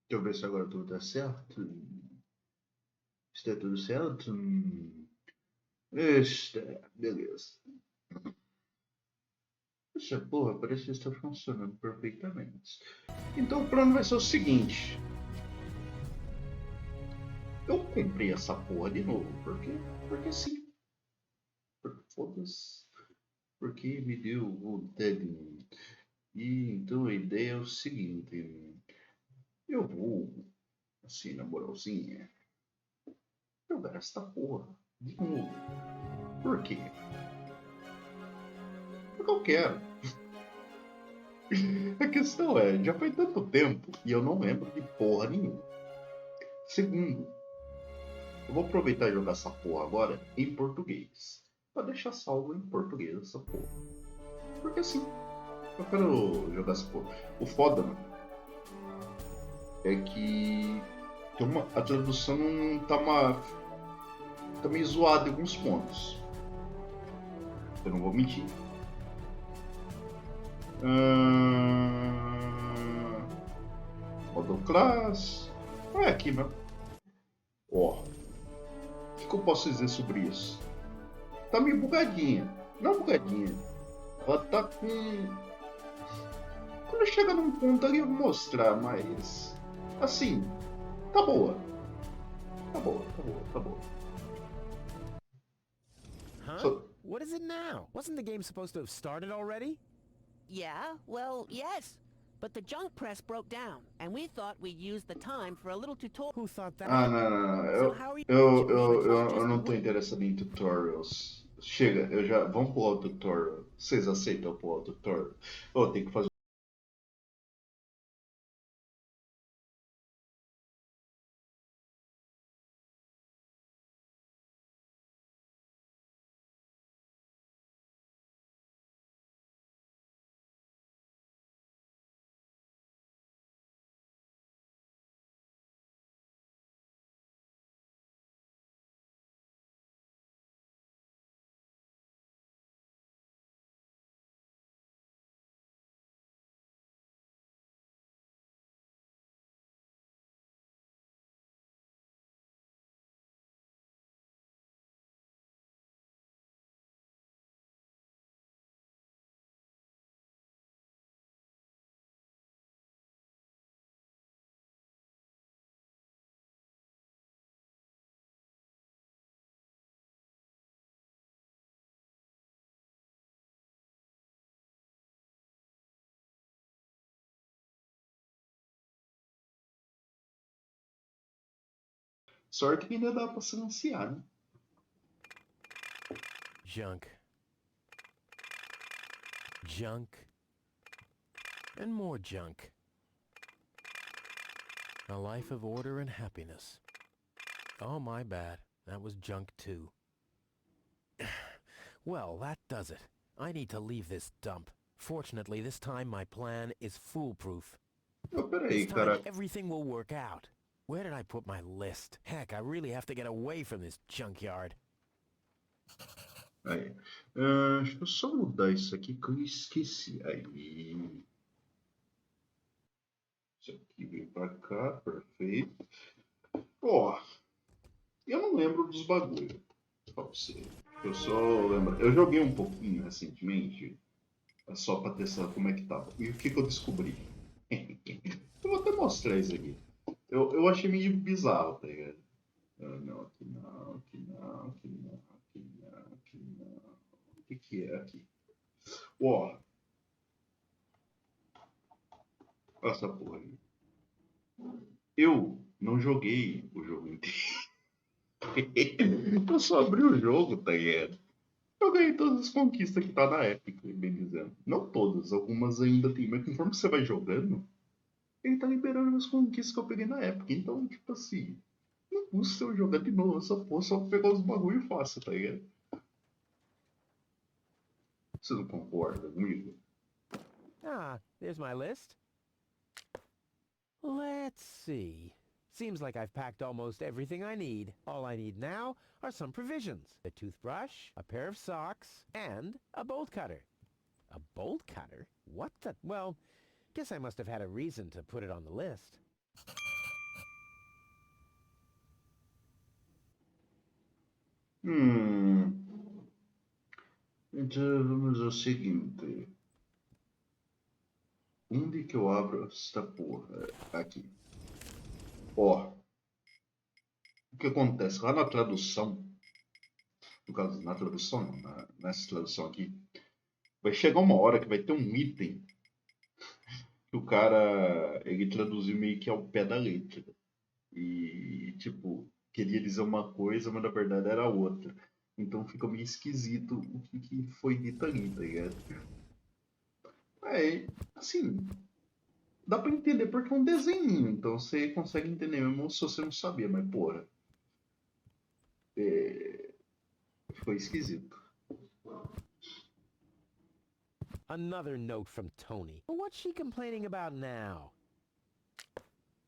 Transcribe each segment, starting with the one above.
Deixa eu ver se agora tudo tá certo. Está tudo certo? Está, beleza. Essa porra parece que está funcionando perfeitamente. Então o plano vai ser o seguinte. Eu comprei essa porra de novo, porque sim. Porque foda-se. Porque me deu vontade. E então a ideia é o seguinte. Eu vou, assim, na moralzinha, jogar essa porra de novo. Por quê? Porque eu quero. A questão é, já foi tanto tempo e eu não lembro de porra nenhuma. Segundo, eu vou aproveitar e jogar essa porra agora em português. Pra deixar salvo em português essa porra. Porque assim, eu quero jogar essa porra. O foda, mano, é que a tradução não tá meio zoada em alguns pontos. Eu não vou mentir. Modo class. É aqui mesmo. Ó, o que eu posso dizer sobre isso? Tá meio bugadinha. Não bugadinha. Ela tá com. Quando chega num ponto ali eu vou mostrar, mas. Assim, tá boa. Tá boa, tá boa, tá boa. Huh? Só... What is it now? Wasn't the game supposed to have started already? Yeah, well, yes. But the junk press broke down, and we thought we'd use the time for a little tutorial. Who thought Ah, that? não, não, não. So how are you? Eu não tô interessado em tutorials. Chega, eu já. Vamos pular o tutorial. Vocês aceitam pular o tutorial? Eu tenho que fazer. Sorte que ainda dá pra silenciar, né? Junk. Junk. And more junk. A life of order and happiness. Oh, my bad. That was junk too. Well, that does it. I need to leave this dump. Fortunately, this time my plan is foolproof. Oh, This peraí, time cara. everything will work out. Where did I put my list? Heck, I really have to get away from this junkyard. Aí. Deixa eu só mudar isso aqui que eu esqueci. Aí. Isso aqui vem pra cá, perfeito. Ó, eu não lembro dos bagulho. Pra você. Eu só lembro. Eu joguei um pouquinho recentemente, só pra testar como é que tava. E o que, que eu descobri? Eu vou até mostrar isso aqui. Eu achei meio bizarro, tá ligado? Ah, não, aqui não, aqui não, aqui não, aqui não, aqui não. O que, que é aqui? Ó, essa porra aí. Eu não joguei o jogo inteiro. Eu só abri o jogo, tá ligado? Eu ganhei todas as conquistas que tá na Epic, bem dizendo. Não todas, algumas ainda tem, mas conforme você vai jogando, ele tá liberando as conquistas que eu peguei na Epic. Então, tipo assim, não custa eu jogar de novo essa porra só pra pegar os bagulho e faço, tá ligado? Você não concorda comigo? Ah, there's my list. Let's see. Seems like I've packed almost everything I need. All I need now are some provisions. A toothbrush, a pair of socks, and a bolt cutter. A bolt cutter? What the... Well, guess I must have had a reason to put it on the list. Hum. Então vamos ao seguinte. Onde que eu abro esta porra? Aqui. Ó. O que acontece? Lá na tradução. No caso, na tradução não, nessa tradução aqui. Vai chegar uma hora que vai ter um item que o cara, ele traduziu meio que ao pé da letra. E, tipo, queria dizer uma coisa, mas na verdade era outra. Então fica meio esquisito o que foi dito ali, tá ligado? É, assim, dá pra entender porque é um desenho, então você consegue entender mesmo se você não sabia, mas porra, é, foi esquisito. Another note from Tony. What's she complaining about now?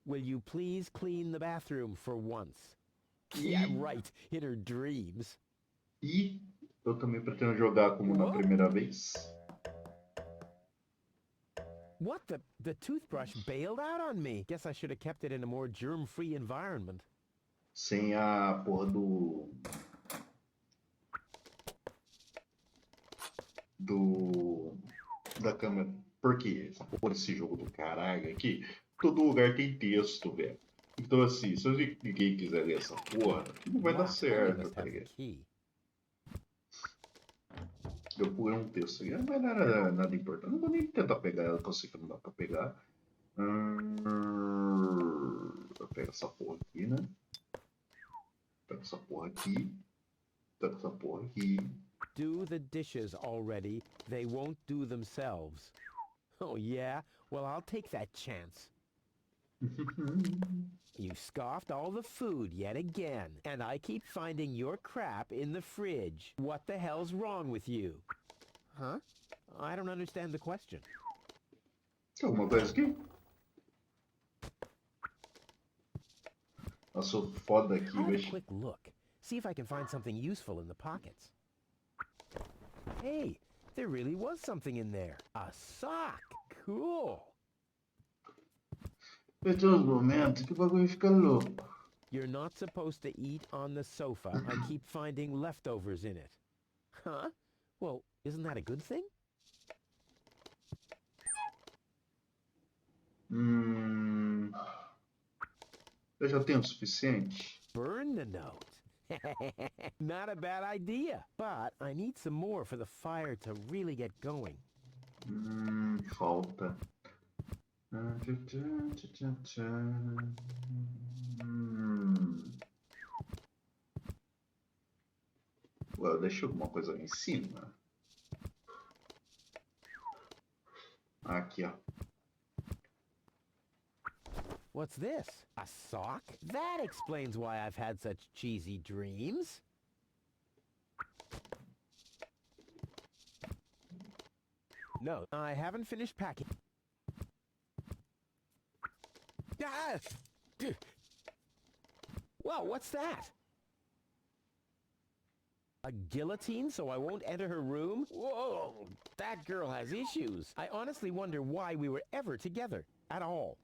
Will you please clean the bathroom for once? Yeah, right, in her dreams. E eu também pretendo jogar como na primeira vez. What the toothbrush bailed out on me. Guess I should have kept it in a more germ-free environment. Sem a porra da câmera. Porque essa porra desse jogo do caralho aqui, todo lugar tem texto, velho. Então assim, se ninguém quiser ler essa porra, não vai dar Locked. Only certo, must tá have the ligado? key. Eu pulei um texto aqui, mas não era nada importante. Não vou nem tentar pegar ela, que eu sei que não dá pra pegar. Eu pego essa porra aqui, né? Pego essa porra aqui. Pego essa porra aqui. Do the dishes already. They won't do themselves. Oh, yeah? Well, I'll take that chance. You scoffed all the food yet again, and I keep finding your crap in the fridge. What the hell's wrong with you? Huh? I don't understand the question. Tem alguma coisa aqui? Eu sou foda aqui, I'll have a bicho. quick look. See if I can find something useful in the pockets. Hey, there really was something in there. A sock. Cool. Tem uns momentos que o bagulho fica louco. You're not supposed to eat on the sofa. I keep finding leftovers in it. Huh? Well, isn't that a good thing? Eu já tenho o suficiente? Burn the note. Not a bad idea. But I need some more for the fire to really get going. Falta. Ué, deixa alguma coisa ali em cima. Aqui, ó. What's this? A sock? That explains why I've had such cheesy dreams. No, I haven't finished packing. Ah! Whoa, what's that? A guillotine so I won't enter her room? Whoa, that girl has issues. I honestly wonder why we were ever together at all.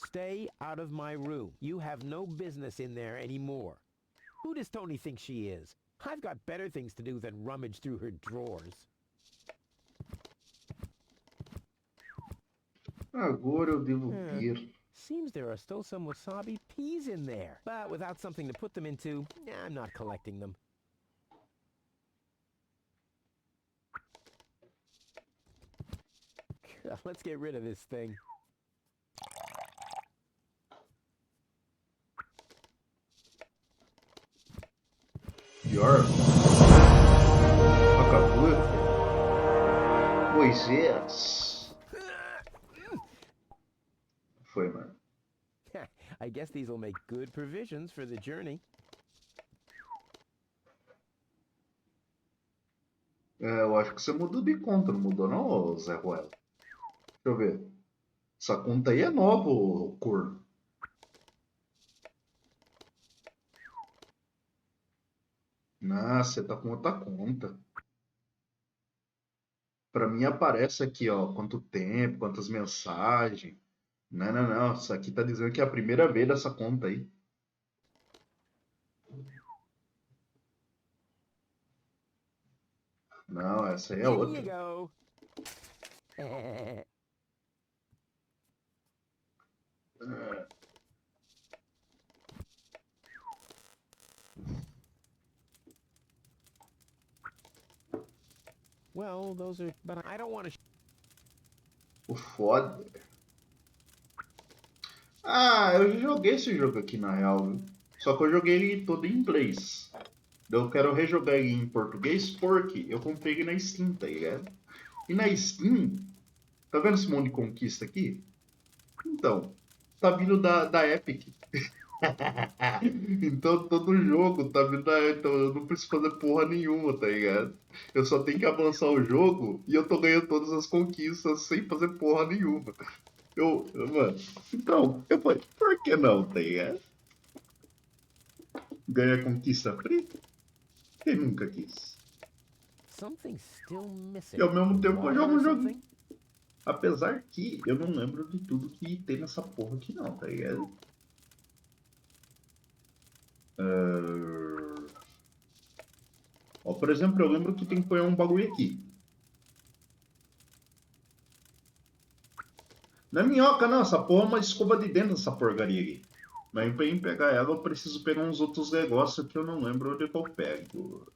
Stay out of my room. You have no business in there anymore. Who does Tony think she is? I've got better things to do than rummage through her drawers. Agora eu devo vir. Seems there are still some wasabi peas in there. But without something to put them into, I'm not collecting them. Let's get rid of this thing. Pior. Acabou. Moisés. Foi, mano. I guess these will make good provisions for the journey. Eu acho que você mudou de conta, não mudou não, Zé Ruela? Deixa eu ver. Essa conta aí é nova, ô corno. Nossa, você tá com outra conta. Pra mim aparece aqui, ó, quanto tempo, quantas mensagens. Não, não, não. Isso aqui tá dizendo que é a primeira vez dessa conta aí. Não, essa aí é Here you outra. go. Well, those are... But I don't want to... O foda. Ah, eu já joguei esse jogo aqui na real, viu? Só que eu joguei ele todo em inglês. Eu quero rejogar ele em português porque eu comprei ele na Steam, tá ligado? E na Steam, tá vendo esse monte de conquista aqui? Então, tá vindo da Epic. Então todo jogo tá vindo da Epic, então eu não preciso fazer porra nenhuma, tá ligado? Eu só tenho que avançar o jogo e eu tô ganhando todas as conquistas sem fazer porra nenhuma. Mano, então, eu falei, por que não, tá ligado? Ganhar conquista free? Quem nunca quis? Something's still missing. E ao mesmo tempo eu Water jogo or um jogo. something? Apesar que eu não lembro de tudo que tem nessa porra aqui não, tá ligado? Ó, por exemplo, eu lembro que tem que pôr um bagulho aqui. Não é minhoca não, essa porra é uma escova de dentro dessa porcaria aqui. Mas pra eu pegar ela eu preciso pegar uns outros negócios que eu não lembro onde que eu pego.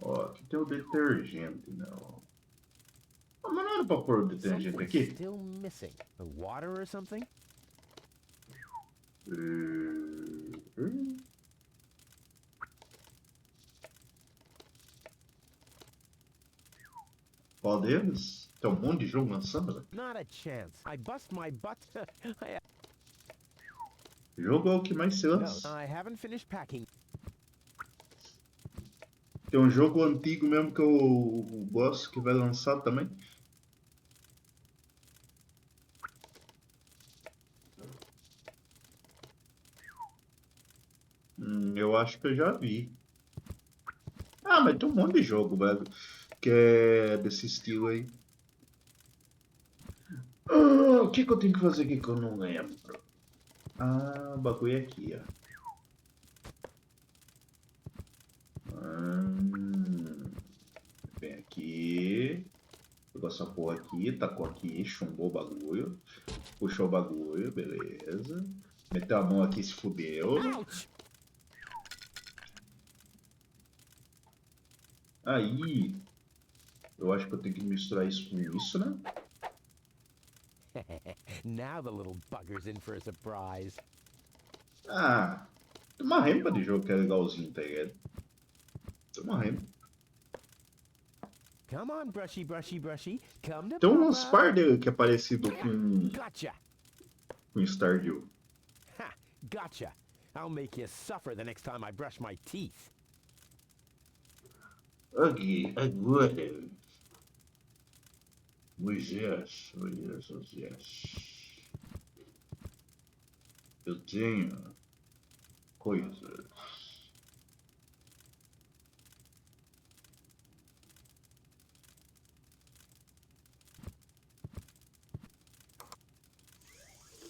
Ó, aqui tem o detergente, não. Ah, mas não era pra pôr o detergente Something's aqui? still missing. The water or something? Qual deles? Tem um monte de jogo lançando, velho. Not a chance. I bust my butt. Jogo é o que mais se No, lança. I haven't finished packing. Tem um jogo antigo mesmo que eu gosto que vai lançar também. Eu acho que eu já vi. Ah, mas tem um monte de jogo, velho, que é desse estilo aí. O que eu tenho que fazer aqui que eu não lembro? Ah, o bagulho é aqui, ó. Vem aqui. Pegou essa porra aqui, tacou aqui, chumbou o bagulho. Puxou o bagulho, beleza. Meteu a mão aqui e se fudeu. Ouch! Aí, eu acho que eu tenho que misturar isso com isso, né? Now the little bugger's in for a surprise. Ah, tem uma rempa de jogo que é legalzinho, tá ligado? Tem uma rempa. Come on, brushy, brushy, brushy. Come to Tem uns Papa. par dele que é parecido Gotcha. com Stardew. Ha! Gotcha. I'll make you suffer the next time I brush my teeth. Ok, agora. Moisés, Moisés. Eu tenho coisas.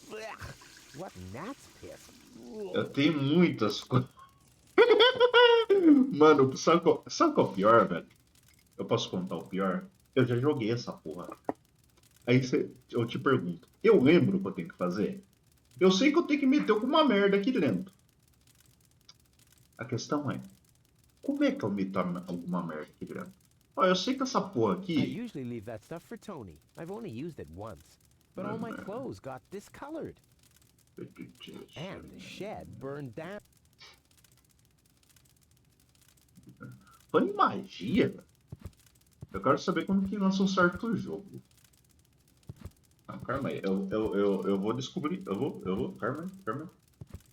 Blech. What gnat's piss? Eu tenho muitas coisas. Mano, sabe qual é o pior, velho? Eu posso contar o pior? Eu já joguei essa porra. Aí eu te pergunto, eu lembro o que eu tenho que fazer? Eu sei que eu tenho que meter alguma merda aqui dentro. A questão é, como é que eu meto alguma merda aqui dentro? Ó, eu sei que essa porra I aqui... usually leave that stuff for Tony. I've only used it once. But all my clothes got discolored. And the shed burned down. Falando em magia, velho. Eu quero saber como que lança um certo jogo. Ah, calma aí, eu vou descobrir. Eu vou, calma aí.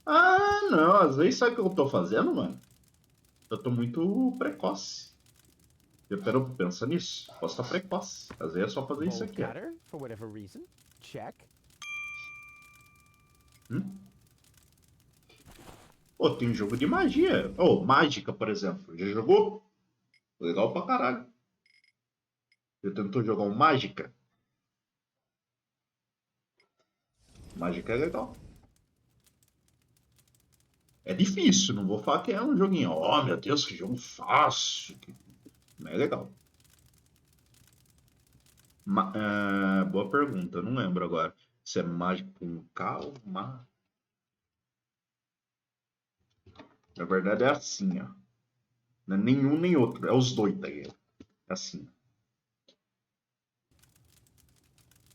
Ah, não, às vezes sabe o que eu tô fazendo, mano? Eu tô muito precoce. Eu quero pensar nisso. Posso estar precoce. Às vezes é só fazer isso Bolt aqui, ó. cutter, for whatever reason. Check. Pô, tem jogo de magia. Ô, mágica, por exemplo. Já jogou? Legal pra caralho. Já tentou jogar um mágica? Mágica é legal. É difícil, não vou falar que é um joguinho. Oh, meu Deus, que jogo fácil. Mas é legal. Boa pergunta, eu não lembro agora. Se é mágico com calma. Na verdade é assim, ó. Não é nenhum nem outro, é os dois daí. É assim.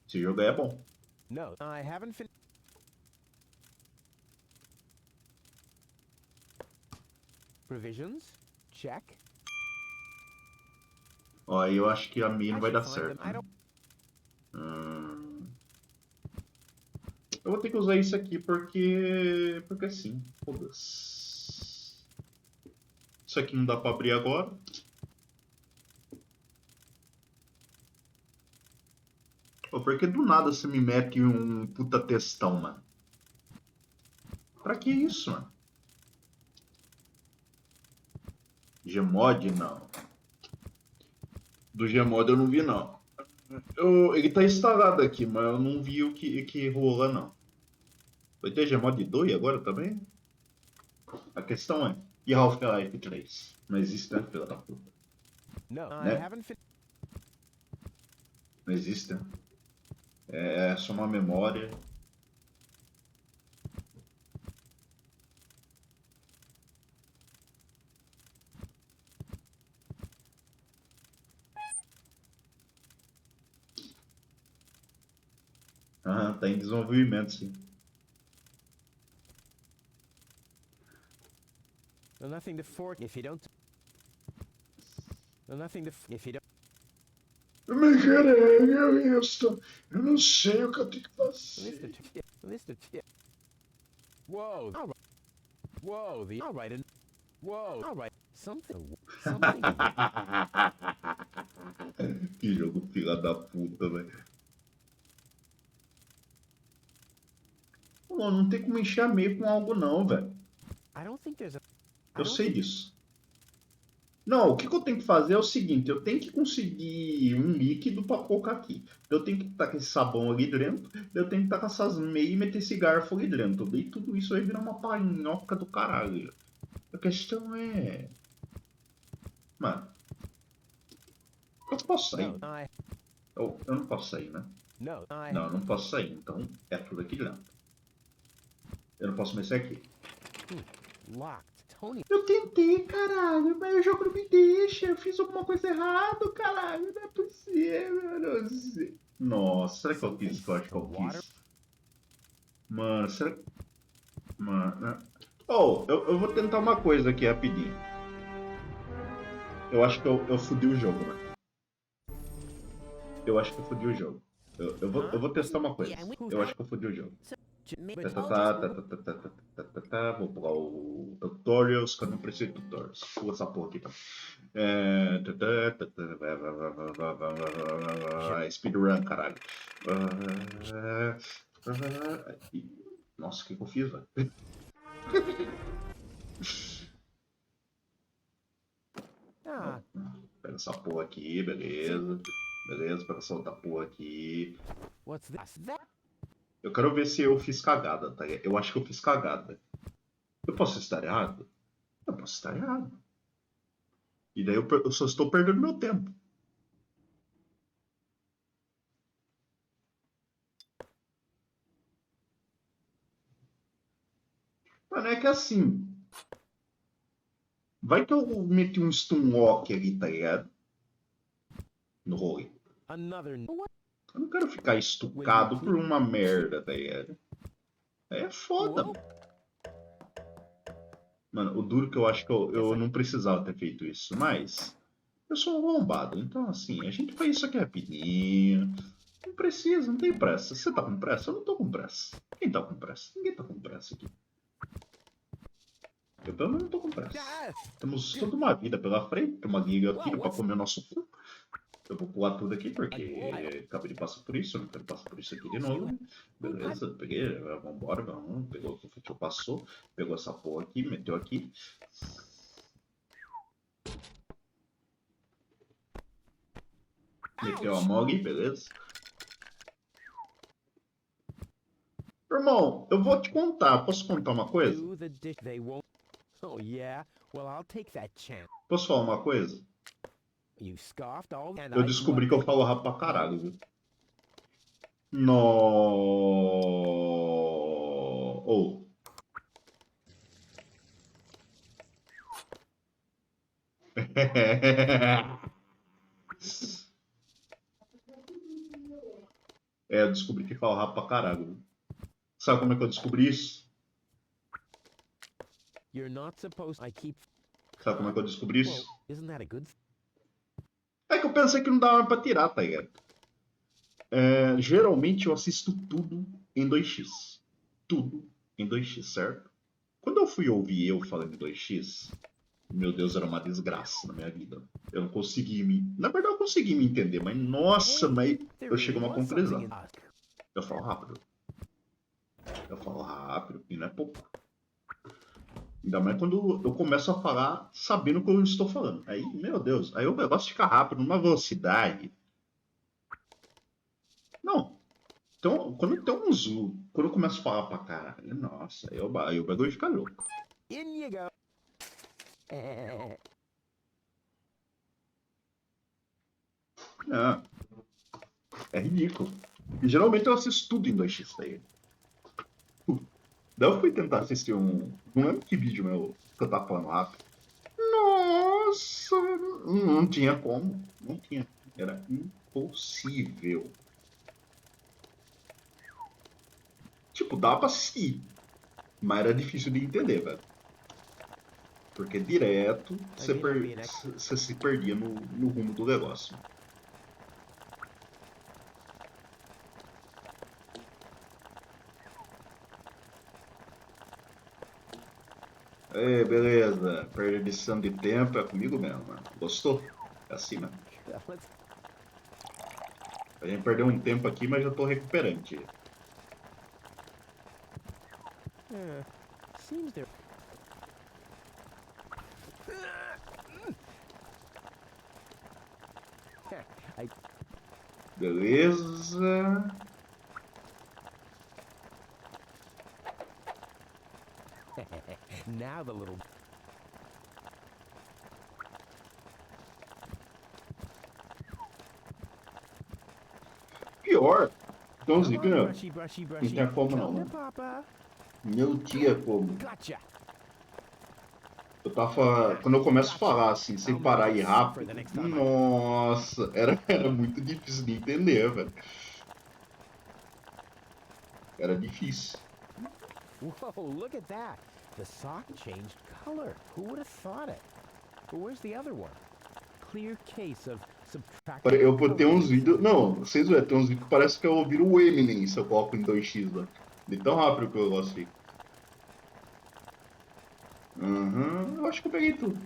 Esse jogo aí é bom. No, I haven't finished. Provisions? Check. Ó, aí eu acho que a minha I não vai should dar find certo. them. I Né? don't. Eu vou ter que usar isso aqui porque. Porque sim. Foda-se. Isso aqui não dá pra abrir agora. Pô, por que do nada você me mete um puta textão, mano? Pra que isso, mano? Gmod, não. Do Gmod eu não vi, não. Ele tá instalado aqui, mas eu não vi o que rola, não. Vai ter Gmod 2 agora também? A questão é, e Half-Life 3? Não existe, né, filha da puta? No, I Né? haven't finished. Não existe, né? É só uma memória. Ah, tá em desenvolvimento, sim. No, nothing to fork if you don't. No, nothing to if you don't. Mas caralho, eu não sei o que eu tenho que List fazer. of tip. List of tip. Whoa. All right. Whoa. The all right. And whoa. All right. Something. Something. Que jogo filha da puta, velho. Pô, não tem como encher a meio com algo não, velho. I don't think there's a. I Eu don't sei think. disso. Não, o que eu tenho que fazer é o seguinte, eu tenho que conseguir um líquido para colocar aqui. Eu tenho que estar com esse sabão ali dentro, eu tenho que estar com essas meias e meter esse garfo ali dentro. Daí tudo isso vai virar uma panhoca do caralho. A questão é... Mano, eu posso sair? No, I. Eu não posso sair, né? No, I. Não, eu não posso sair, então é tudo aqui dentro. Eu não posso mexer aqui. Locked. Tony. Eu tentei, caralho, mas o jogo não me deixa. Eu fiz alguma coisa errada, caralho. Não é possível, eu não sei. Nossa, será que eu fiz o que eu acho que eu quis? Mano, será que... Mano... Oh, eu vou tentar uma coisa aqui rapidinho. Eu acho que eu fudi o jogo, mano. Eu acho que eu fudi o jogo. Eu vou testar uma coisa. Eu acho que eu fudi o jogo. Vou pular o tutorials, que eu não preciso de tutorials. Pula essa porra aqui, tá? Speedrun, caralho. Nossa, o que eu fiz, velho? Ah. Pega essa porra aqui, beleza. Beleza, pega essa outra porra aqui. What's this? That. Eu quero ver se eu fiz cagada, tá? Eu acho que eu fiz cagada. Eu posso estar errado? Eu posso estar errado. E daí eu só estou perdendo meu tempo. Mano, é que assim. Vai que eu meti um stunlock ali, tá ligado? No rolê. Another. What? Eu não quero ficar estucado por uma merda, tá ligado? Aí é foda, Whoa. mano. Mano, o duro que eu acho que eu não precisava ter feito isso, mas eu sou um arrombado, então assim, a gente faz isso aqui rapidinho. Não precisa, não tem pressa. Você tá com pressa? Eu não tô com pressa. Quem tá com pressa? Ninguém tá com pressa aqui. Eu pelo menos não tô com pressa. Temos toda uma vida pela frente, uma liga aqui pra comer o nosso cu. Eu vou pular tudo aqui porque acabei de passar por isso, eu não quero passar por isso aqui de novo. Beleza, peguei, vambora, vamos. Pegou o que passou, pegou essa porra aqui, meteu aqui. Meteu a mog, beleza. Irmão, eu vou te contar, posso contar uma coisa? Oh yeah? Well, I'll take that chance. Posso falar uma coisa? You scoffed all and Eu descobri que eu falo rápido pra caralho, viu? No. Oh. Eu descobri que falo rápido pra caralho, viu? Sabe como é que eu descobri isso? You're not supposed I keep Sabe como é que eu descobri Well, isso? isn't that a good É que eu pensei que não dava pra tirar, tá ligado? Geralmente eu assisto tudo em 2x. Tudo em 2x, certo? Quando eu fui ouvir eu falando em 2x, meu Deus, era uma desgraça na minha vida. Eu não consegui me... Na verdade, eu consegui me entender, mas nossa, mas eu chego a uma conclusão. Eu falo rápido. Eu falo rápido, e não é pouco. Ainda mais quando eu começo a falar sabendo o que eu estou falando. Aí, meu Deus, aí o negócio fica rápido, numa velocidade. Não. Então, quando tem um zoom, quando eu começo a falar pra caralho, nossa, aí o bagulho fica louco. In you go. Não, é ridículo. E geralmente eu assisto tudo em 2x daí. Daí eu fui tentar assistir um. Não lembro que vídeo meu que eu tava falando rápido. Nossa! Não tinha como. Não tinha. Era impossível. Tipo, dava pra assistir. Mas era difícil de entender, velho. Porque direto você se perdia no rumo do negócio. Beleza. Perdição de tempo é comigo mesmo, mano. Gostou? É assim, mano. A gente perdeu um tempo aqui, mas já tô recuperando, tia. Seems there. Beleza. Now the little Pior. Então, Come on, não. brushy, brushy, Não brushy. tinha como não, Come mano. to Papa. Não tinha como. Gotcha. Eu tava. Quando eu começo a falar assim, sem parar e rápido. Nossa, era muito difícil de entender, velho. Era difícil. Whoa, look at that. The sock changed color. Who would have thought it? But where's the other one? Clear case of subtracting. Eu botei uns vídeos. Não, vocês verem, tem uns vídeos que parece que eu ouvir o Eminem se eu coloco em 2x, velho. De tão rápido que eu gosto fica. Eu acho que eu peguei tudo.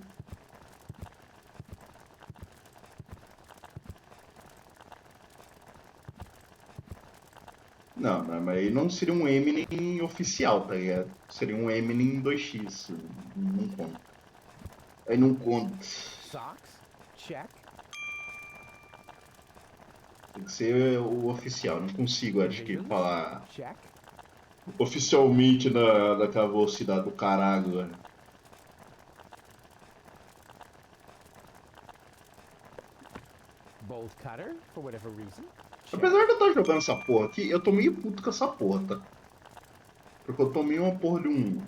Não, mas aí não seria um Eminem oficial, tá ligado? Seria um Eminem 2x. Não conta. Aí não conta. Socks? Check. Tem que ser o oficial. Não consigo, acho que, falar Check. oficialmente daquela velocidade do caralho, velho. Bolt cutter, for whatever reason. Check. Apesar de eu estar jogando essa porra aqui, eu tô meio puto com essa porra, tá? Porque eu tomei uma porra de um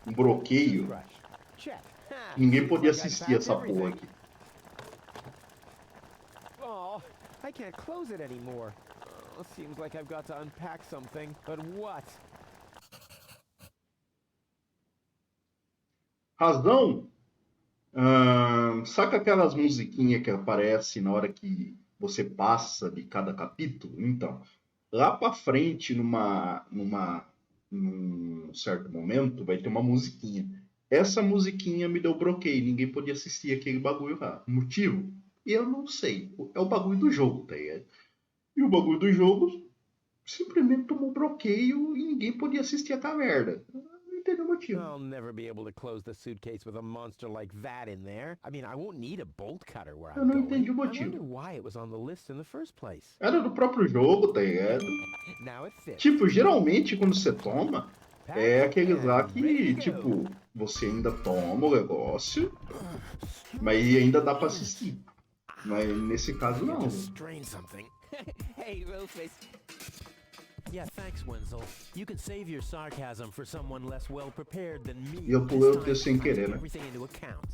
bloqueio. Check. Ninguém podia assistir essa porra aqui. Oh, I can't close it anymore. Oh, seems like I've got to unpack something. But what? Razão? Saca aquelas musiquinhas que aparecem na hora que você passa de cada capítulo? Então, lá pra frente, num certo momento, vai ter uma musiquinha. Essa musiquinha me deu bloqueio, ninguém podia assistir aquele bagulho lá. Motivo? Eu não sei. É o bagulho do jogo, tá ligado? E o bagulho do jogo simplesmente tomou bloqueio e ninguém podia assistir aquela merda. Não entendo o motivo. I'll never be able to close the suitcase with a monster like that in there. I mean, I won't need a bolt cutter where Eu I'm não going. entendi o I motivo. wonder why it was on the list in the first place. Era do próprio jogo, tá ligado? Now it fits. Tipo, geralmente quando você toma, é aqueles lá And ready que, to tipo, go. você ainda toma o negócio, mas ainda dá pra assistir. Mas nesse caso You não. just strained something. Hey, Rufus. Yeah, thanks, Wenzel. You can save your sarcasm for someone less well prepared than me. E eu pulei o This texto time, sem querer, I took né? everything into account.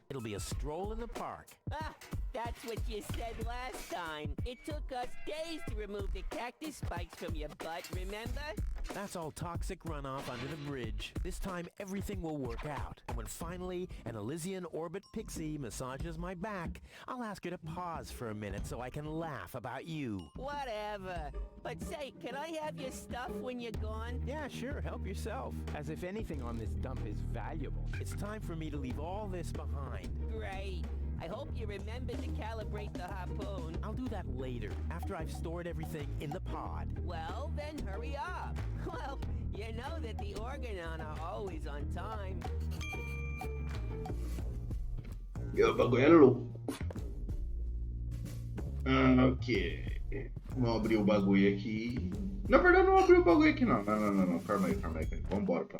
It'll be a stroll in the park. Ah, that's what you said last time. It took us days to remove the cactus spikes from your butt, remember? That's all toxic runoff under the bridge. This time, everything will work out. And when finally an Elysian orbit pixie massages my back, I'll ask her to pause for a minute so I can laugh about you. Whatever. But say, can I have your stuff when you're gone? Yeah, sure, help yourself. As if anything on this dump is valuable. It's time for me to leave all this behind. Great. I hope you remember to calibrate the harpoon. I'll do that later, after I've stored everything in the pod. Well, then hurry up. Well, you know that the Organon are always on time. O bagulho é louco. Ok. Vamos abrir o bagulho aqui. Na verdade, não abri o bagulho aqui, não. Não. Calma aí. Vambora, pá.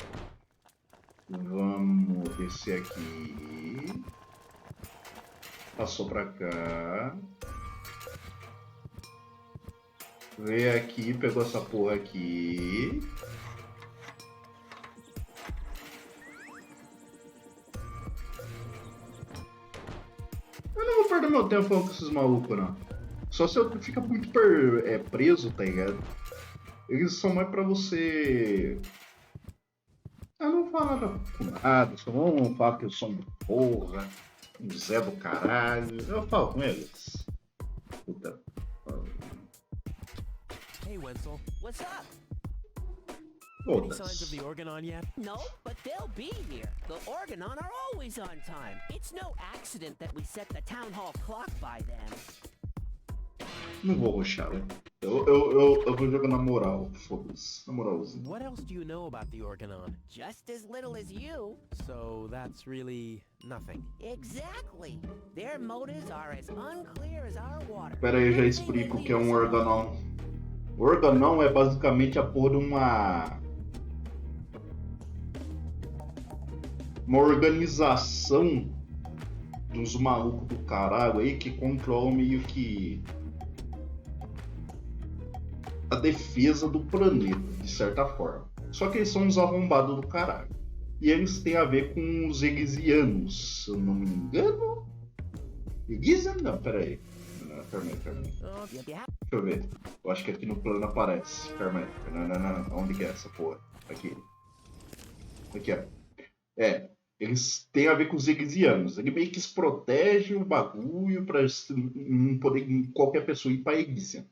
Vamos descer aqui. Passou pra cá. Veio aqui, pegou essa porra aqui. Eu não vou perder meu tempo falando com esses malucos, não. Só se eu ficar muito preso, tá ligado? Eles são mais pra você... Eu não falo nada com nada, só não falo que eu sou um porra, um Zé do caralho. Eu falo com eles. Puta. Hey, Wenzel. What's up? Any signs of Foda-se. the Organon yet? No, but they'll be here. The Organon are always on time. It's no accident that we set the town hall clock by them. Não vou rushar, né? Eu vou jogar na moral, foda-se. Na moralzinha. What else do you know about the Organon? Just as little as you. So that's really nothing. Exactly. Their motives are as unclear as our water. Pera aí, eu já explico o que é um organon. O organon é basicamente a porra de uma organização dos malucos do caralho aí que controlam meio que a defesa do planeta, de certa forma. Só que eles são uns arrombados do caralho. E eles têm a ver com os Egisianos, se eu não me engano. Egisian? Não, pera aí. Calma aí. Oh, yeah. Deixa eu ver. Eu acho que aqui no plano aparece. Calma aí. Não. Onde que é essa porra? Aqui. Aqui, ó. É. Eles têm a ver com os Egisianos. Ele meio que se protege o bagulho pra não poder qualquer pessoa ir pra Egisian.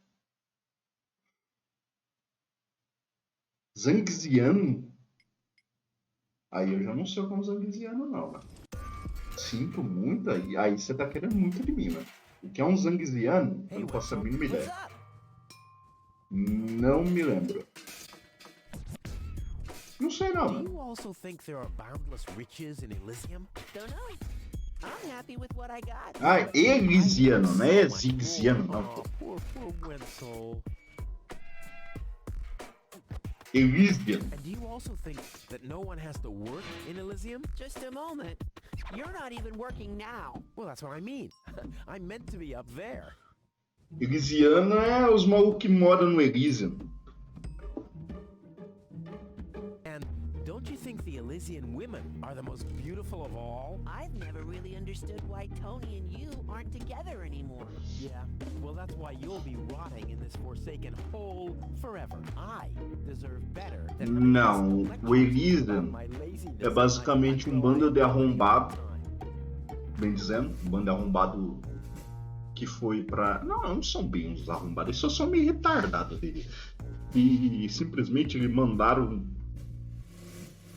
Zangziano? Aí eu já não sei como Zangziano não, mano. Sinto muito aí. Aí você tá querendo muito de mim, mano. O que é um Zangziano? Eu não faço a mínima What's ideia. up? Não me lembro. Não sei não, Do mano. you also think there are boundless riches in Elysium? Don't know. I'm happy with what I got. Ah, Elisiano, não é Zigziano, não. Oh, poor Wenzel. Elysian. And do you also think that no one has to work in Elysium? Just a moment. You're not even working now. Well, that's what I mean. I'm meant to be up there. Elisiano é os malucos que moram no Elysian. And don't you think the Elysian women are the most beautiful of all? I've never really understood why Tony and you aren't together anymore. Yeah, well, that's why you'll be rotting in this forsaken hole forever. I deserve better than Não, o Elysian é basicamente um bando de arrombado, bem dizendo, um bando de arrombado que foi pra... Não são bem uns arrombados, eles só são meio retardados dele. E simplesmente eles mandaram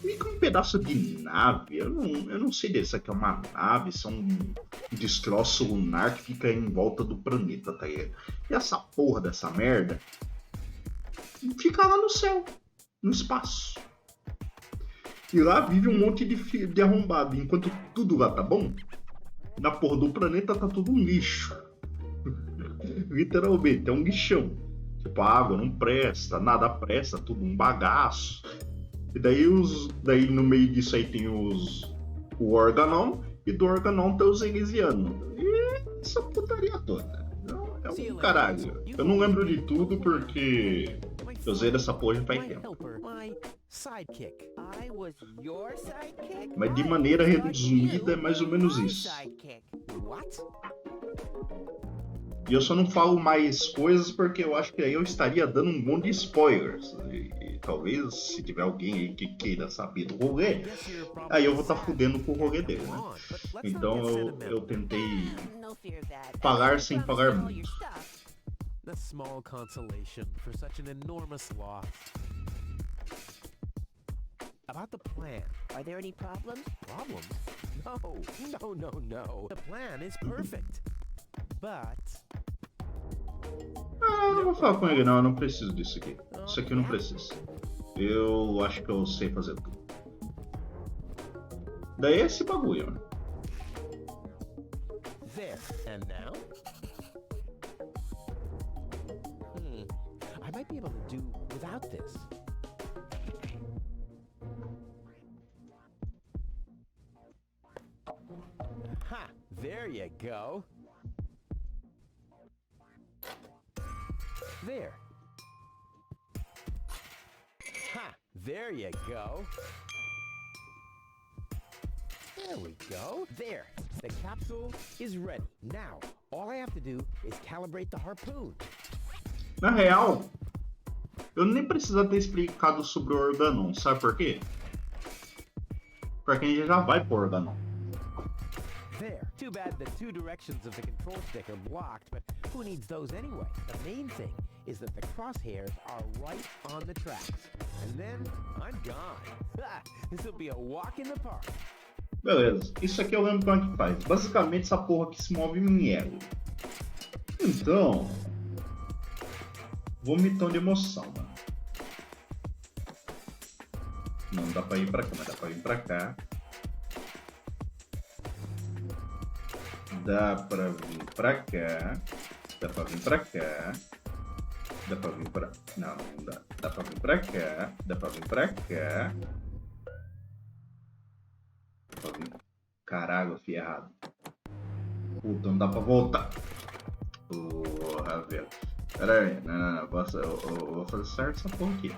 meio que um pedaço de nave. Eu não sei se isso aqui é uma nave, se é um destroço lunar que fica em volta do planeta, tá ligado? E essa porra dessa merda fica lá no céu, no espaço. E lá vive um monte de arrombado. Enquanto tudo lá tá bom, na porra do planeta tá tudo um lixo. Literalmente, é um lixão. Tipo, a água não presta, nada presta, tudo um bagaço. E daí no meio disso aí tem o Organon, e do Organon tem os Elysianos. E essa putaria toda. É um caralho. Eu não lembro de tudo porque eu usei dessa porra já faz tempo. Mas de maneira resumida é mais ou menos isso. E eu só não falo mais coisas porque eu acho que aí eu estaria dando um monte de spoilers. E talvez se tiver alguém aí que queira saber do rolê, aí eu vou estar fudendo com o rolê dele, né? Então eu tentei falar sem falar muito. A small consolation for such an enormous loss. About the plan. Are there any problems? Problems? No. The plan is perfect. But... Não vou falar com ele não, eu não preciso disso aqui. Isso aqui eu não preciso. Eu acho que eu sei fazer tudo. Daí é esse bagulho, né? There. And now? I might be able to do without this. Ha! There you go. There. Ha! There you go. There we go. There. The capsule is ready. Now, all I have to do is calibrate the harpoon. Na real, eu nem precisava ter explicado sobre o Organon, sabe por quê? Porque a gente já vai pro Organon. There. Too bad the two directions of the control stick are blocked, but who needs those anyway? The main thing is that the crosshairs are right on the tracks. And then I'm gone. This will be a walk in the park. Beleza, isso aqui eu lembro como é que faz. Basicamente essa porra que se move em elo. Então... vomitão de emoção, mano. Não dá pra ir pra cá, mas dá pra vir pra cá. Dá pra vir pra cá. Dá pra vir pra cá. Dá pra vir pra... Não, não dá. Dá pra vir pra cá. Dá pra vir pra cá. Dá pra vir... Caralho, eu fui errado. Puta, não dá pra voltar. Porra, velho. Pera aí, não. Eu vou fazer certo essa porra aqui.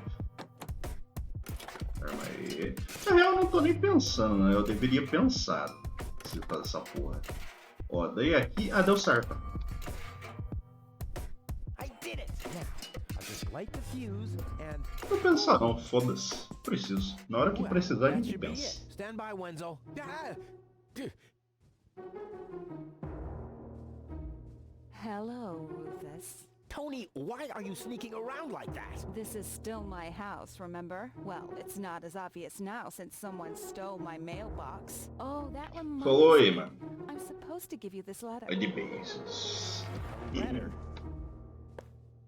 Calma aí. Na real, eu não tô nem pensando, né? Eu deveria pensar se fazer essa porra. Ó, daí aqui... Ah, deu certo. Não vou pensar não, foda-se. Preciso. Na hora que precisar, a gente pensa. Stand by, Wenzel. Hello, Rufus. Tony, why are you sneaking around like that? This is still my house, remember? Well, it's not as obvious now since someone stole my mailbox. Oh, that reminds Falou aí, me. mano. I'm supposed to give you this letter. É de beijos. Letter?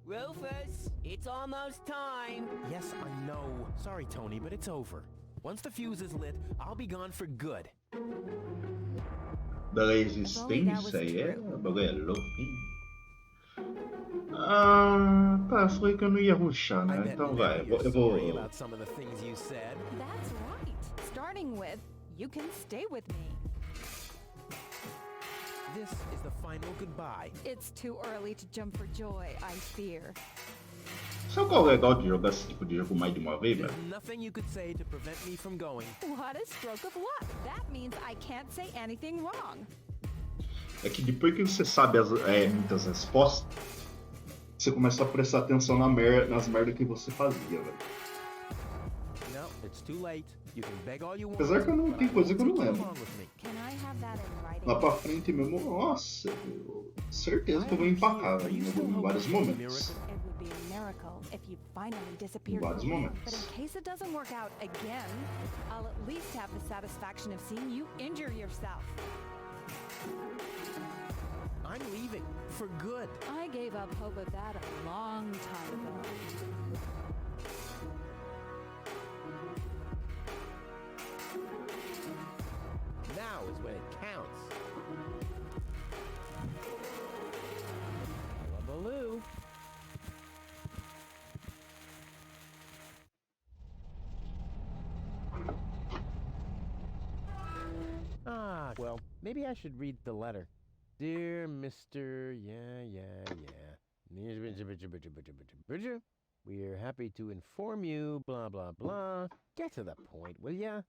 Rufus, it's almost time. Yes, I know. Sorry, Tony, but it's over. Once the fuse is lit, I'll be gone for good. Da resistência é bagulho é louco, hein? Ah, tá, falei que eu não ia rushar, né? Então vai, eu vou... About some of the things you said. That's right. Starting with, you can stay with me. This is the final goodbye. It's too early to jump for joy, I fear. Sabe qual é o legal de jogar esse tipo de jogo mais de uma vez, velho? There's nothing you could say to prevent me from going. What a stroke of luck. That means I can't say anything wrong. É que depois que você sabe muitas respostas, você começa a prestar atenção nas merdas que você fazia, velho. No, it's too late. You can beg all you want. Apesar que eu não tenho coisa que eu não lembro. Can I have that in writing? Lá pra frente mesmo, nossa, certeza que eu vou empacar velho, em vários momentos. It would be a miracle if you finally disappeared Vários for real. momentos. But in case it doesn't work out again, I'll at least have the satisfaction of seeing you injure yourself. I'm leaving. For good. I gave up hope of that a long time ago. Now is when it counts. Hullabaloo. Ah, well, maybe I should read the letter. Dear Mr. We're happy to inform you, blah, blah, blah. Get to the point, will ya?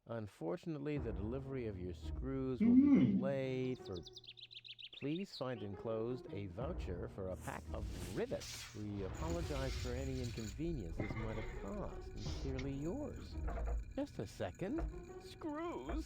Unfortunately, the delivery of your screws will be delayed for... Please find enclosed a voucher for a pack of rivets. We apologize for any inconvenience this might have caused. Sincerely yours. Just a second. Screws?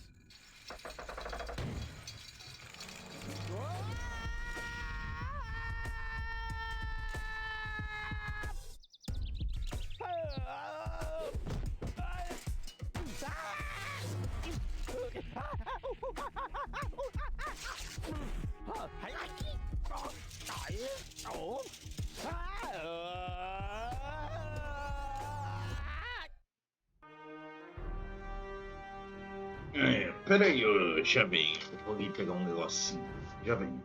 Peraí, eu já venho. Eu vou ali pegar um negocinho. Já venho.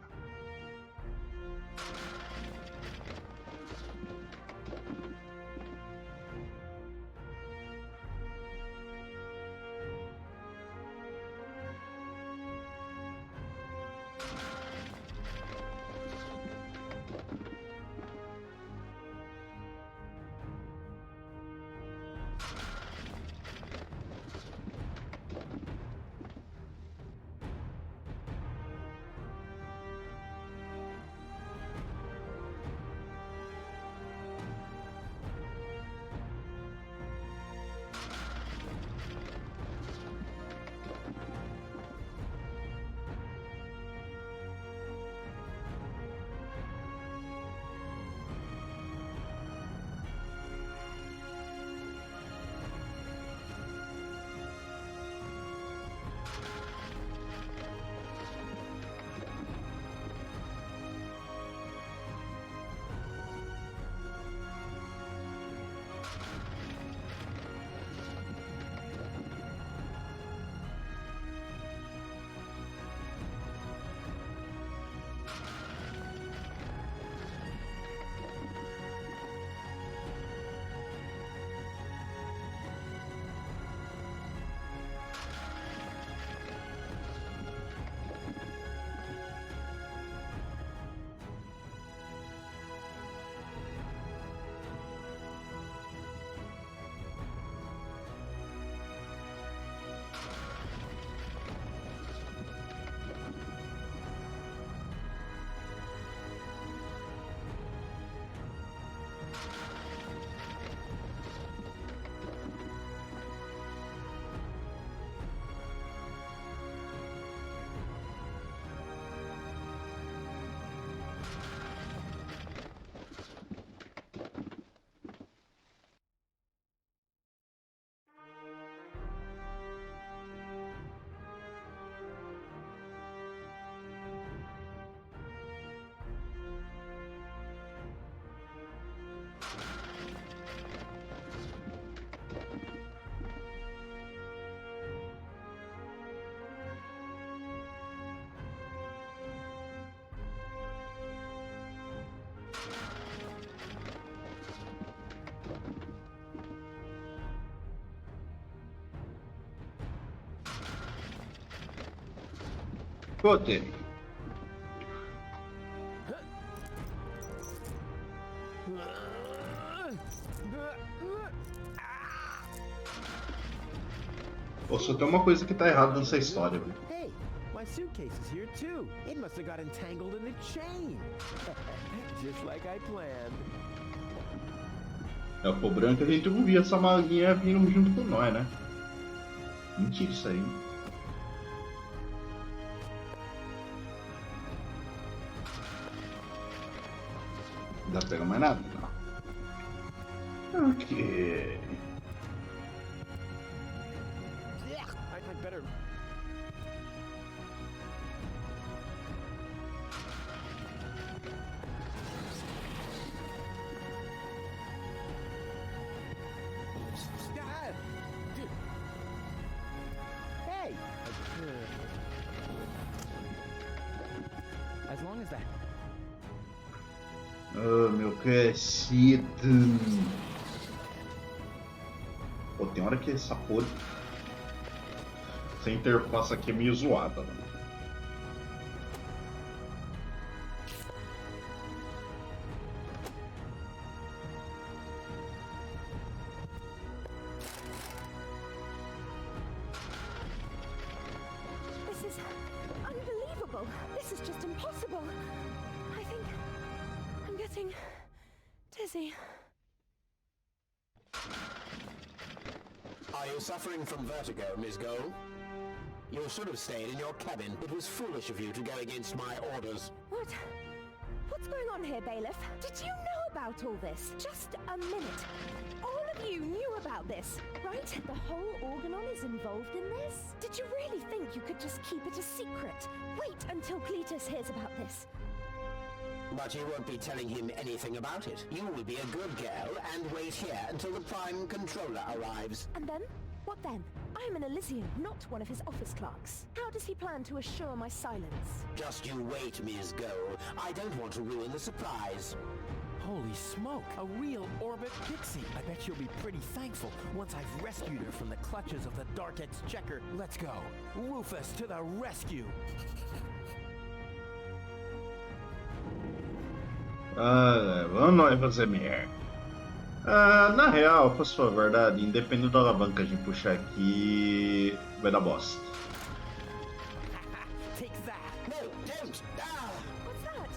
Escute. Pô, só tem uma coisa que tá errada nessa história, velho. Hey, my suitcase is here too. It must have got entangled in the chain. Just like I planned. É o branco, a gente não via essa malinha vindo junto com nós, né? Mentira isso aí. Não dá pra pegar mais nada? Não. Ok. Yeah, I better... Ah, dude. Hey! As long as that... Oh, meu cacete. Pô, tem hora que essa porra... Essa interface aqui é meio zoada, mano. This is unbelievable. This is just impossible. I think I'm getting dizzy. Are you suffering from vertigo, Miss Gold? You should have stayed in your cabin. It was foolish of you to go against my orders. What's going on here, Bailiff? Did you know about all this? Just a minute. All of you knew about this, right? The whole Organon is involved in this? Did you really think you could just keep it a secret? Wait until Cletus hears about this. But you won't be telling him anything about it. You will be a good girl and wait here until the Prime Controller arrives. And then? What then? I am an Elysian, not one of his office clerks. How does he plan to assure my silence? Just you wait, Miss Gold. I don't want to ruin the surprise. Holy smoke! A real orbit pixie! I bet she'll be pretty thankful once I've rescued her from the clutches of the Dark Exchequer. Let's go! Rufus to the rescue! Vamos nós fazer merda. Na real, pra sua verdade, independente da alavanca que a gente puxar aqui, vai dar bosta. Take that! No, don't! Ah! What's that?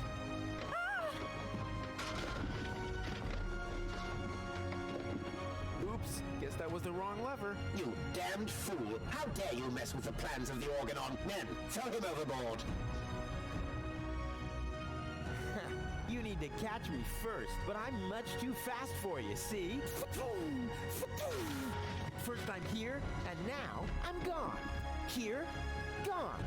Oops, guess that was the wrong lever. You damned fool! How dare you mess with the plans of the Organon? Men, throw him overboard! You need to catch me first, but I'm much too fast for you, see? First I'm here, and now I'm gone. Here, gone.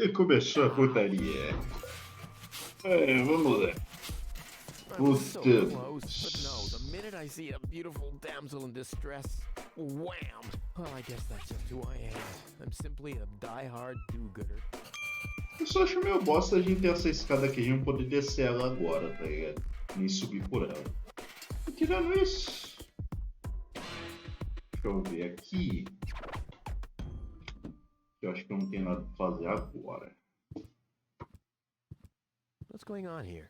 E começou a putaria. Vamos lá. I'm so close, but no, the minute I see a beautiful damsel in distress, wham! Well, I guess that's just who I am. I'm simply a die-hard do-gooder. Eu só acho meio bosta a gente ter essa escada aqui, a gente não poder descer ela agora, tá ligado? Nem subir por ela. E tirando isso... Deixa eu ver aqui... Eu acho que eu não tenho nada pra fazer agora. What's going on here?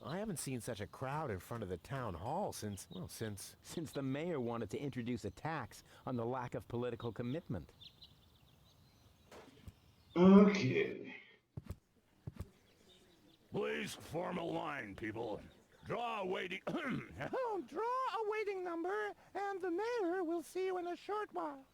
I haven't seen such a crowd in front of the town hall since the mayor wanted to introduce a tax on the lack of political commitment. Ok. Please form a line, people. Draw a waiting... Oh, draw a waiting number, and the mayor will see you in a short while.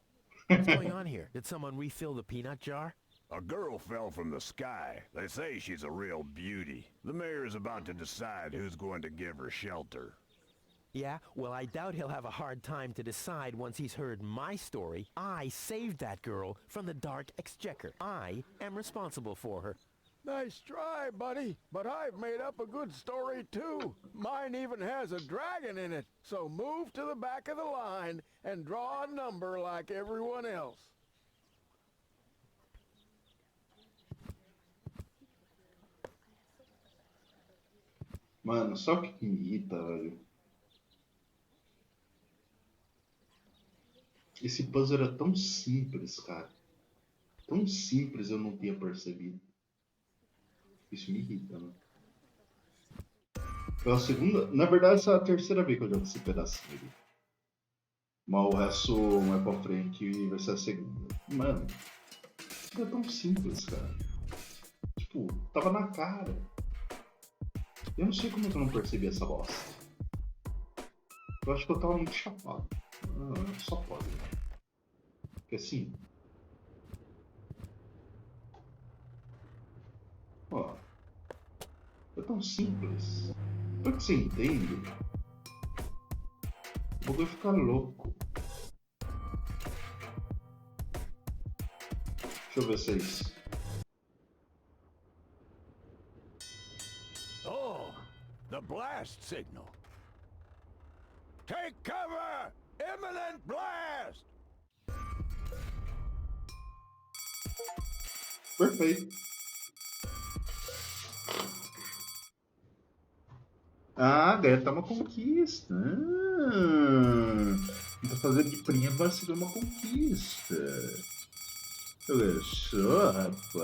What's going on here? Did someone refill the peanut jar? A girl fell from the sky. They say she's a real beauty. The mayor is about to decide who's going to give her shelter. Yeah, well, I doubt he'll have a hard time to decide once he's heard my story. I saved that girl from the Dark Exchequer. I am responsible for her. Nice try, buddy, but I've made up a good story, too. Mine even has a dragon in it, so move to the back of the line and draw a number like everyone else. Mano, só o que me irrita, velho. Esse puzzle era tão simples, cara. Tão simples eu não tinha percebido. Isso me irrita, né? Pela segunda... Na verdade, essa é a terceira vez que eu jogo esse pedacinho aqui. Mas o resto mais pra frente vai ser a segunda. Mano, É tão simples, cara. Tipo, tava na cara. Eu não sei como é que eu não percebi essa bosta. Eu acho que eu tava muito chapado. Só pode, né? Porque assim... Ó... É tão simples. Depois que você entende, o bagulho fica louco. Deixa eu ver se é isso. Oh, the blast signal. Take cover! Imminent blast! Perfeito. Ah, ganha tá uma conquista. Então fazer de prima vai ser uma conquista. Olha só, rapaz.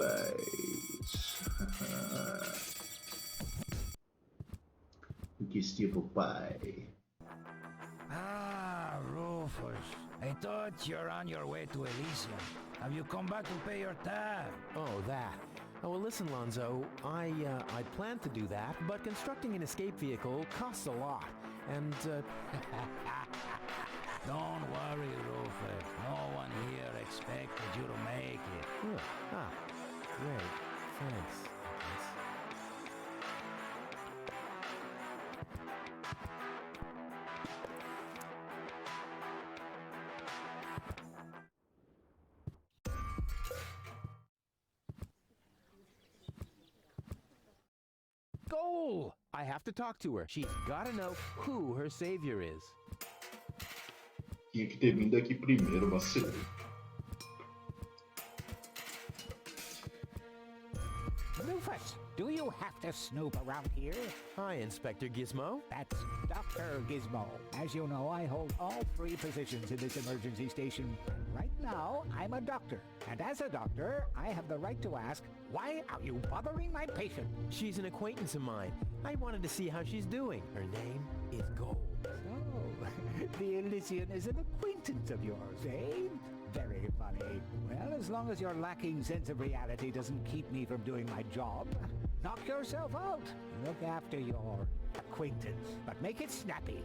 Conquistei pro pai. Ah, Rufus. I thought you're on your way to Elysium. Have you come back to pay your tab? Oh, that. Oh, well, listen, Lonzo. I planned to do that, but constructing an escape vehicle costs a lot. And, Don't worry, Rufus. No one here expected you to make it. Great. Thanks. Goal! I have to talk to her. She's gotta know who her savior is. Tinha que ter vindo aqui primeiro, vacilei. Rufus, do you have to snoop around here? Hi, Inspector Gizmo. That's Dr. Gizmo. As you know, I hold all 3 positions in this emergency station. Right now, I'm a doctor. And as a doctor, I have the right to ask, why are you bothering my patient? She's an acquaintance of mine. I wanted to see how she's doing. Her name is Gold. Oh, the Elysian is an acquaintance of yours, eh? Very funny. Well, as long as your lacking sense of reality doesn't keep me from doing my job, knock yourself out. Look after your acquaintance, but make it snappy.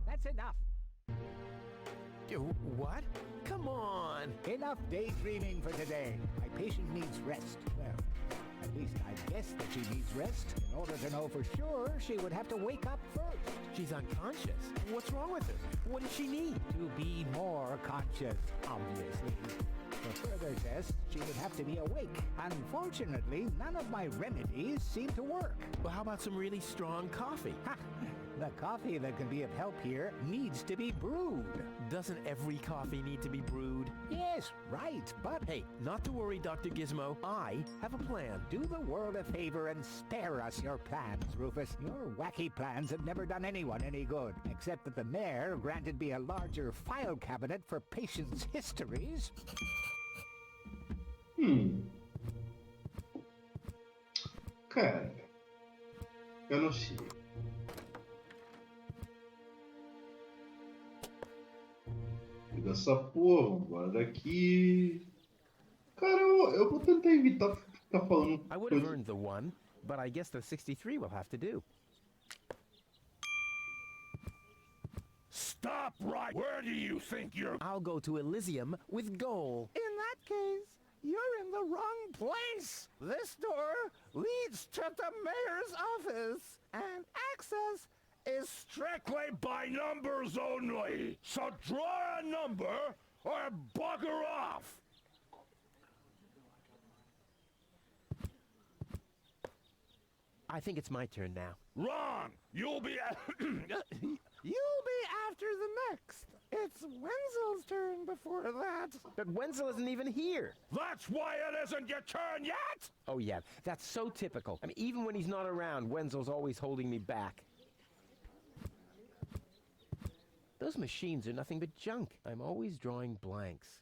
That's enough. What? Come on! Enough daydreaming for today. My patient needs rest. Well, at least I guess that she needs rest. In order to know for sure, she would have to wake up first. She's unconscious. What's wrong with her? What does she need? To be more conscious, obviously. For further tests, she would have to be awake. Unfortunately, none of my remedies seem to work. Well, how about some really strong coffee? Ha! The coffee that can be of help here needs to be brewed. Doesn't every coffee need to be brewed? Yes, right, but Hey, not to worry, Dr. Gizmo. I have a plan. do the world a favor and spare us your plans, Rufus. Your wacky plans have never done anyone any good, except that the mayor granted me a larger file cabinet for patients' histories. Cara, eu não sei. Liga essa porra, vamos embora daqui. Cara, eu vou tentar evitar ficar falando I would have coisa. earned the 1, but I guess the 63 will have to do. Stop right where do you think you're... I'll go to Elysium with Goal. In that case, you're in the wrong place. This door leads to the mayor's office, and access is Strictly by numbers only. So draw a number or bugger off. I think it's my turn now. Wrong! You'll be... You'll be after the next. It's Wenzel's turn before that. But Wenzel isn't even here. That's why it isn't your turn yet! Oh yeah, that's so typical. I mean, even when he's not around, Wenzel's always holding me back. Those machines are nothing but junk. I'm always drawing blanks.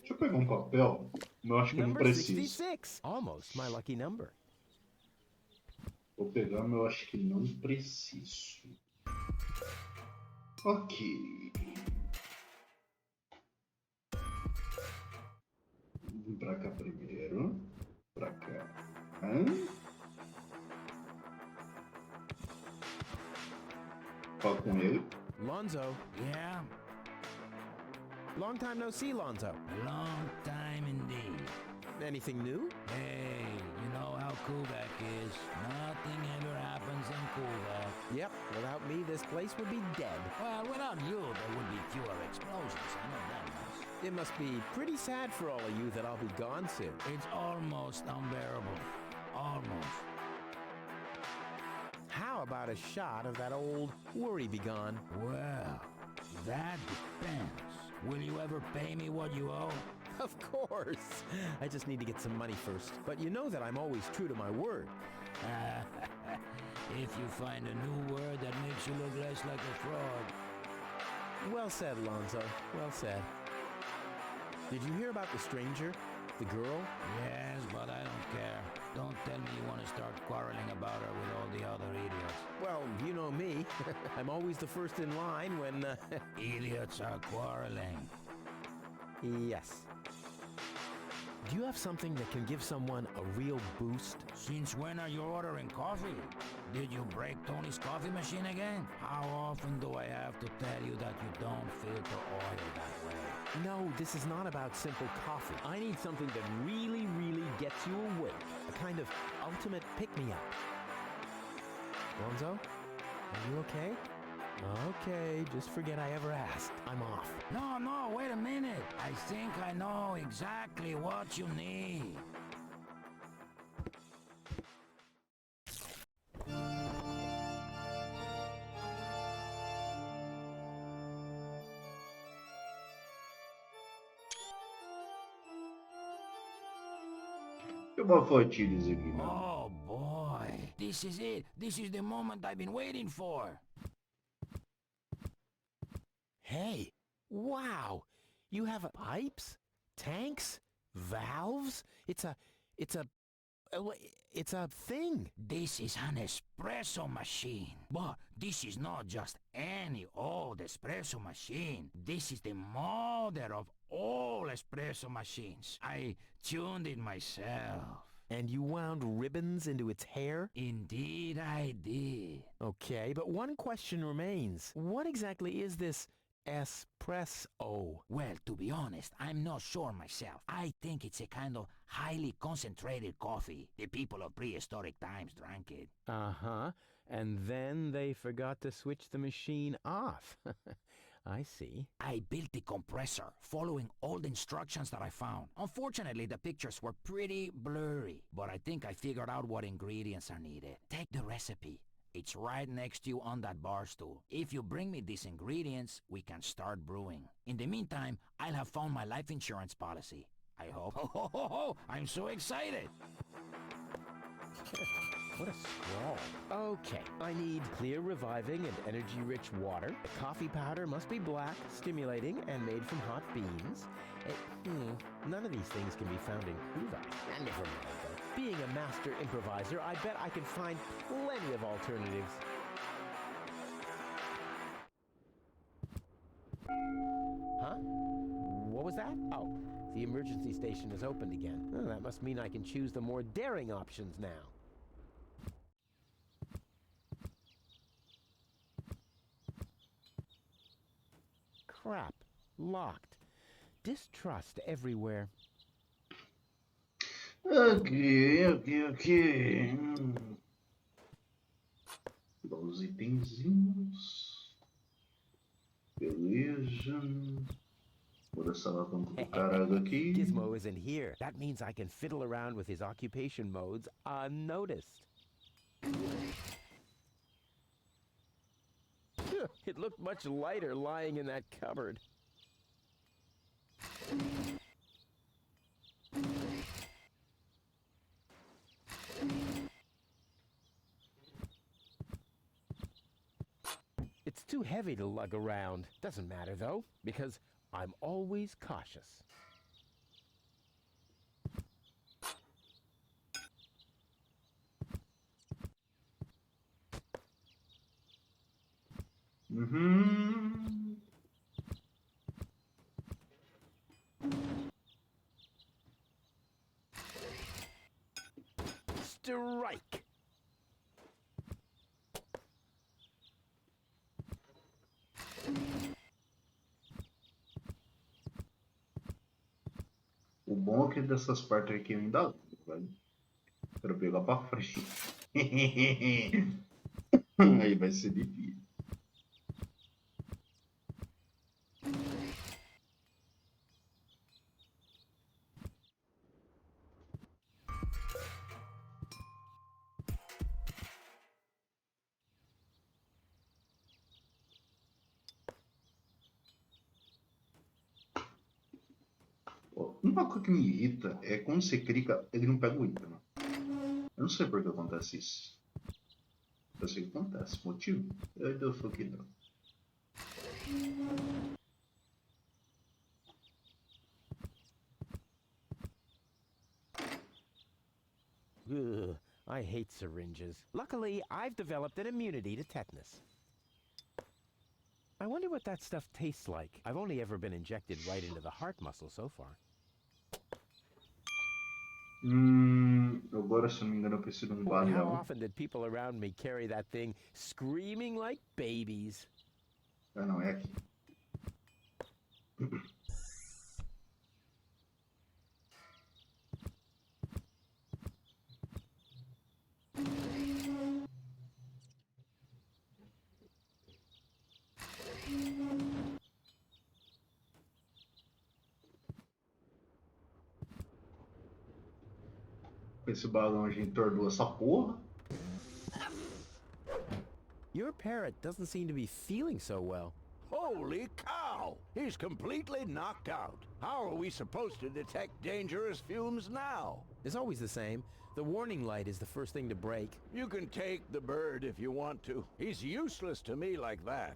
Deixa eu pegar papel. Eu acho que eu não Number preciso. 66. Almost my lucky number. Vou pegar, mas eu acho que não preciso. Ok. Vim pra cá primeiro. Pra cá. Fala com ele. Lonzo. Yeah? Long time no see, Lonzo. Long time indeed. Anything new? Hey, you know how Kuvak is. Nothing ever happens in Kuvak. Yep, without me, this place would be dead. Well, without you, there would be fewer explosions. I know that much. It must be pretty sad for all of you that I'll be gone soon. It's almost unbearable. Almost. How about a shot of that old worry begone? Well, that depends. Will you ever pay me what you owe? Of course. I just need to get some money first. But you know that I'm always true to my word. If you find a new word that makes you look less like a fraud. Well said, Lonzo. Well said. Did you hear about the stranger? The girl? Yes, but I don't care. Don't tell me you want to start quarreling about her with all the other idiots. Well, you know me. I'm always the first in line when... Idiots are quarreling. Yes. Do you have something that can give someone a real boost? Since when are you ordering coffee? Did you break Tony's coffee machine again? How often do I have to tell you that you don't filter oil that way? No, this is not about simple coffee. I need something that really, really gets you awake. A kind of ultimate pick-me-up. Lonzo, are you okay? Okay, just forget I ever asked. I'm off. No, wait a minute. I think I know exactly what you need. Uma fotinhos aqui, mano. Oh boy, this is it. This is the moment I've been waiting for. Hey, wow! You have pipes, tanks, valves? It's a thing. This is an espresso machine. But this is not just any old espresso machine. This is the mother of all espresso machines. I tuned it myself. And you wound ribbons into its hair? Indeed I did. Okay, but one question remains. What exactly is this espresso? Well, to be honest, I'm not sure myself. I think it's a kind of highly concentrated coffee. The people of prehistoric times drank it. Uh-huh. And then they forgot to switch the machine off. I see. I built the compressor, following all the instructions that I found. Unfortunately, the pictures were pretty blurry, but I think I figured out what ingredients are needed. Take the recipe. It's right next to you on that bar stool. If you bring me these ingredients, we can start brewing. In the meantime, I'll have found my life insurance policy. I hope. Oh, I'm so excited! What a scrawl. Okay, I need clear, reviving, and energy-rich water. The coffee powder must be black, stimulating, and made from hot beans. None of these things can be found in Cuba. Never mind, though. Being a master improviser, I bet I can find plenty of alternatives. Huh? What was that? Oh, the emergency station is opened again. Oh, that must mean I can choose the more daring options now. Crap. Locked. Distrust everywhere. Ok. Dá os itenzinhos. Beleza. Vou deixar ela tanto do caralho aqui. Gizmo isn't here. That means I can fiddle around with his occupation modes unnoticed. It looked much lighter lying in that cupboard. It's too heavy to lug around. Doesn't matter though, because I'm always cautious. Strike! O bom é que dessas partes aqui ainda velho. Quero pegar pra frente. Aí vai ser difícil. Uma coisa que me irrita é quando você clica, ele não pega o item. Né? Eu não sei por que acontece isso. Eu sei que acontece. Motivo? Eu ainda sou que não. Ugh, I hate syringes. Luckily, I've developed an immunity to tetanus. I wonder what that stuff tastes like. I've only ever been injected right into the heart muscle so far. Agora, se eu não me engano, eu preciso de um Boy, how balão. often did people around me carry that thing screaming like babies? Ah, não, é aqui. Esse balão a gente entornou essa porra. Your parrot doesn't seem to be feeling so well. Holy cow! He's completely knocked out. How are we supposed to detect dangerous fumes now? It's always the same. The warning light is the first thing to break. You can take the bird if you want to. He's useless to me like that.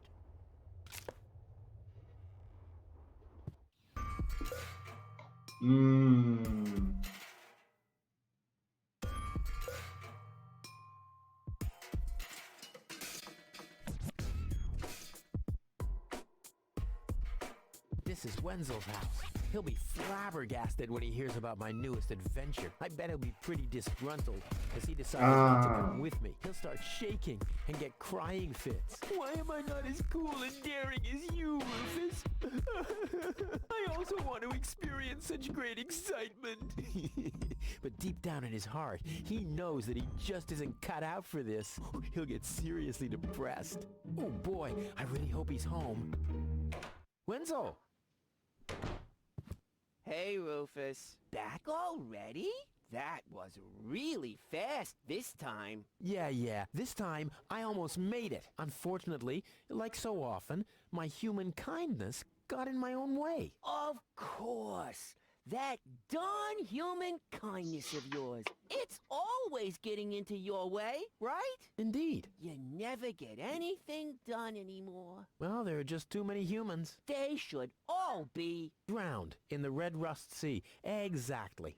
This is Wenzel's house. He'll be flabbergasted when he hears about my newest adventure. I bet he'll be pretty disgruntled as he decides not to come with me. He'll start shaking and get crying fits. Why am I not as cool and daring as you, Rufus? I also want to experience such great excitement. But deep down in his heart, he knows that he just isn't cut out for this. He'll get seriously depressed. Oh boy, I really hope he's home. Wenzel! Hey, Rufus. Back already? That was really fast this time. Yeah. This time, I almost made it. Unfortunately, like so often, my human kindness got in my own way. Of course. That darn human kindness of yours. It's always getting into your way, right? Indeed. You never get anything done anymore. Well, there are just too many humans. They should all be Drowned in the Red Rust Sea. Exactly.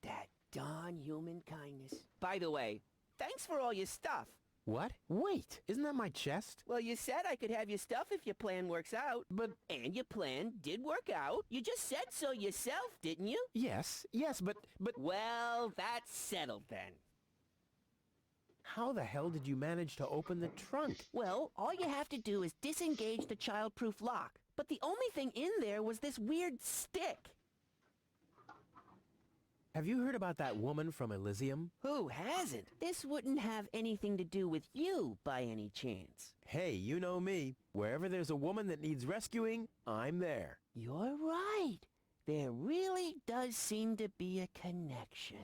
that darn human kindness. By the way, thanks for all your stuff. What? Wait, isn't that my chest? Well, you said I could have your stuff if your plan works out. But... And your plan did work out. You just said so yourself, didn't you? Yes, but... Well, that's settled then. How the hell did you manage to open the trunk? Well, all you have to do is disengage the child-proof lock. But the only thing in there was this weird stick. Have you heard about that woman from Elysium? Who hasn't? This wouldn't have anything to do with you by any chance. Hey, you know me. Wherever there's a woman that needs rescuing, I'm there. You're right. There really does seem to be a connection.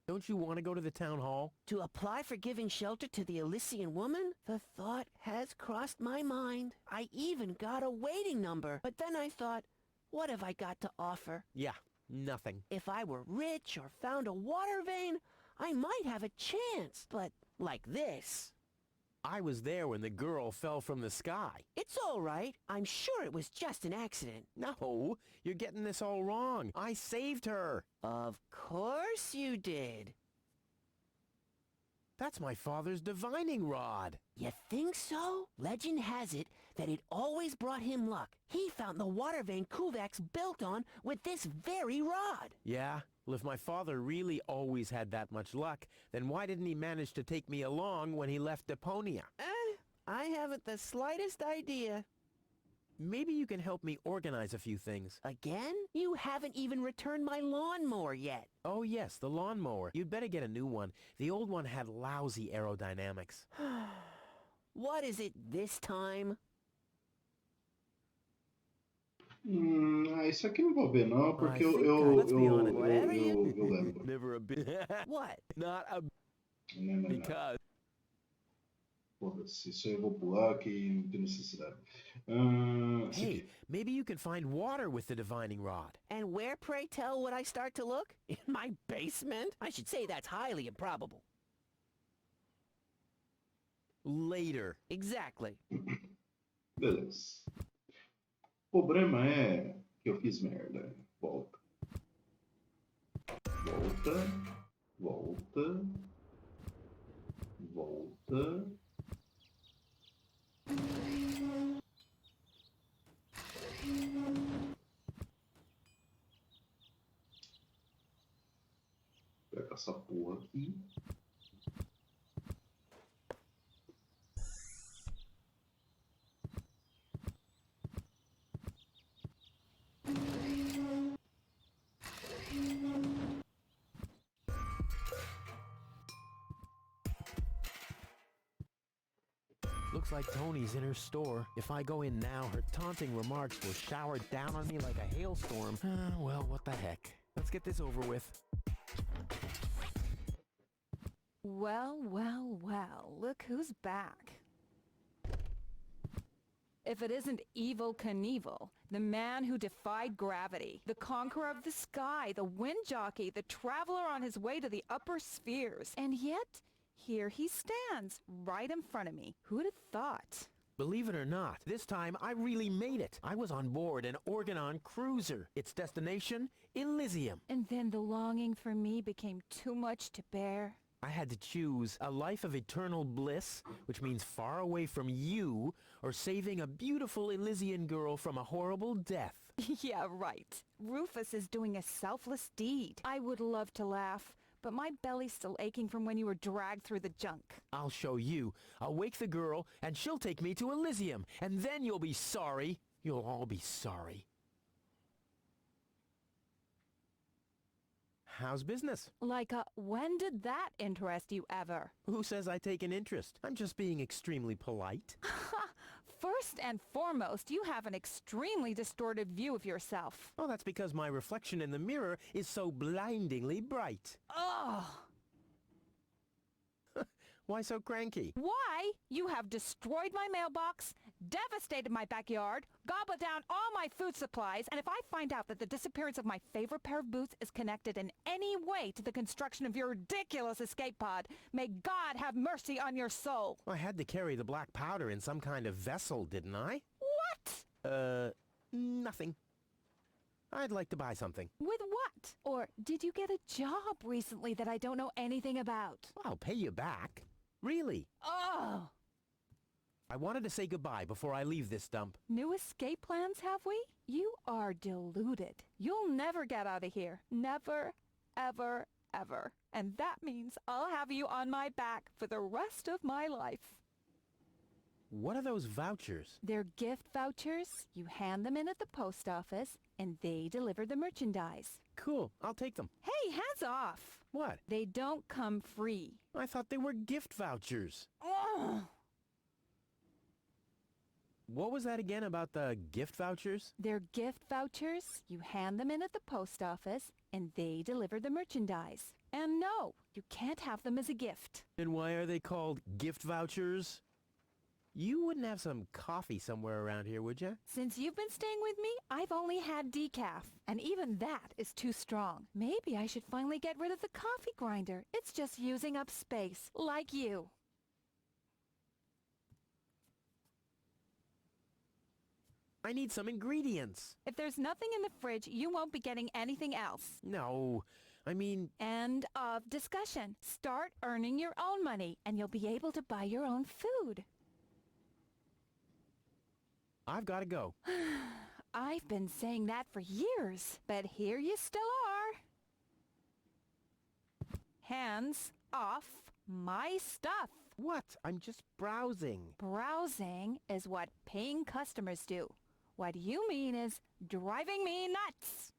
Don't you want to go to the town hall? To apply for giving shelter to the Elysian woman? The thought has crossed my mind. I even got a waiting number. But then I thought, what have I got to offer? Yeah, nothing. If I were rich or found a water vein, I might have a chance. But like this. I was there when the girl fell from the sky. It's all right. I'm sure it was just an accident. No, you're getting this all wrong. I saved her. Of course you did. That's my father's divining rod. You think so? Legend has it that it always brought him luck. He found the water vein Kuvak's built on with this very rod. Yeah? Well, if my father really always had that much luck, then why didn't he manage to take me along when he left Deponia? I haven't the slightest idea. Maybe you can help me organize a few things. Again? You haven't even returned my lawnmower yet. Oh yes, the lawnmower. You'd better get a new one. The old one had lousy aerodynamics. What is it this time? Isso aqui eu não vou ver não, porque eu lembro. Never a bit. What? Not a Não. because. Foda-se, isso aí eu vou pular que não tem necessidade. Hey, maybe you can find water with the divining rod. And where, pray tell, would I start to look? In my basement? I should say that's highly improbable. Later. Exactly. Beleza. O problema é que eu fiz merda. Volta. Volta. Pega essa porra aqui. Looks like Tony's in her store. If I go in now, her taunting remarks will shower down on me like a hailstorm. Well, what the heck. Let's get this over with. Well, look who's back. If it isn't Evil Knievel, the man who defied gravity, the conqueror of the sky, the wind jockey, the traveler on his way to the upper spheres. And yet, here he stands, right in front of me. Who'd have thought? Believe it or not, this time I really made it. I was on board an Organon cruiser. Its destination, Elysium. And then the longing for me became too much to bear. I had to choose a life of eternal bliss, which means far away from you, or saving a beautiful Elysian girl from a horrible death. Yeah, right. Rufus is doing a selfless deed. I would love to laugh, but my belly's still aching from when you were dragged through the junk. I'll show you. I'll wake the girl, and she'll take me to Elysium, and then you'll be sorry. You'll all be sorry. How's business? Like, when did that interest you ever? Who says I take an interest? I'm just being extremely polite. First and foremost, you have an extremely distorted view of yourself. Oh, that's because my reflection in the mirror is so blindingly bright. Ugh! Why so cranky? Why? You have destroyed my mailbox, devastated my backyard, gobbled down all my food supplies, and if I find out that the disappearance of my favorite pair of boots is connected in any way to the construction of your ridiculous escape pod, may God have mercy on your soul. I had to carry the black powder in some kind of vessel, didn't I? What? Nothing. I'd like to buy something. With what? Or did you get a job recently that I don't know anything about? I'll pay you back. Really? Oh! I wanted to say goodbye before I leave this dump. New escape plans, have we? You are deluded. You'll never get out of here. Never, ever, ever. And that means I'll have you on my back for the rest of my life. What are those vouchers? They're gift vouchers. You hand them in at the post office, and they deliver the merchandise. Cool. I'll take them. Hey, hands off! What? They don't come free. I thought they were gift vouchers. Ugh. What was that again about the gift vouchers? They're gift vouchers. You hand them in at the post office, and they deliver the merchandise. And no, you can't have them as a gift. And why are they called gift vouchers? You wouldn't have some coffee somewhere around here, would you? Since you've been staying with me, I've only had decaf, and even that is too strong. Maybe I should finally get rid of the coffee grinder. It's just using up space, like you. I need some ingredients. If there's nothing in the fridge, you won't be getting anything else. No, I mean... End of discussion. Start earning your own money, and you'll be able to buy your own food. I've got to go. I've been saying that for years, but here you still are. Hands off my stuff. What? I'm just browsing. Browsing is what paying customers do. What you mean is driving me nuts.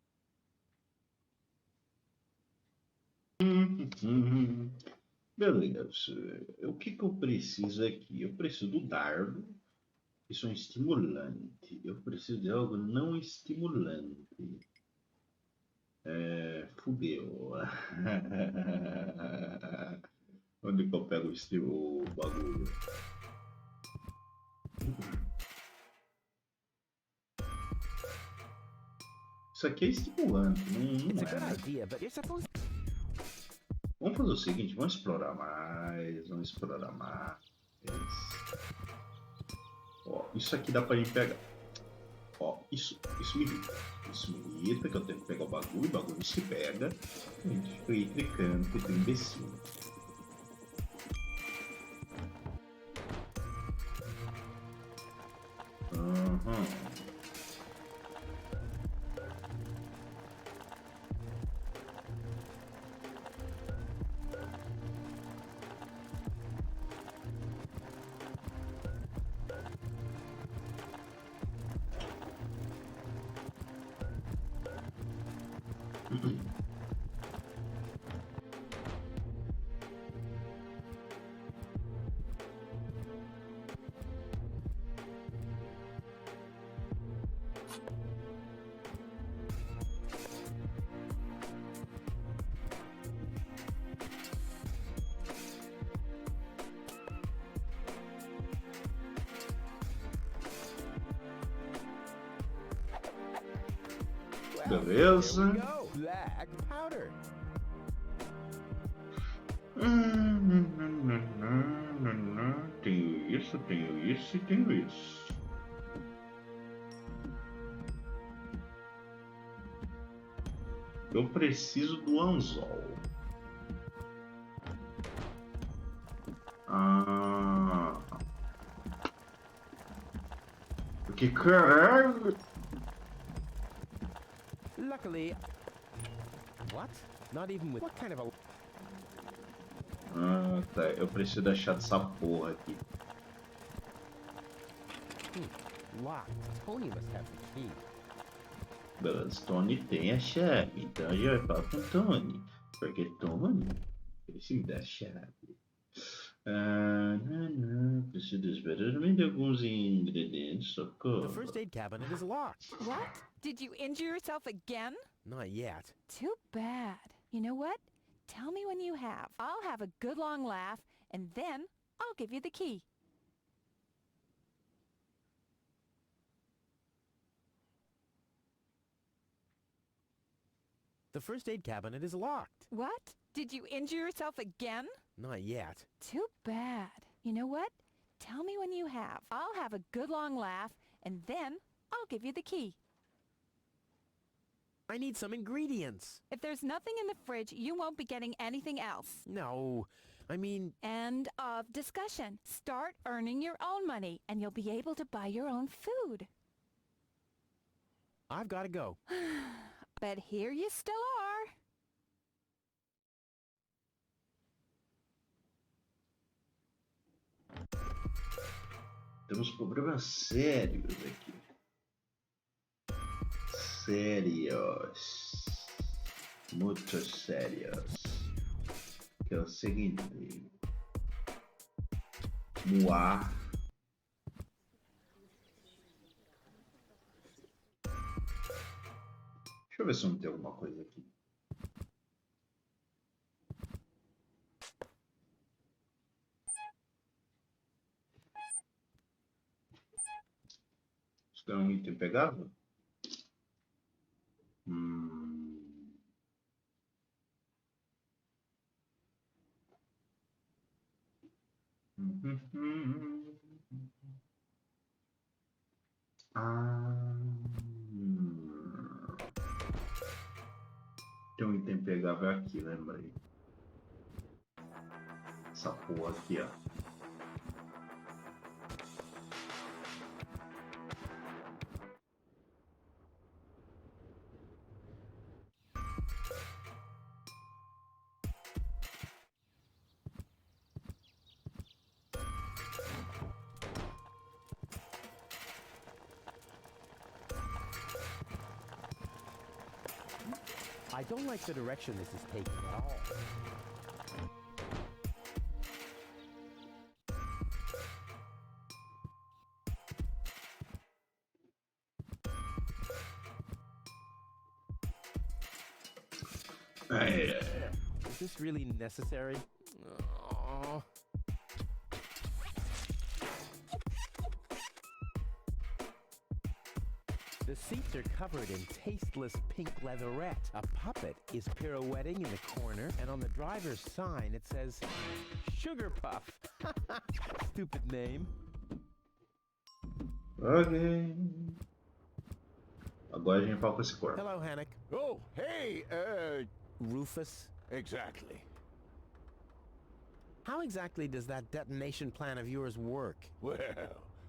Beleza. O que eu preciso aqui? Eu preciso do dardo. Isso é um estimulante. Eu preciso de algo não estimulante. Fudeu. Onde que eu pego o bagulho? Isso aqui é estimulante, não é? Vamos fazer o seguinte, vamos explorar mais. Ó, isso aqui dá pra gente pegar. Ó, isso me irrita. Isso me irrita, que eu tenho que pegar o bagulho se pega. A gente fica aí tricando, que tem imbecil. Beleza. Black powder. Tenho isso e tenho isso. Eu preciso do anzol. Porque caralho. Luckily... What? Not even with... What kind of a... Tá. Eu preciso achar dessa porra aqui. Locked. Tony must have the key. Beleza, Tony tem a chave. Então a gente vai falar com Tony. Porque Tony precisa da chave. Preciso esperar de alguns ingredientes. Socorro. The first aid cabinet is locked. What? Did you injure yourself again? Not yet. Too bad. You know what? Tell me when you have. I'll have a good long laugh, and then I'll give you the key. The first aid cabinet is locked. What? Did you injure yourself again? Not yet. Too bad. You know what? Tell me when you have. I'll have a good long laugh, and then I'll give you the key. I need some ingredients. If there's nothing in the fridge, you won't be getting anything else. No, I mean... End of discussion. Start earning your own money, and you'll be able to buy your own food. I've got to go. But here you still are. Temos problemas sérios aqui. Sérios. Muito sérios. Que é o seguinte. Moá. Deixa eu ver se não tem alguma coisa aqui. Isso é um item pegável? Tem um item pegável aqui, lembrei. Essa porra aqui, ó. I don't like the direction this is taking at all. Is this really necessary? Oh. The seats are covered in tasteless pink leatherette. A puppet is pirouetting in the corner, and on the driver's sign it says, Sugar Puff. Stupid name. Ok. Agora a gente fala com esse corpo. Hello, Hannock. Oh, hey, Rufus? exactly. How exactly does that detonation plan of yours work? Well,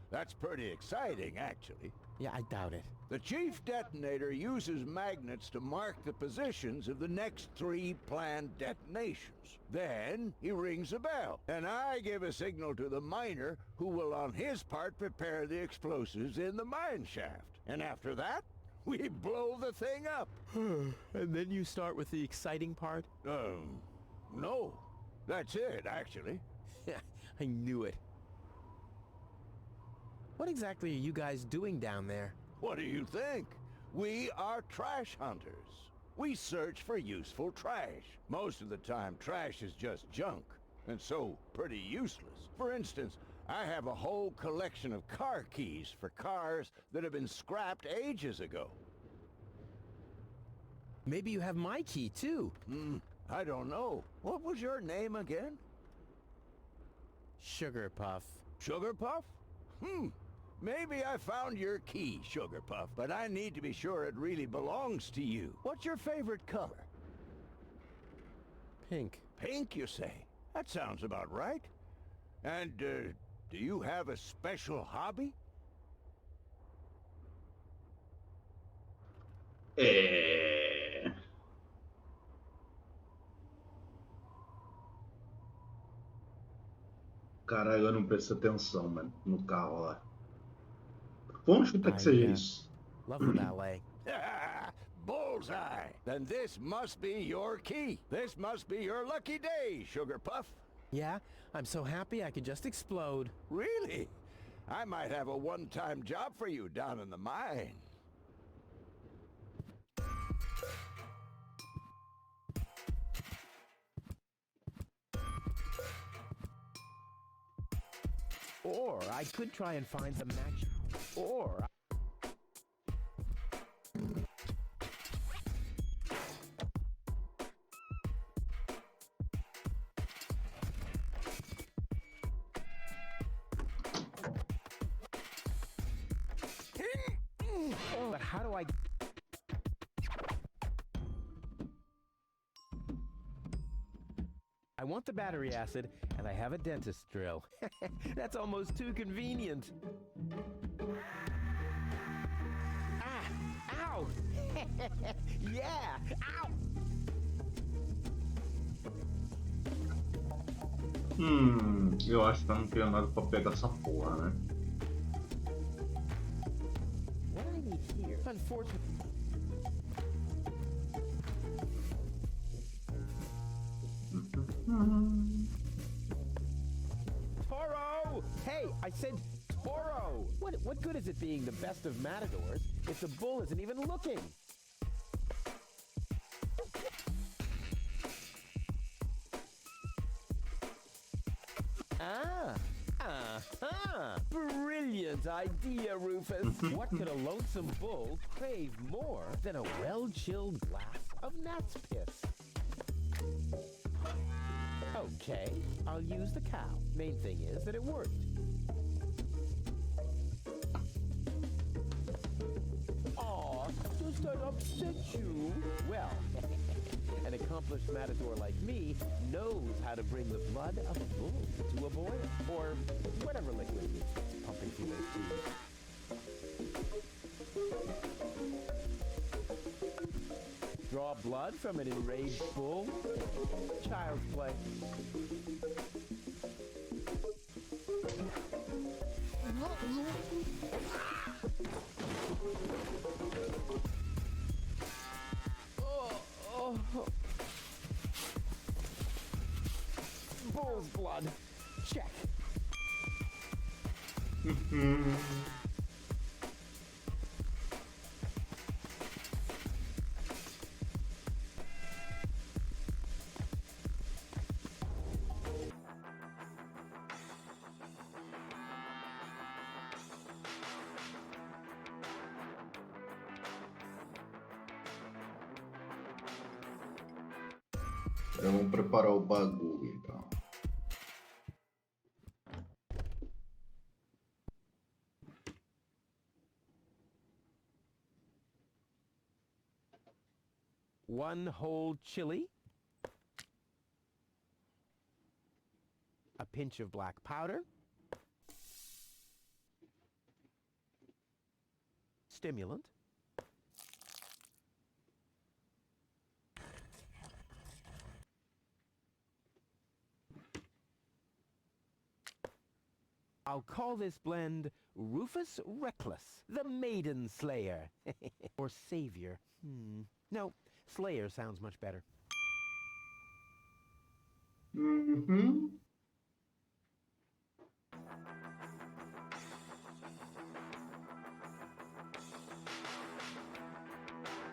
that's pretty exciting, actually. Yeah, I doubt it. The chief detonator uses magnets to mark the positions of the next 3 planned detonations. Then he rings a bell, and I give a signal to the miner who will on his part prepare the explosives in the mine shaft. And after that, we blow the thing up. And then you start with the exciting part? No. That's it, actually. Yeah, I knew it. What exactly are you guys doing down there? What do you think? We are trash hunters. We search for useful trash. Most of the time, trash is just junk, and so pretty useless. For instance, I have a whole collection of car keys for cars that have been scrapped ages ago. Maybe you have my key, too. I don't know. What was your name again? Sugar Puff. Sugar Puff? Maybe I found your key, Sugar Puff, but I need to be sure it really belongs to you. What's your favorite color? Pink. Pink, you say? That sounds about right. And, do you have a special hobby? Caralho, eu não presto atenção, mano, no carro lá. Vamos chutar que seja isso. Love the ballet. Bullseye! Then this must be your key. This must be your lucky day, Sugar Puff. Yeah, I'm so happy I could just explode. Really? I might have a one-time job for you down in the mine. Or I could try and find the match. Or... But how do I... I want the battery acid, and I have a dentist drill. That's almost too convenient. Ah! Ow! Yeah! Ow! Eu acho que eu não tenho nada pra pegar essa porra, né? What do I need here? Unfortunately. Toro! Hey, I said Toro! What good is it being the best of matadors if the bull isn't even looking? Brilliant idea, Rufus. What could a lonesome bull crave more than a well-chilled glass of gnat's piss? Okay, I'll use the cow. Main thing is that it worked. Aw, does that upset you? Well, an accomplished matador like me knows how to bring the blood of a bull to a boil, or whatever liquid is pumping through those tubes. Draw blood from an enraged bull? Child's play. Bull's blood. Check. Vamos preparar o bagulho, então. One whole chili. A pinch of black powder. Stimulant. I'll call this blend Rufus Reckless, the Maiden Slayer. Or Savior. No, Slayer sounds much better.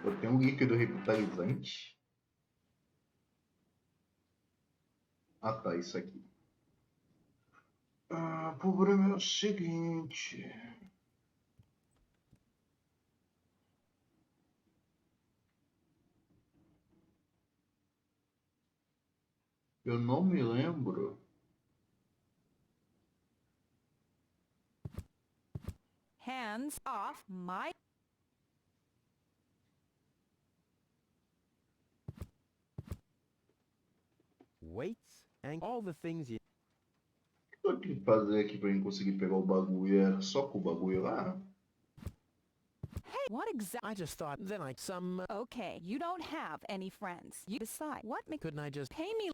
Eu tenho um líquido revitalizante. Ah, tá, isso aqui. O problema é o seguinte. Eu não me lembro. Hands off my... Weights and all the things you... O que eu tenho que fazer aqui pra gente conseguir pegar o bagulho? É só com o bagulho lá? Hey, what exactly? I just thought, then I Okay, you don't have any friends. You decide. Couldn't I just... Pay me?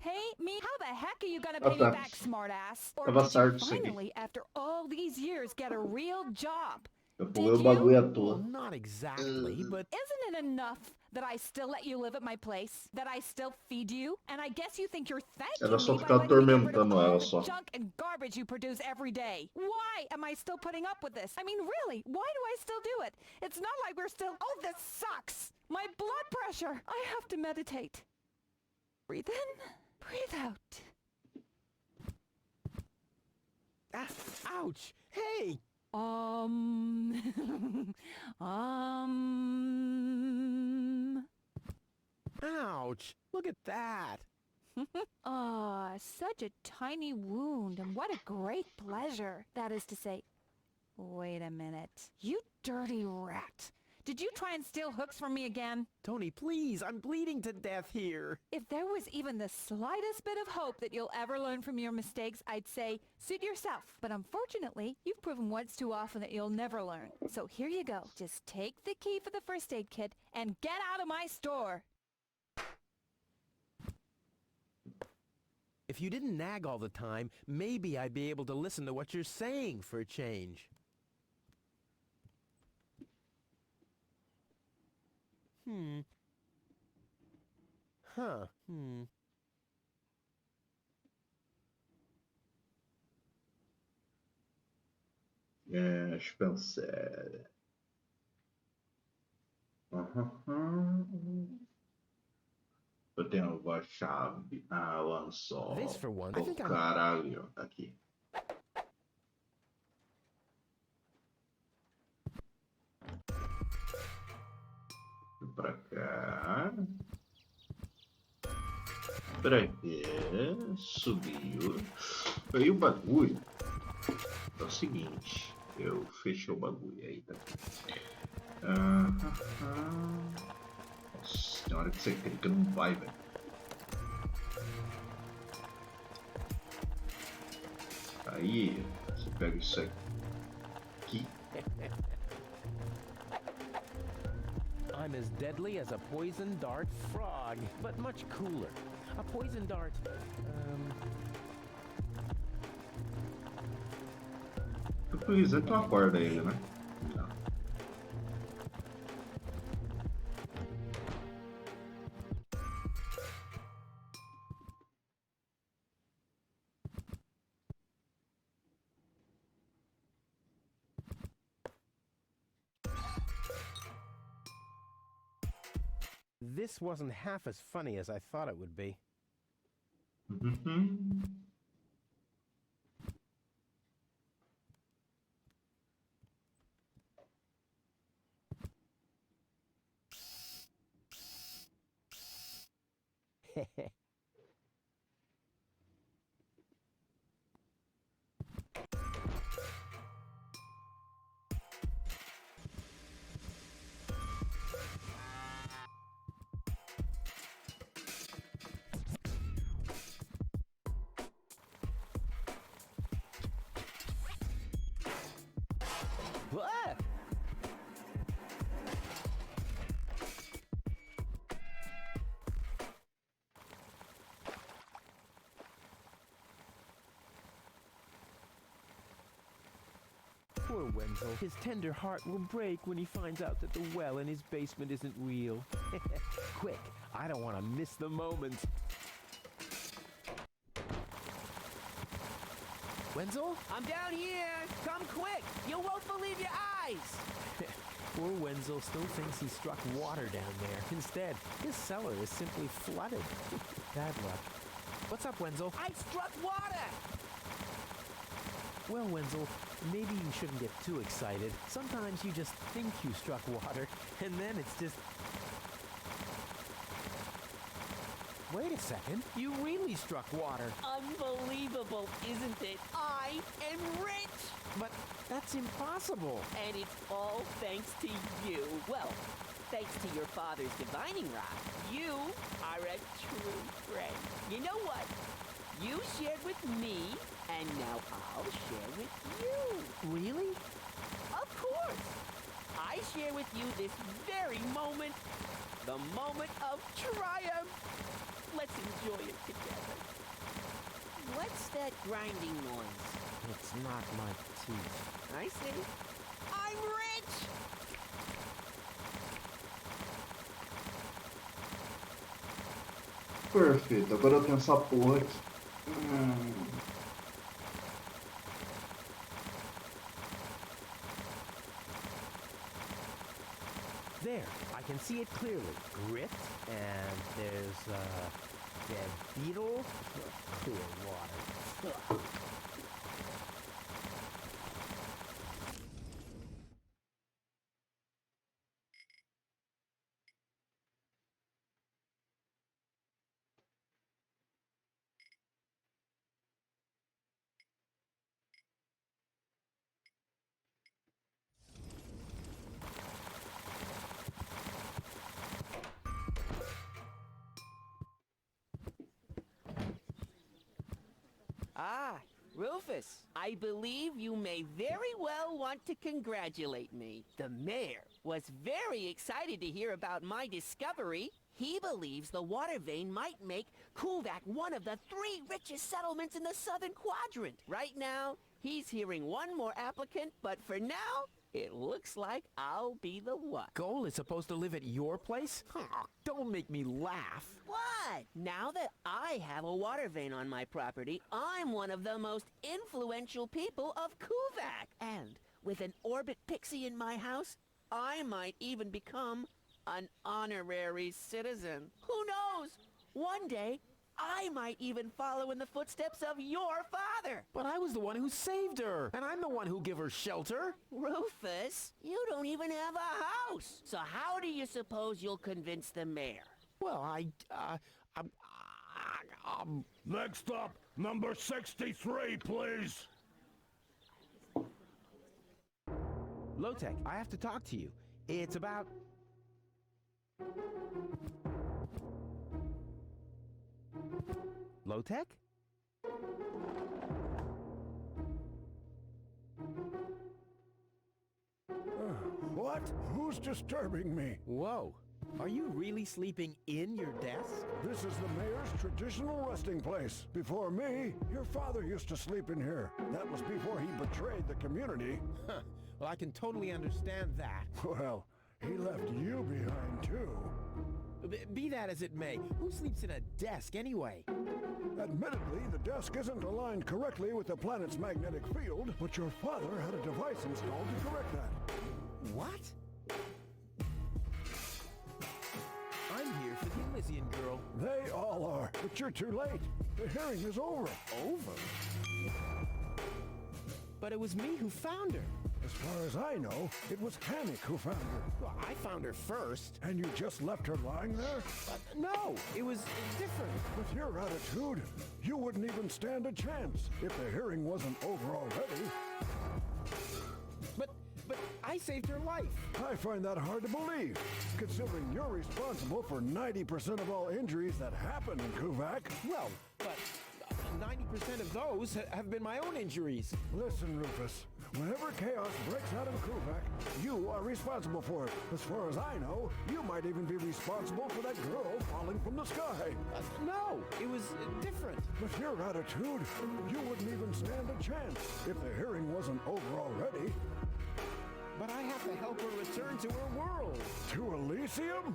How the heck are you gonna Ah, pay tá. me back, smartass? Or Tava did you certo isso aqui. finally, after all these years, get a real job? Eu pulei o bagulho à toa. Well, not exactly, but... Isn't it enough that I still let you live at my place? That I still feed you? And I guess you think you're thanking Era só me by ficar letting me get rid of atormentando all ela the só. junk and garbage you produce every day. Why am I still putting up with this? I mean, really, why do I still do it? It's not like we're still... Oh, this sucks! My blood pressure! I have to meditate. Breathe in, breathe out. Ouch! Hey! Ouch! Look at that! Ah, such a tiny wound, and what a great pleasure. That is to say... Wait a minute. You dirty rat. Did you try and steal hooks from me again? Tony, please, I'm bleeding to death here. If there was even the slightest bit of hope that you'll ever learn from your mistakes, I'd say, suit yourself. But unfortunately, you've proven once too often that you'll never learn. So here you go. Just take the key for the first aid kit and get out of my store. If you didn't nag all the time, maybe I'd be able to listen to what you're saying for a change. Huh. Deixa eu pensar. Eu tenho a chave. Ah, olha só. This, for one, I Oh, think I'm... caralho. Aqui. Pra cá. Pra cá. Subiu. Aí o bagulho é o seguinte. Eu fechei o bagulho aí, tá aqui. Nossa, tem hora que você clica não vai, velho. Aí, você pega isso aqui. I'm as deadly as a poison dart frog, but much cooler. A poison dart, Se tu quiser, tu acorda ele, né? Não. This wasn't half as funny as I thought it would be. Ah! Poor Wenzel. His tender heart will break when he finds out that the well in his basement isn't real. Quick, I don't want to miss the moment. Wenzel? I'm down here! Come quick! You won't believe your eyes! Poor Wenzel still thinks he struck water down there. Instead, his cellar is simply flooded. Bad luck. What's up, Wenzel? I struck water! Well, Wenzel, maybe you shouldn't get too excited. Sometimes you just think you struck water, and then it's just... Wait a second. You really struck water. Unbelievable, isn't it? I am rich! But that's impossible. And it's all thanks to you. Well, thanks to your father's divining rod. You are a true friend. You know what? You shared with me, and now I'll share with you. Really? Of course. I share with you this very moment, the moment of triumph. Let's enjoy it together. What's that grinding noise? It's not my teeth. I see. I'm rich! Perfeito, agora eu tenho essa porra aqui. There, I can see it clearly. Grit, and there's dead beetle, clear water. Ugh. Ah, Rufus, I believe you may very well want to congratulate me. The mayor was very excited to hear about my discovery. He believes the water vein might make Kuvak one of the 3 richest settlements in the southern quadrant. Right now, he's hearing one more applicant, but for now, it looks like I'll be the one. Goal is supposed to live at your place? Oh, don't make me laugh. What? Now that I have a water vein on my property, I'm one of the most influential people of Kuvak. And with an orbit pixie in my house, I might even become an honorary citizen. Who knows? One day, I might even follow in the footsteps of your father. But I was the one who saved her, and I'm the one who gave her shelter. Rufus, you don't even have a house. So how do you suppose you'll convince the mayor? Well, Next up, number 63, please. Low-Tech, I have to talk to you. It's about... Low-Tech? What? Who's disturbing me? Whoa. Are you really sleeping in your desk? This is the mayor's traditional resting place. Before me, your father used to sleep in here. That was before he betrayed the community. Huh. Well, I can totally understand that. Well, he left you behind, too. Be that as it may, who sleeps in a desk anyway? Admittedly, the desk isn't aligned correctly with the planet's magnetic field, but your father had a device installed to correct that. What? I'm here for the Elysian girl. They all are, but you're too late. The hearing is over. Over? But it was me who found her. As far as I know, it was Hammock who found her. Well, I found her first. And you just left her lying there? No, it was different. With your attitude, you wouldn't even stand a chance if the hearing wasn't over already. But I saved her life. I find that hard to believe, considering you're responsible for 90% of all injuries that happen in Kuvak. Well, but 90% of those have been my own injuries. Listen, Rufus. Whenever chaos breaks out in Kuvak, you are responsible for it. As far as I know, you might even be responsible for that girl falling from the sky. No, it was different. With your attitude, you wouldn't even stand a chance if the hearing wasn't over already. But I have to help her return to her world. To Elysium?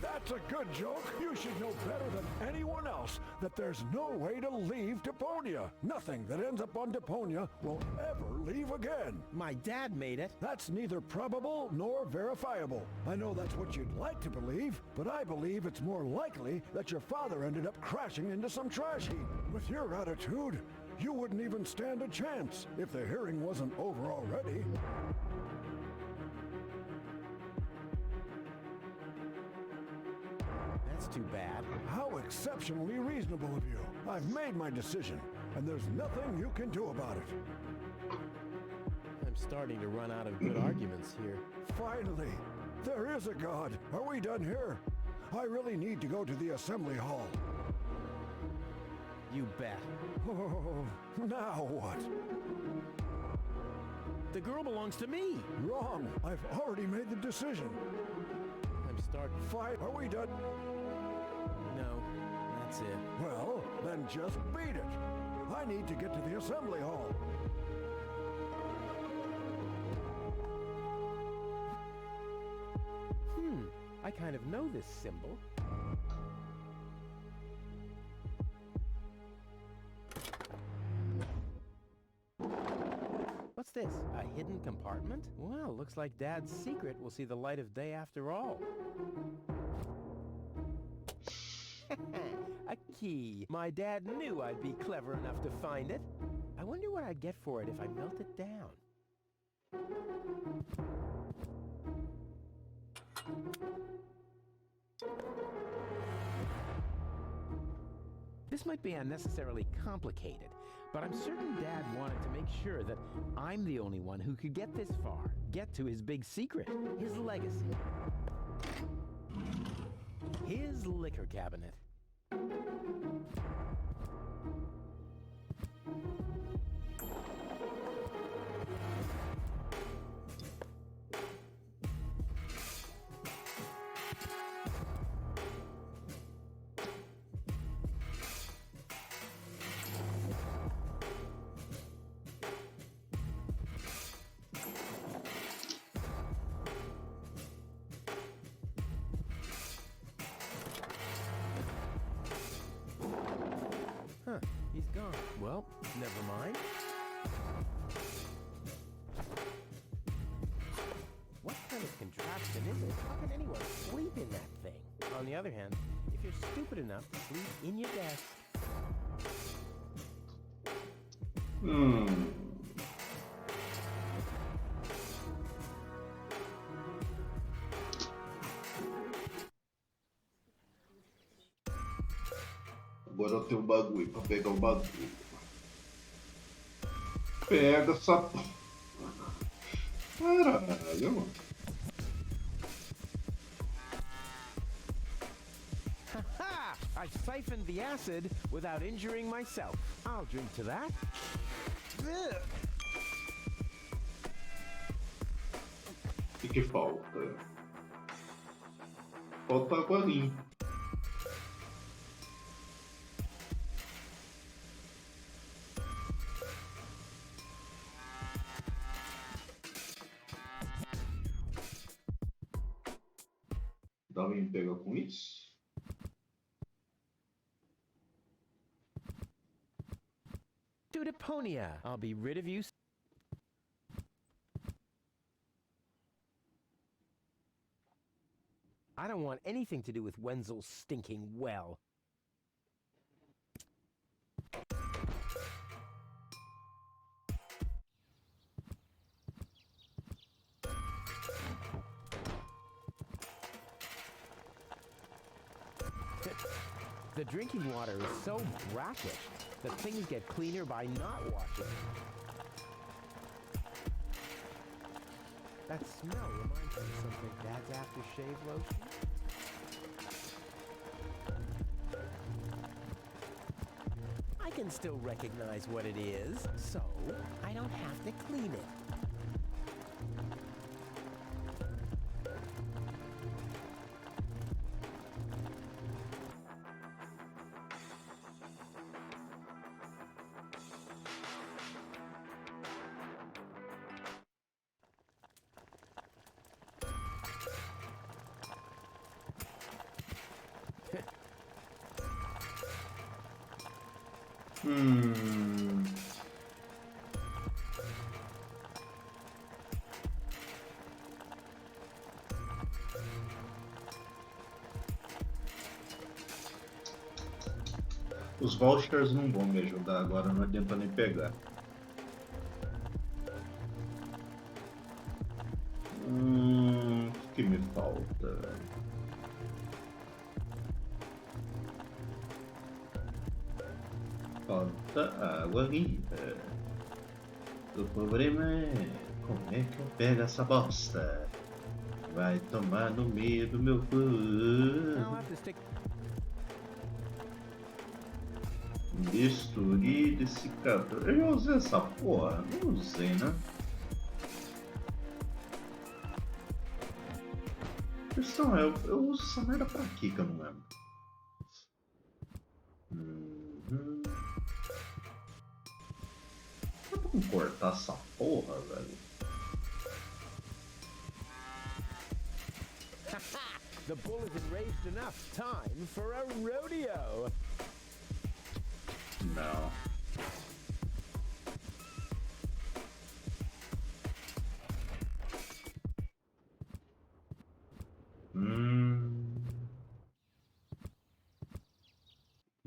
That's a good joke. You should know better than anyone else that there's no way to leave Deponia. Nothing that ends up on Deponia will ever leave again. My dad made it. That's neither probable nor verifiable. I know that's what you'd like to believe, but I believe it's more likely that your father ended up crashing into some trash heap. With your attitude, you wouldn't even stand a chance if the hearing wasn't over already. That's too bad. How exceptionally reasonable of you. I've made my decision, and there's nothing you can do about it. I'm starting to run out of good arguments here. Finally, there is a God. Are we done here? I really need to go to the assembly hall. You bet. Oh, now what? The girl belongs to me. Wrong. I've already made the decision. I'm starting. Fine. Are we done? No, that's it. Well, then just beat it. I need to get to the assembly hall. I kind of know this symbol. What's this? A hidden compartment? Well, looks like Dad's secret will see the light of day after all. A key. My dad knew I'd be clever enough to find it. I wonder what I'd get for it if I melt it down. This might be unnecessarily complicated, but I'm certain Dad wanted to make sure that I'm the only one who could get this far, get to his big secret, his legacy. His liquor cabinet. Huh, he's gone. Well, never mind. What kind of contraption is it? How can anyone sleep in that thing? On the other hand, if if you're stupid enough to sleep in your desk. Agora eu tenho um bagulho pra pegar o bagulho. Pega essa porra. Caralho, mano. Ha! I siphoned the acid without injuring myself. I'll drink to that. O que falta? Falta aguarinha. Dá pra me pegar com isso? To Deponia. I'll be rid of you. I don't want anything to do with Wenzel's stinking well. The drinking water is so brackish that things get cleaner by not washing. That smell reminds me of something. Dad's aftershave lotion? I can still recognize what it is, so I don't have to clean it. Os vouchers não vão me ajudar agora, não adianta nem pegar. O que me falta? Falta água limpa. O problema é como é que eu pego essa bosta? Vai tomar no meio do meu cu. Bisturi de secador. Eu já usei essa porra? Não usei, né? A questão é, eu uso essa merda pra quê que eu não lembro? Vamos cortar essa porra, velho. The bull isn't raised enough. Time for a rodeo. Não.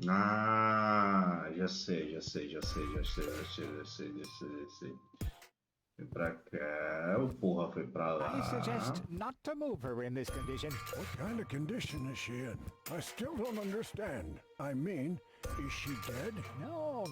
Ah, já sei. Foi pra cá, o porra foi pra lá. I suggest not to move her in this condition. What kind of condition is she in? I still don't understand. I mean, is she dead? No.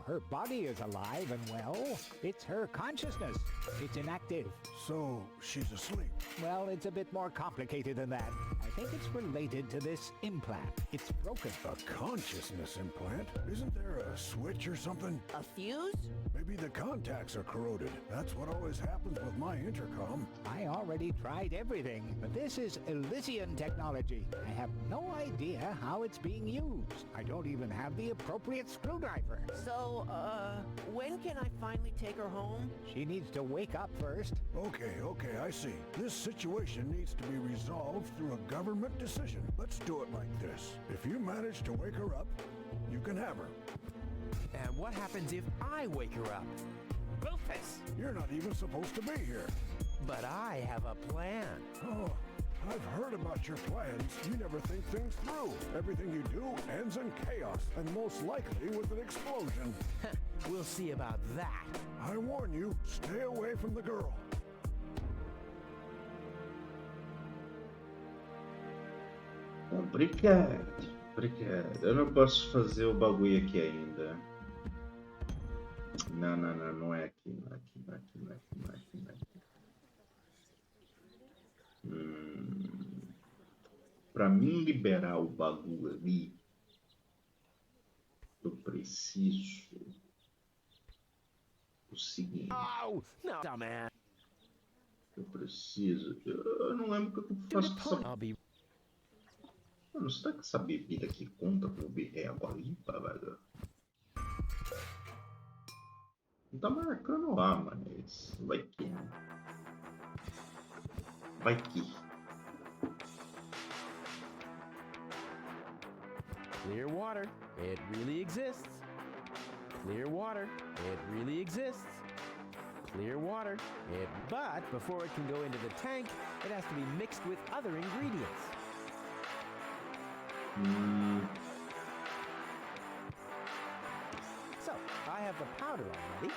Her body is alive and well. It's her consciousness. It's inactive. So, she's asleep. Well, it's a bit more complicated than that. I think it's related to this implant. It's broken. A consciousness implant? Isn't there a switch or something? A fuse? Maybe the contacts are corroded. That's what always happens with my intercom. I already tried everything, but this is Elysian technology. I have no idea how it's being used. I don't even have the appropriate screwdriver. So, when can I finally take her home? She needs to wake up first. Okay, I see. This situation needs to be resolved through a government decision. Let's do it like this. If you manage to wake her up, you can have her. And what happens if I wake her up? Rufus! You're not even supposed to be here. But I have a plan. Oh, I've heard about your plans. You never think things through. Everything you do ends in chaos, and most likely with an explosion. We'll see about that. I warn you, stay away from the girl. Obrigado, obrigado. Eu não posso fazer o bagulho aqui ainda. Não, não é aqui, não é aqui, não é aqui, não é aqui, não é aqui, não é aqui. Pra mim liberar o bagulho ali, eu preciso o seguinte. Oh, no, dumbass. Eu preciso. Eu não lembro o que eu faço com essa. Mano, será que essa bebida aqui conta como água limpa, velho? Não tá marcando lá, mas vai que. Vai que. Clear water. It really exists. Clear water. It really exists. Clear water. But before it can go into the tank, it has to be mixed with other ingredients. So, I have the powder already.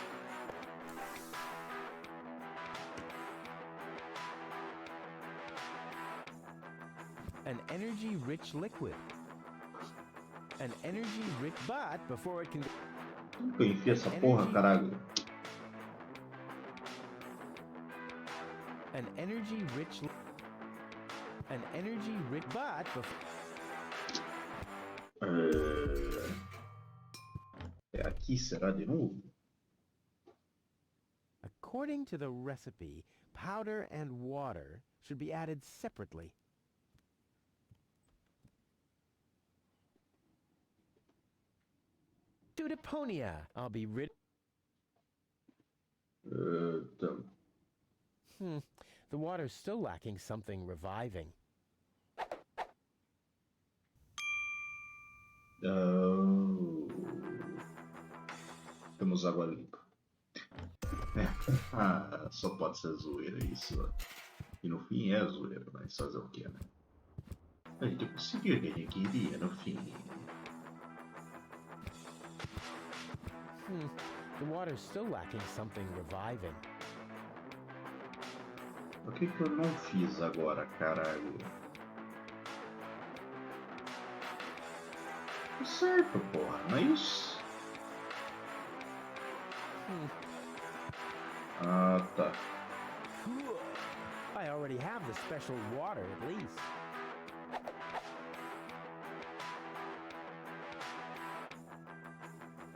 An energy-rich liquid. An energy-rich, but before it can... Como que eu enfio essa porra, caralho? An energy-rich... An energy-rich, but before... É aqui, será de novo? According to the recipe, powder and water should be added separately. To Deponia, I'll be rid... Então. The water's still lacking something reviving. Temos água limpa. Só pode ser zoeira isso. E no fim é zoeira, mas fazer o que, né? A gente conseguiu o que a gente queria no fim. The water's still lacking something reviving. O que eu não fiz agora, caralho? Tá certo, porra, não é isso? Ah, tá. I already have the special water, at least.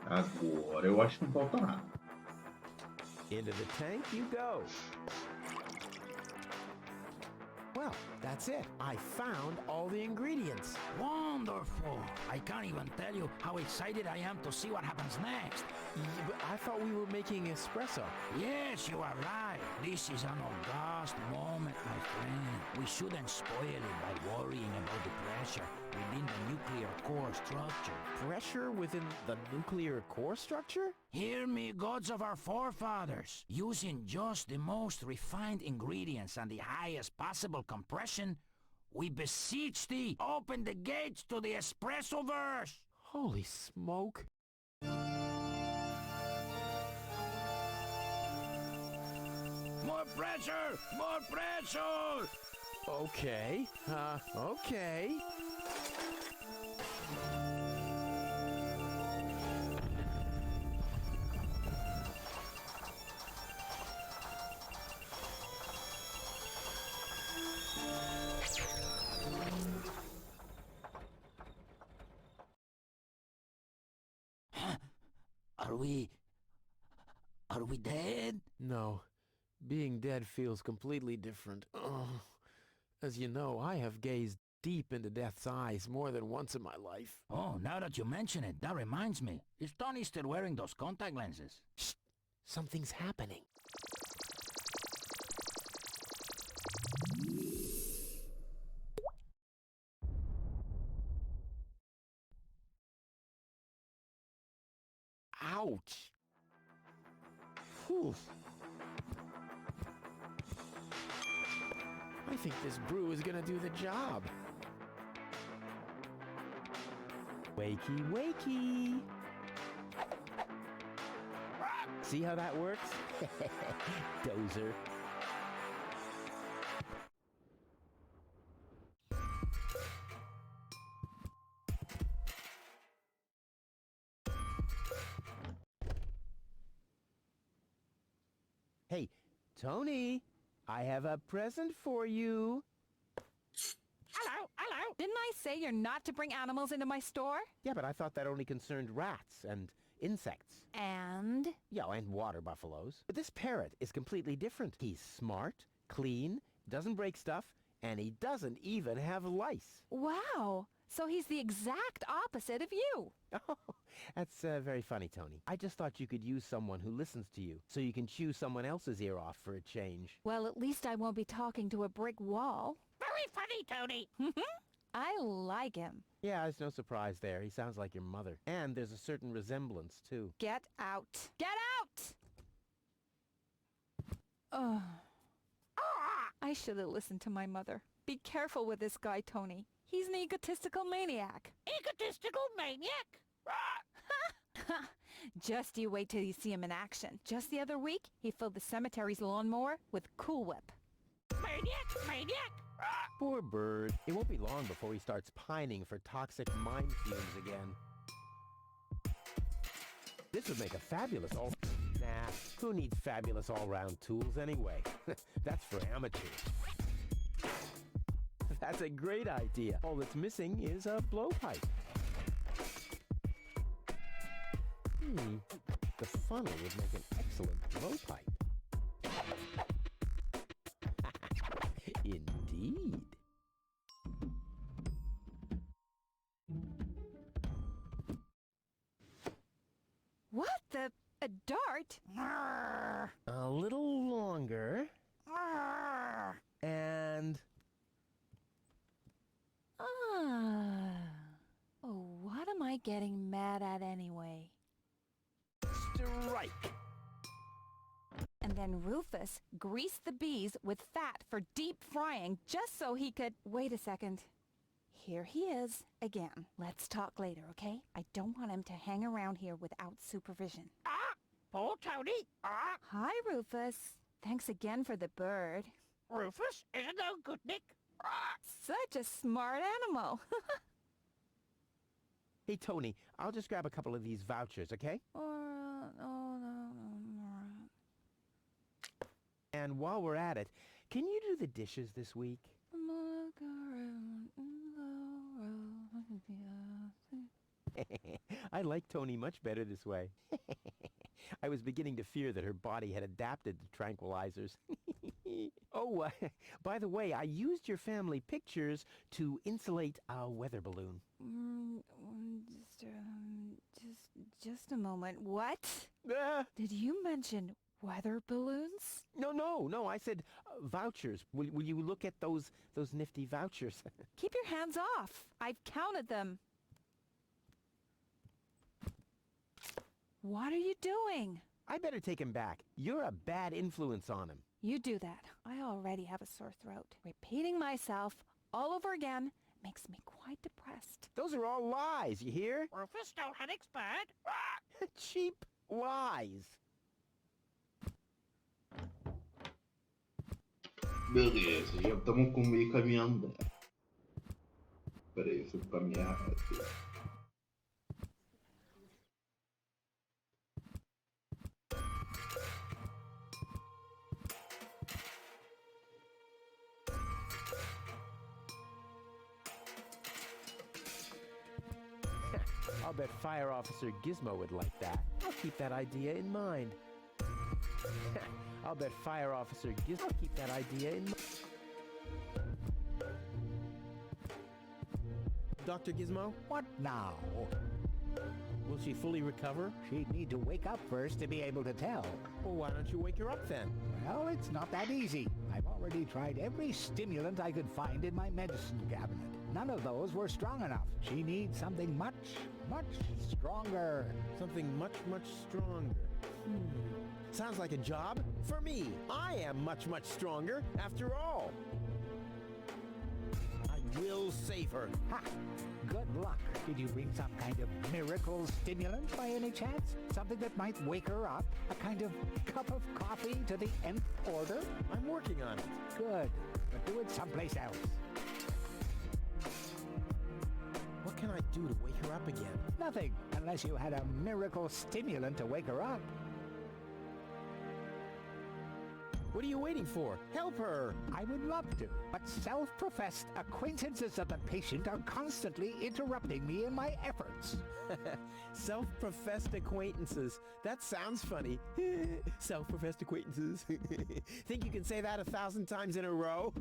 Agora eu acho que não falta nada. Into the tank you go. Well, that's it. I found all the ingredients. Wonderful! I can't even tell you how excited I am to see what happens next. But I thought we were making espresso. Yes, you are right. This is an august moment, my friend. We shouldn't spoil it by worrying about the pressure within the nuclear core structure. Pressure within the nuclear core structure? Hear me, gods of our forefathers. Using just the most refined ingredients and the highest possible compression, we beseech thee, open the gates to the espressoverse! Holy smoke. More pressure! More pressure! Okay, okay. Are we dead? No. Being dead feels completely different. Ugh. As you know, I have gazed deep into death's eyes more than once in my life. Oh, now that you mention it, that reminds me. Is Tony still wearing those contact lenses? Shh! Something's happening. Ouch! Whew. I I think this brew is gonna do the job. Wakey, wakey. See how that works? Dozer. Hey, Tony, I have a present for you. Hello, hello. Didn't I say you're not to bring animals into my store? Yeah, but I thought that only concerned rats and insects. And? Yeah, and water buffaloes. But this parrot is completely different. He's smart, clean, doesn't break stuff, and he doesn't even have lice. Wow. So he's the exact opposite of you. Oh, that's very funny, Tony. I just thought you could use someone who listens to you, so you can chew someone else's ear off for a change. Well, at least I won't be talking to a brick wall. Very funny, Tony. I like him. Yeah, there's no surprise there. He sounds like your mother. And there's a certain resemblance, too. Get out. Get out! Ugh. I should have listened to my mother. Be careful with this guy, Tony. He's an egotistical maniac. Egotistical maniac? Just you wait till you see him in action. Just the other week, he filled the cemetery's lawnmower with Cool Whip. Maniac, maniac. Poor bird. It won't be long before he starts pining for toxic mine fumes again. This would make a fabulous Nah, who needs fabulous all-round tools anyway? That's for amateurs. That's a great idea. All that's missing is a blowpipe. The funnel would make an excellent blowpipe. Indeed. What the? A dart? A little longer. And... Oh, what am I getting mad at anyway? strike! And then Rufus greased the bees with fat for deep frying just so he could... Wait a second. Here he is again. Let's talk later, okay? I don't want him to hang around here without supervision. Poor Tony. Hi, Rufus. Thanks again for the bird. Rufus isn't no good, Nick. Such a smart animal. Hey, Tony, I'll just grab a couple of these vouchers, okay? And while we're at it, can you do the dishes this week? I like Tony much better this way. I was beginning to fear that her body had adapted to tranquilizers. Oh, by the way, I used your family pictures to insulate a weather balloon. Just a moment. What? Did you mention weather balloons? No, I said vouchers. Will you look at those nifty vouchers? Keep your hands off. I've counted them. What are you doing? I better take him back. You're a bad influence on him. You do that. I already have a sore throat. Repeating myself all over again makes me quite depressed. Those are all lies, you hear? Rufus don't have bad. Cheap lies. Beleza, já estamos com meio caminho andando. Peraí, eu fui caminhar rápido. I'll bet Fire Officer Gizmo would like that. I'll keep that idea in mind. I'll bet Fire Officer Gizmo will keep that idea in mind. Dr. Gizmo? What now? Will she fully recover? She'd need to wake up first to be able to tell. Well, why don't you wake her up then? Well, it's not that easy. I've already tried every stimulant I could find in my medicine cabinet. None of those were strong enough. She needs something much, much stronger. Something much, much stronger. Sounds like a job for me. I am much, much stronger after all. will save her. Ha! Good luck. Did you bring some kind of miracle stimulant by any chance? Something that might wake her up? A kind of cup of coffee to the nth order? I'm working on it. Good. But do it someplace else. What can I do to wake her up again? Nothing, unless you had a miracle stimulant to wake her up. What are you waiting for? Help her! I would love to, but self-professed acquaintances of the patient are constantly interrupting me in my efforts. Self-professed acquaintances. That sounds funny. Self-professed acquaintances. Think you can say that 1,000 times in a row?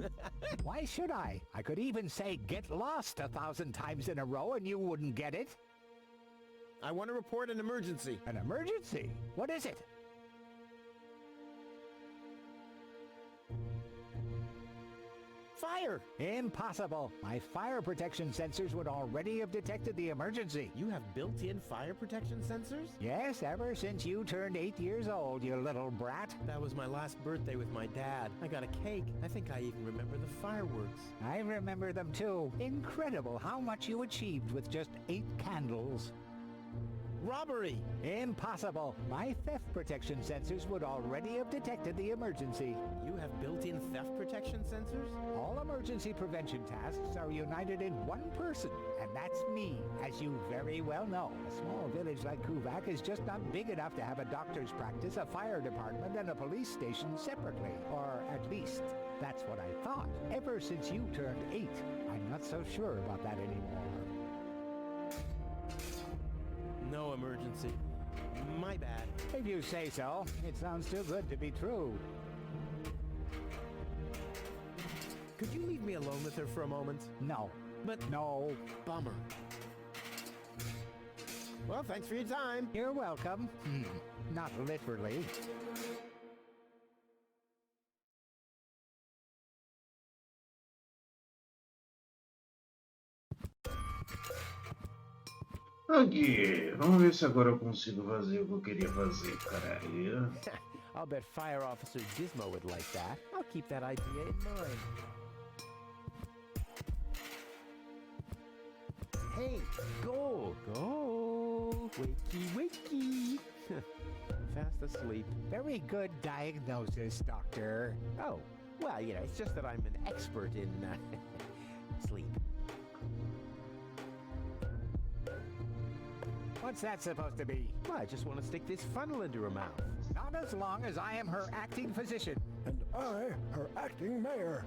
Why should I? I could even say get lost 1,000 times in a row and you wouldn't get it. I want to report an emergency. An emergency? What is it? Fire! Impossible. My fire protection sensors would already have detected the emergency. You have built-in fire protection sensors? Yes, ever since you turned 8 years old, you little brat. That was my last birthday with my dad. I got a cake. I think I even remember the fireworks. I remember them too. Incredible how much you achieved with just 8 candles. Robbery! Impossible. My theft protection sensors would already have detected the emergency. You have built-in theft protection sensors? All emergency prevention tasks are united in one person, and that's me, as you very well know. A small village like Kuvak is just not big enough to have a doctor's practice, a fire department, and a police station separately. Or at least, that's what I thought. Ever since you turned 8, I'm not so sure about that anymore. No emergency. My bad. If you say so. It sounds too good to be true. Could you leave me alone with her for a moment? No. But no. Bummer. Well, thanks for your time. You're welcome. Not literally. Aqui, vamos ver se agora eu consigo fazer o que eu queria fazer, caralho. I'll bet Fire Officer Gizmo would like that. I'll keep that idea in mind. Hey, goal! Goal! Wakey, wakey! Fast asleep. Very good diagnosis, Doctor. Oh, well, you know, it's just that I'm an expert in sleep. What's that supposed to be? Well, I just want to stick this funnel into her mouth. Not as long as I am her acting physician. And I, her acting mayor.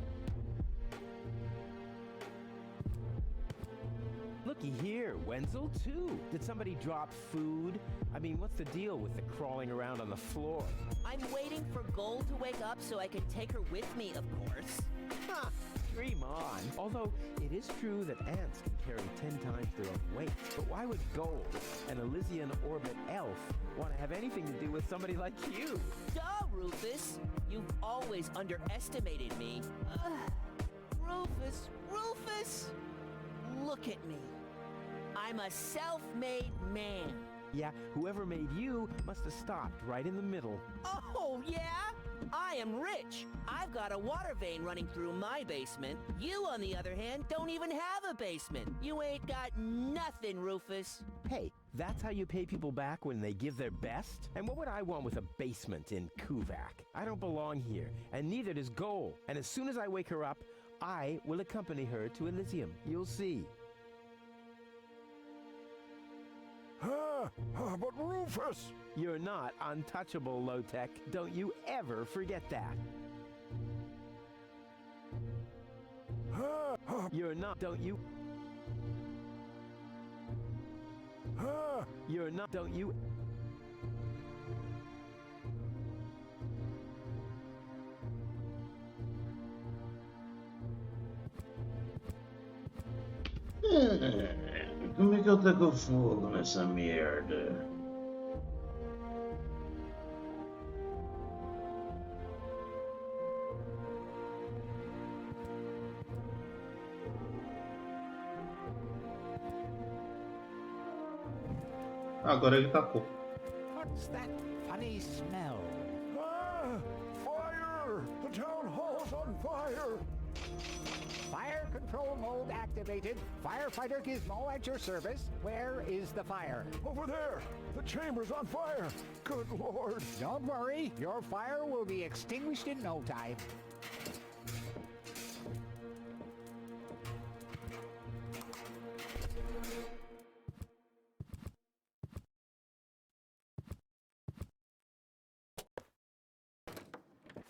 Looky here, Wenzel too. Did somebody drop food? I mean, what's the deal with the crawling around on the floor? I'm waiting for Gold to wake up so I can take her with me, of course. Ha! Dream on. Although, it is true that ants can carry 10 times their own weight. But why would Gold, an Elysian orbit elf, want to have anything to do with somebody like you? Duh, Rufus! You've always underestimated me. Rufus! Rufus! Look at me. I'm a self-made man. Yeah, whoever made you must have stopped right in the middle. Oh, yeah? I am rich. I've got a water vein running through my basement. You, on the other hand, don't even have a basement. You ain't got nothing, Rufus. Hey, that's how you pay people back when they give their best? And what would I want with a basement in Kuvak? I don't belong here, and neither does Goal. And as soon as I wake her up, I will accompany her to Elysium. You'll see. But Rufus! You're not untouchable, Low-Tech. Don't you ever forget that. You're not, don't you? You're not, don't you? Como é que eu taco fogo nessa merda? Agora ele tacou. What's that funny smell? Fire! The town hall's on fire! Fire control mode activated. Firefighter Gizmo at your service. Where is the fire? Over there! The chamber's on fire! Good Lord! Don't worry, your fire will be extinguished in no time.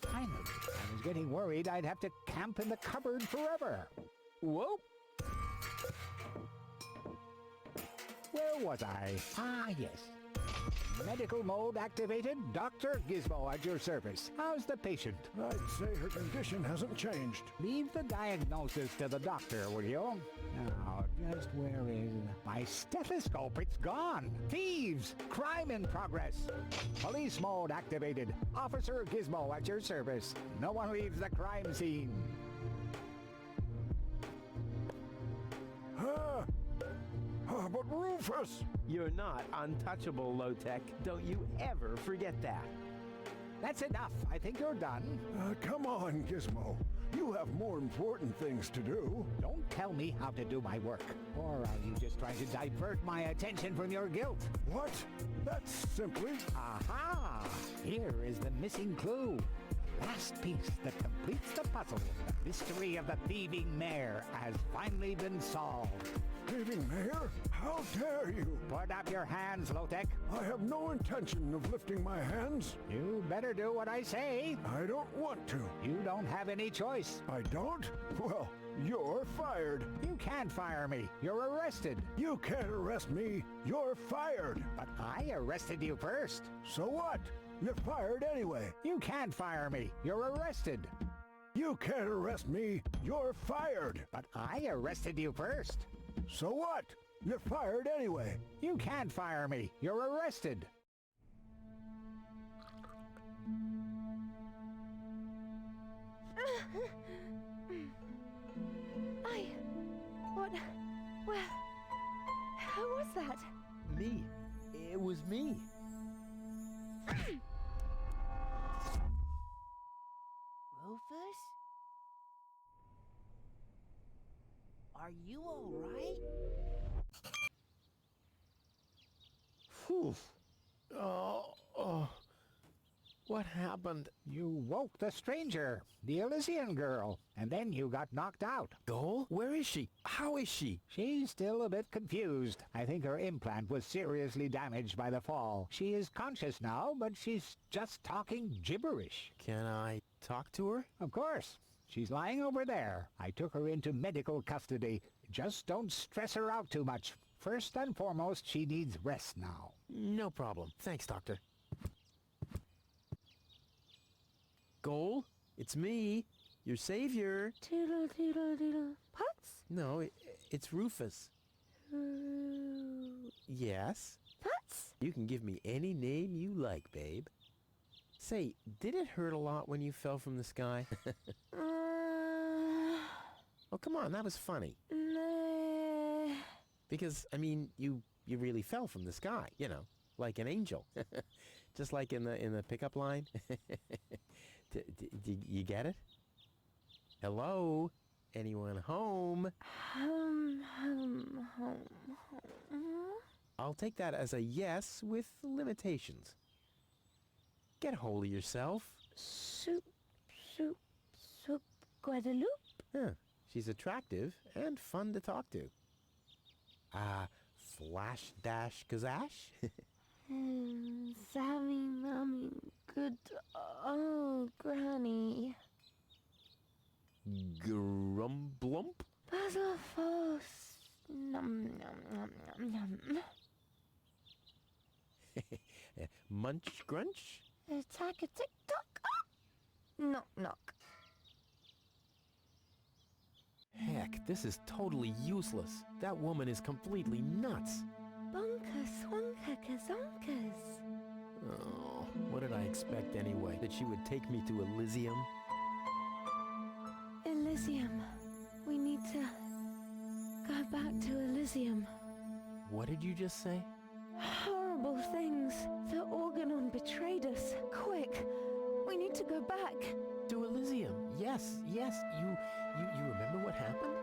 Finally, I was getting worried I'd have to camp in the cupboard forever. Whoa! Where was I? Ah, yes. Medical mode activated. Dr. Gizmo at your service. How's the patient? I'd say her condition hasn't changed. Leave the diagnosis to the doctor, will you? Now, just where is... My stethoscope, it's gone! Thieves! Crime in progress! Police mode activated. Officer Gizmo at your service. No one leaves the crime scene. But Rufus! You're not untouchable, Low-Tech. Don't you ever forget that. That's enough. I think you're done. Come on, Gizmo. You have more important things to do. Don't tell me how to do my work. Or are you just trying to divert my attention from your guilt? What? That's simply... Aha! Here is the missing clue. Last piece that completes the puzzle. The mystery of the thieving mayor has finally been solved. Thieving mayor? How dare you? Put up your hands, Low-Tech. I have no intention of lifting my hands. You better do what I say. I don't want to. You don't have any choice. I don't? Well, you're fired. You can't fire me. You're arrested. You can't arrest me. You're fired. But I arrested you first. So what? You're fired anyway. You can't fire me. You're arrested. You can't arrest me. You're fired. But I arrested you first. So what? You're fired anyway. You can't fire me. You're arrested. Where was that? Me. It was me. Rufus? Are you all right? Phew. What happened? You woke the stranger, the Elysian girl, and then you got knocked out. Goal? Where is she? How is she? She's still a bit confused. I think her implant was seriously damaged by the fall. She is conscious now, but she's just talking gibberish. Can I talk to her? Of course. She's lying over there. I took her into medical custody. Just don't stress her out too much. First and foremost, she needs rest now. No problem. Thanks, Doctor. Goal? It's me, your savior. Doodle doodle doodle. Putz? No, it's Rufus. Yes? Putz? You can give me any name you like, babe. Say, did it hurt a lot when you fell from the sky? Oh, come on, that was funny. Nah. Because, I mean, you really fell from the sky, you know, like an angel. Just like in the pickup line. You get it? Hello? Anyone home? Home. I'll take that as a yes with limitations. Get hold of yourself. Soup, Guadeloupe? Huh. She's attractive and fun to talk to. Flash dash kazash? Sammy, Mommy, good old Granny. Grumblump? Puzzle Force. Nom nom nom nom nom. Munch grunch? Attack a tick-tock. Knock knock. Heck, this is totally useless. That woman is completely nuts. Bonker swonker kazonkers. Oh, what did I expect anyway? That she would take me to Elysium? Elysium. We need to go back to Elysium. What did you just say? Horrible things. The Organon betrayed us. Quick. We need to go back. To Elysium. Yes. You remember what happened?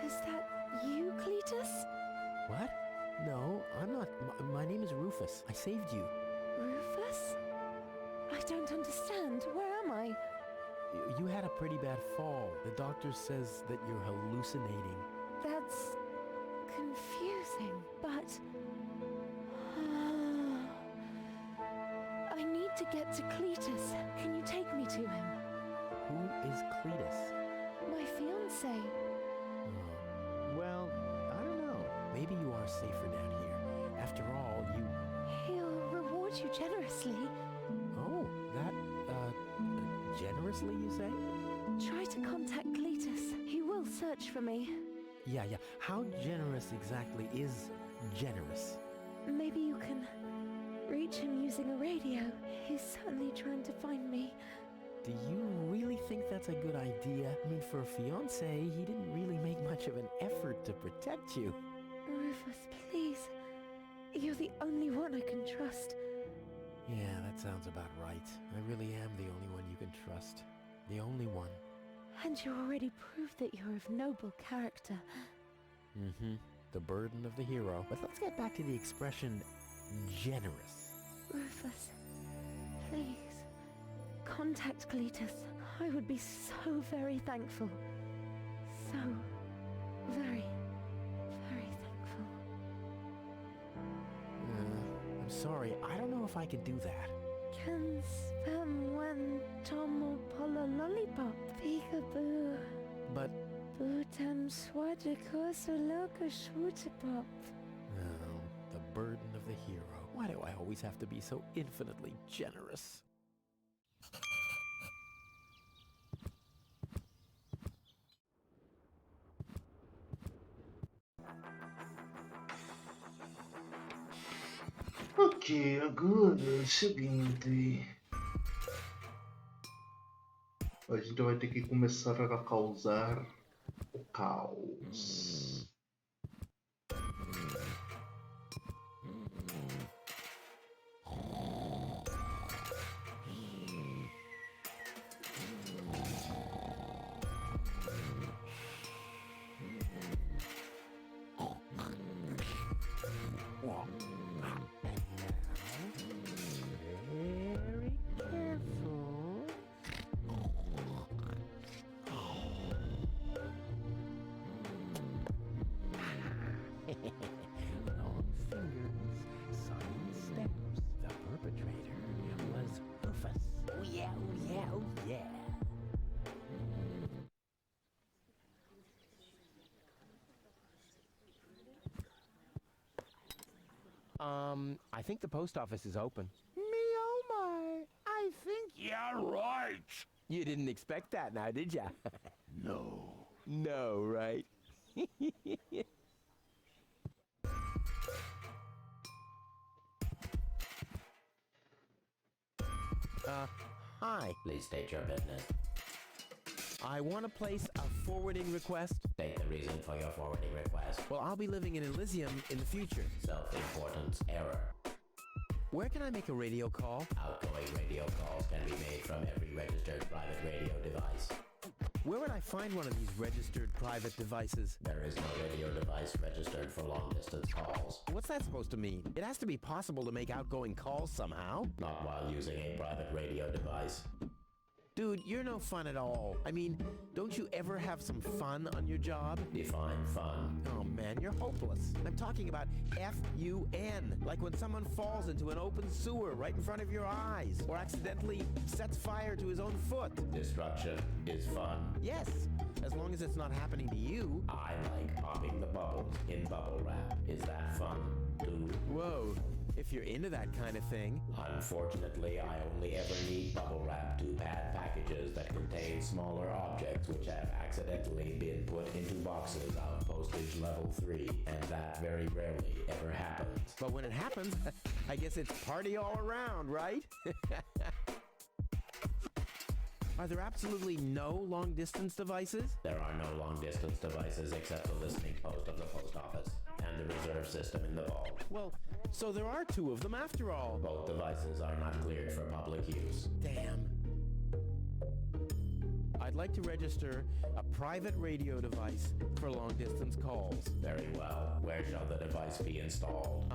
Is that you, Cletus? What? No, I'm not. My name is Rufus. I saved you. Rufus? I don't understand. Where am I? You had a pretty bad fall. The doctor says that you're hallucinating. That's confusing, but... I need to get to Cletus. Can you take me to him? Who is Cletus? My fiancé. Oh, well, I don't know. Maybe you are safer down here. After all, you... He'll reward you generously. Oh, that, generously, you say? Try to contact Cletus. He will search for me. Yeah. How generous exactly is generous? Maybe you can reach him using a radio. He's certainly trying to find me. Do you really think that's a good idea? I mean, for a fiancé, he didn't really make much of an effort to protect you. Rufus, please. You're the only one I can trust. Yeah, that sounds about right. I really am the only one you can trust. The only one. And you already proved that you're of noble character. Mm-hmm. The burden of the hero. But let's get back to the expression generous. Rufus, please. Contact Cletus. I would be so very thankful. So very, very thankful. I'm sorry. I don't know if I can do that. Can spam when tomo polo lollipop. Peekaboo. But... Bootam swadikosa loka shwootapop. Oh, the burden of the hero. Why do I always have to be so infinitely generous? Ok, agora é o seguinte. A gente vai ter que começar a causar o caos. Long fingers, sunny steps. The perpetrator was Rufus. Oh yeah, oh yeah, oh yeah. I think the post office is open. Me oh my, I think... Yeah, right. You didn't expect that now, did ya? No. No, right? Hi. Please state your business. I want to place a forwarding request. State the reason for your forwarding request. Well, I'll be living in Elysium in the future. Self-importance error. Where can I make a radio call? Outgoing radio calls can be made from every registered private radio device. Where would I find one of these registered private devices? There is no radio device registered for long-distance calls. What's that supposed to mean? It has to be possible to make outgoing calls somehow. Not while using a private radio device. Dude, you're no fun at all. I mean, don't you ever have some fun on your job? Define fun. Oh man, you're hopeless. I'm talking about F-U-N. Like when someone falls into an open sewer right in front of your eyes, or accidentally sets fire to his own foot. Destruction is fun. Yes, as long as it's not happening to you. I like popping the bubbles in bubble wrap. Is that fun, dude? Whoa, if you're into that kind of thing. Unfortunately, I only ever need bubble wrap to pad packages that contain smaller objects which have accidentally been put into boxes of postage level 3, and that very rarely ever happens. But when it happens, I guess it's party all around, right? Are there absolutely no long-distance devices? There are no long-distance devices except the listening post of the post office and the reserve system in the vault. Well, so there are two of them after all. Both devices are not cleared for public use. Damn. I'd like to register a private radio device for long-distance calls. Very well. Where shall the device be installed?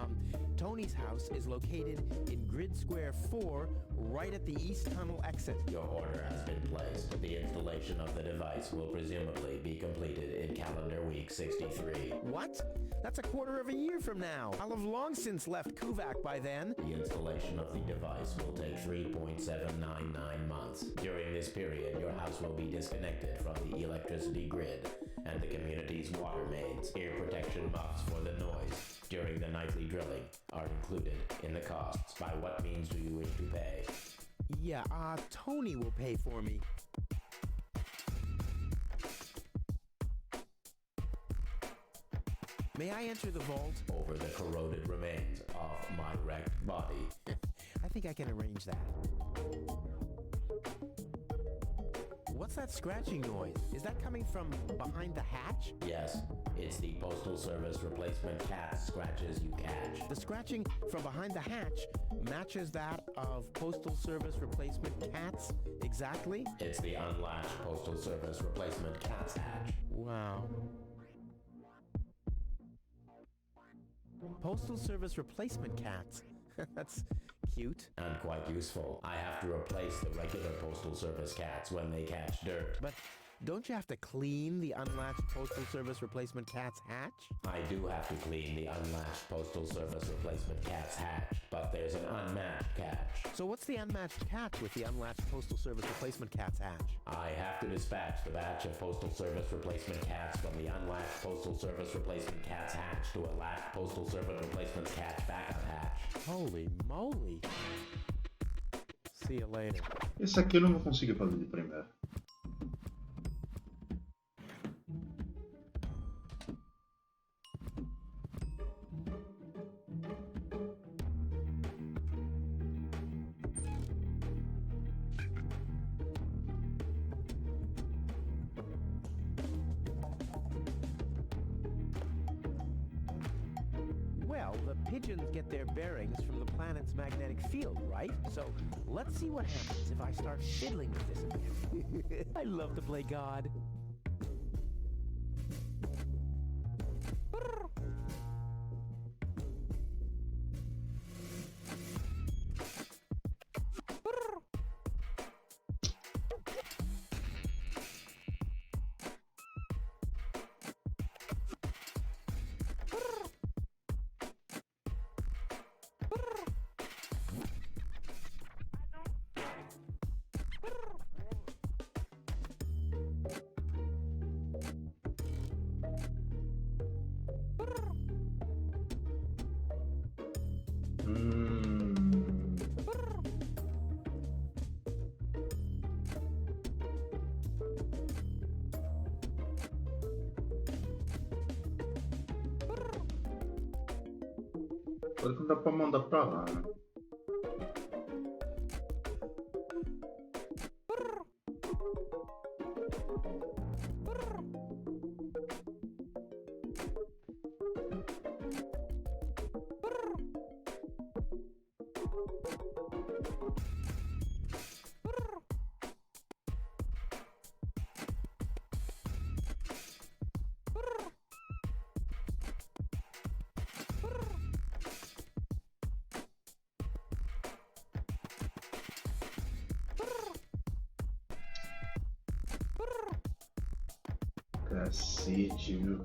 Tony's house is located in Grid Square 4, right at the East Tunnel exit. Your order has been placed. The installation of the device will presumably be completed in calendar week 63. What? That's a quarter of a year from now. I'll have long since left Kuvak by then. The installation of the device will take 3.799 months. During this period, your house will be disconnected from the electricity grid and the community's water mains. Ear protection muffs for the noise during the nightly drilling are included in the costs. By what means do you wish to pay? Yeah, Tony will pay for me. May I enter the vault? Over the corroded remains of my wrecked body. I think I can arrange that. What's that scratching noise? Is that coming from behind the hatch? Yes, it's the Postal Service replacement cat scratches you catch. The scratching from behind the hatch matches that of Postal Service replacement cats exactly? It's the unlatched Postal Service replacement cat's hatch. Wow. Postal Service replacement cats. That's cute. And quite useful. I have to replace the regular Postal Service cats when they catch dirt. But don't you have to clean the unlatched Postal Service replacement cat's hatch? I do have to clean the unlatched Postal Service replacement cat's hatch, but there's an unmatched catch. So what's the unmatched catch with the unlatched Postal Service replacement cat's hatch? I have to dispatch the batch of Postal Service replacement cats from the unlatched Postal Service replacement cat's hatch to a latched Postal Service replacement cat's backup hatch. Holy moly. See you later. Esse aqui eu não vou conseguir fazer de primeira. Well, the pigeons get their bearings from the planet's magnetic field, right? So let's see what happens if I start fiddling with this a bit. I love to play God. Agora não dá pra mandar pra lá, né? Cacete, viu?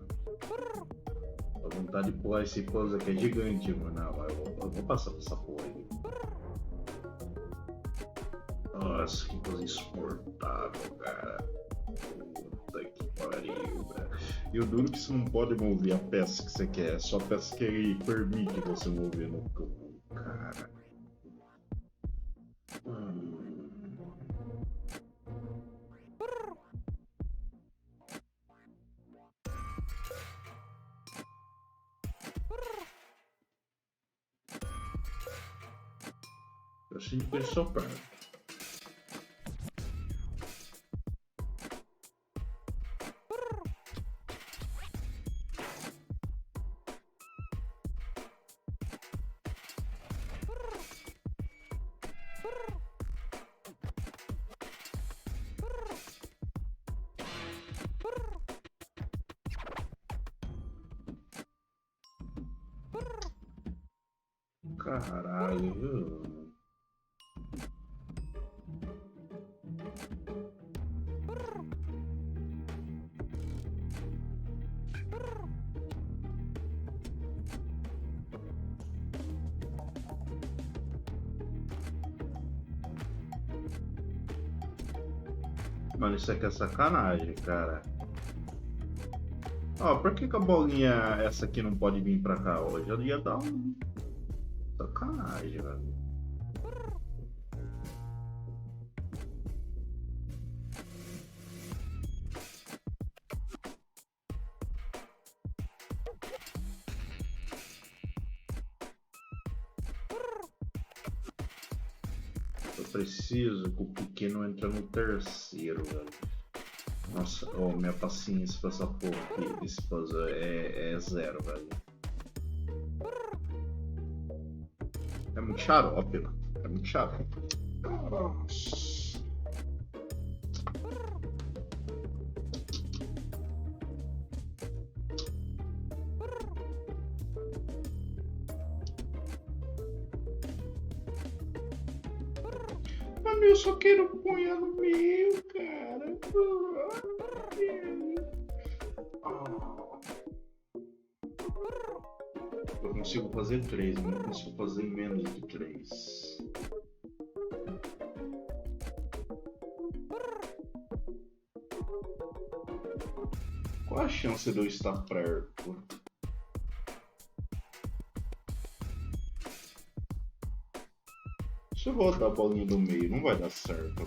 A vontade de pular esse coisa aqui é gigante, mano. Não, eu vou passar por essa porra aí. Nossa, que coisa insuportável, cara. Puta que pariu, cara. E o duro é que você não pode mover a peça que você quer, é só a peça que ele permite você mover no campo, cara. Eu sinto que eles são perto. caralho, viu? Mano, isso aqui é sacanagem, cara. Ó, por que a bolinha essa aqui não pode vir pra cá? Ó, já ia dar um... sacanagem, velho. Eu preciso que o pequeno entre no terceiro, velho. Nossa, oh, minha paciência pra essa porra aqui desse puzzle é zero, velho. É muito xarope, mano. É muito xarope. Mano, eu só quero pôr no meio, cara. Eu consigo fazer 3, mas não consigo fazer menos de 3. Qual a chance de eu estar perto? Se eu rodar a bolinha do meio, não vai dar certo.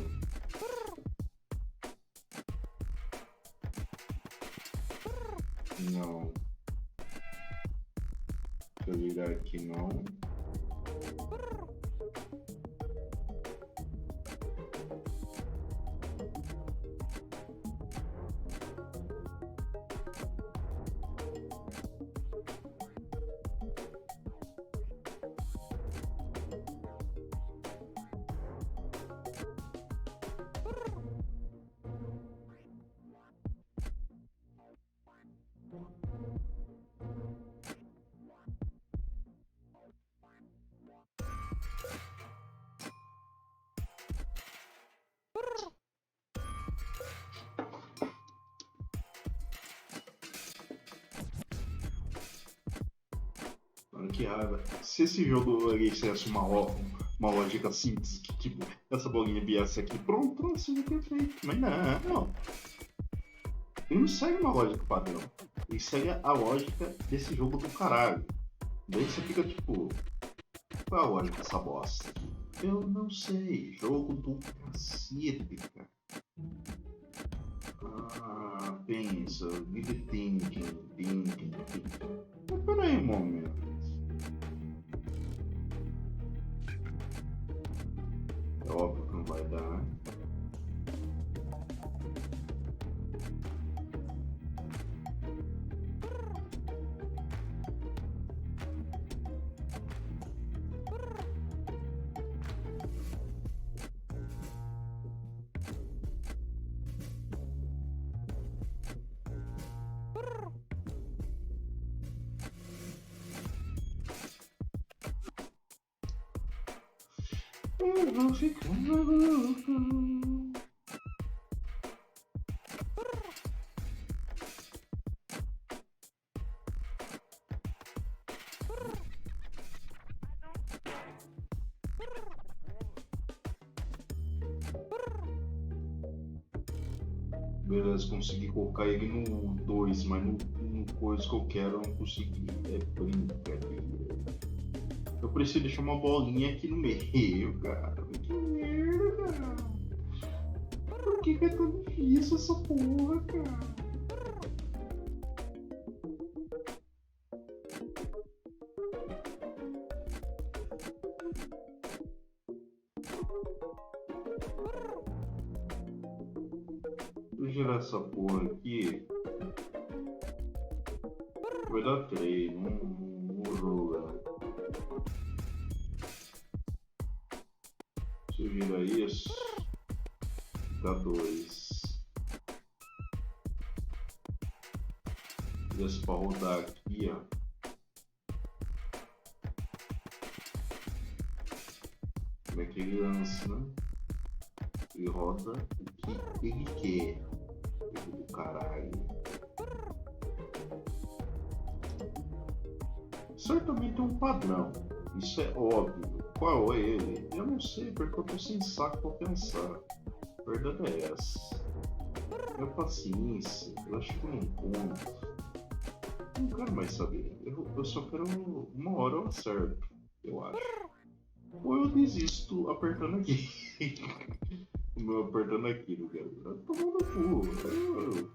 Não. Deixa eu virar aqui, não. Que raiva. Se esse jogo tivesse uma lógica simples, que tipo, essa bolinha viesse aqui, pronto, seria perfeito. Mas não. Ele não segue uma lógica padrão. Ele segue a lógica desse jogo do caralho. Daí você fica tipo, qual é a lógica dessa bosta? Eu não sei. Jogo do cacete, cara. Pensa, vida thinking. Mas peraí um momento. É óbvio que não vai dar, né? Eu vou ficar louco. Beleza, consegui colocar ele no 2, mas no coisa que eu quero eu não consegui. É brincadeira. Eu preciso deixar uma bolinha aqui no meio, cara. Que merda, cara. Por que é tão difícil essa porra, cara? Vou girar essa porra aqui. Vai dar 3, não joga. Se eu girar isso, dá 2. Deixa pra rodar aqui, ó. criança, né? E roda o que ele quer. Filho do caralho. Certamente é um padrão. Isso é óbvio. Qual é ele? Eu não sei, porque eu tô sem saco pra pensar. A verdade é essa. Minha paciência, eu acho que eu não conto. Não quero mais saber. Eu só quero uma hora eu acerto, eu acho. Ou eu desisto apertando aqui. O meu apertando aqui, não quero. Eu tô no cu.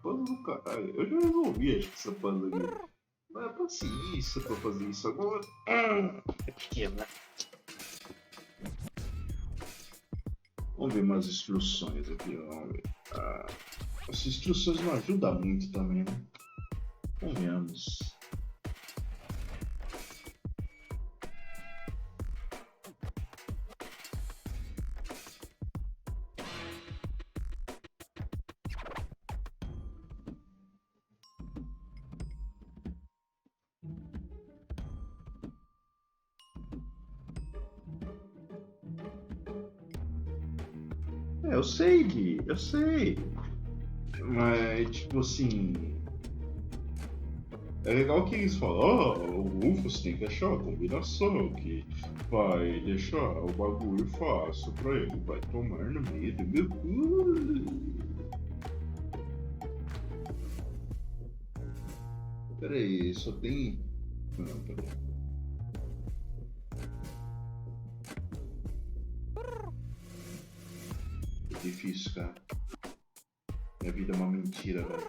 Puzzle do caralho. Eu já resolvi, acho que essa puzzle aqui. Mas é paciência pra fazer isso agora. É pequena. Vamos ver umas instruções aqui, vamos ver. As instruções não ajudam muito também, né? Convenhamos. Eu sei, Gui, eu sei. Mas, tipo assim. É legal que eles falam: o Rufus tem que achar a combinação que vai deixar o bagulho fácil pra ele. Vai tomar no meio do meu cu. Peraí, só tem. Não, peraí. É difícil, cara. Minha vida é uma mentira, velho.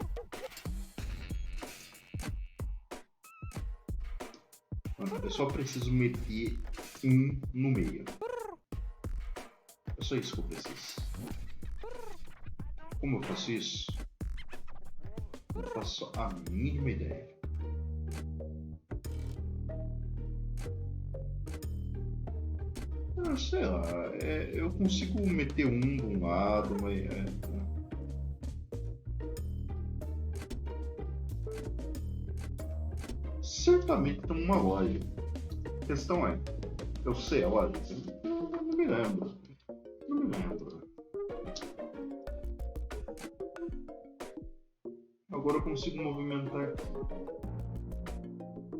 Mano, eu só preciso meter um no meio. É só isso que eu preciso. Como eu faço isso? Eu faço a mínima ideia. Sei lá, eu consigo meter um de um lado, mas certamente tem uma lógica. A questão é, eu sei a lógica? Eu não me lembro. Não me lembro. Agora eu consigo movimentar aqui.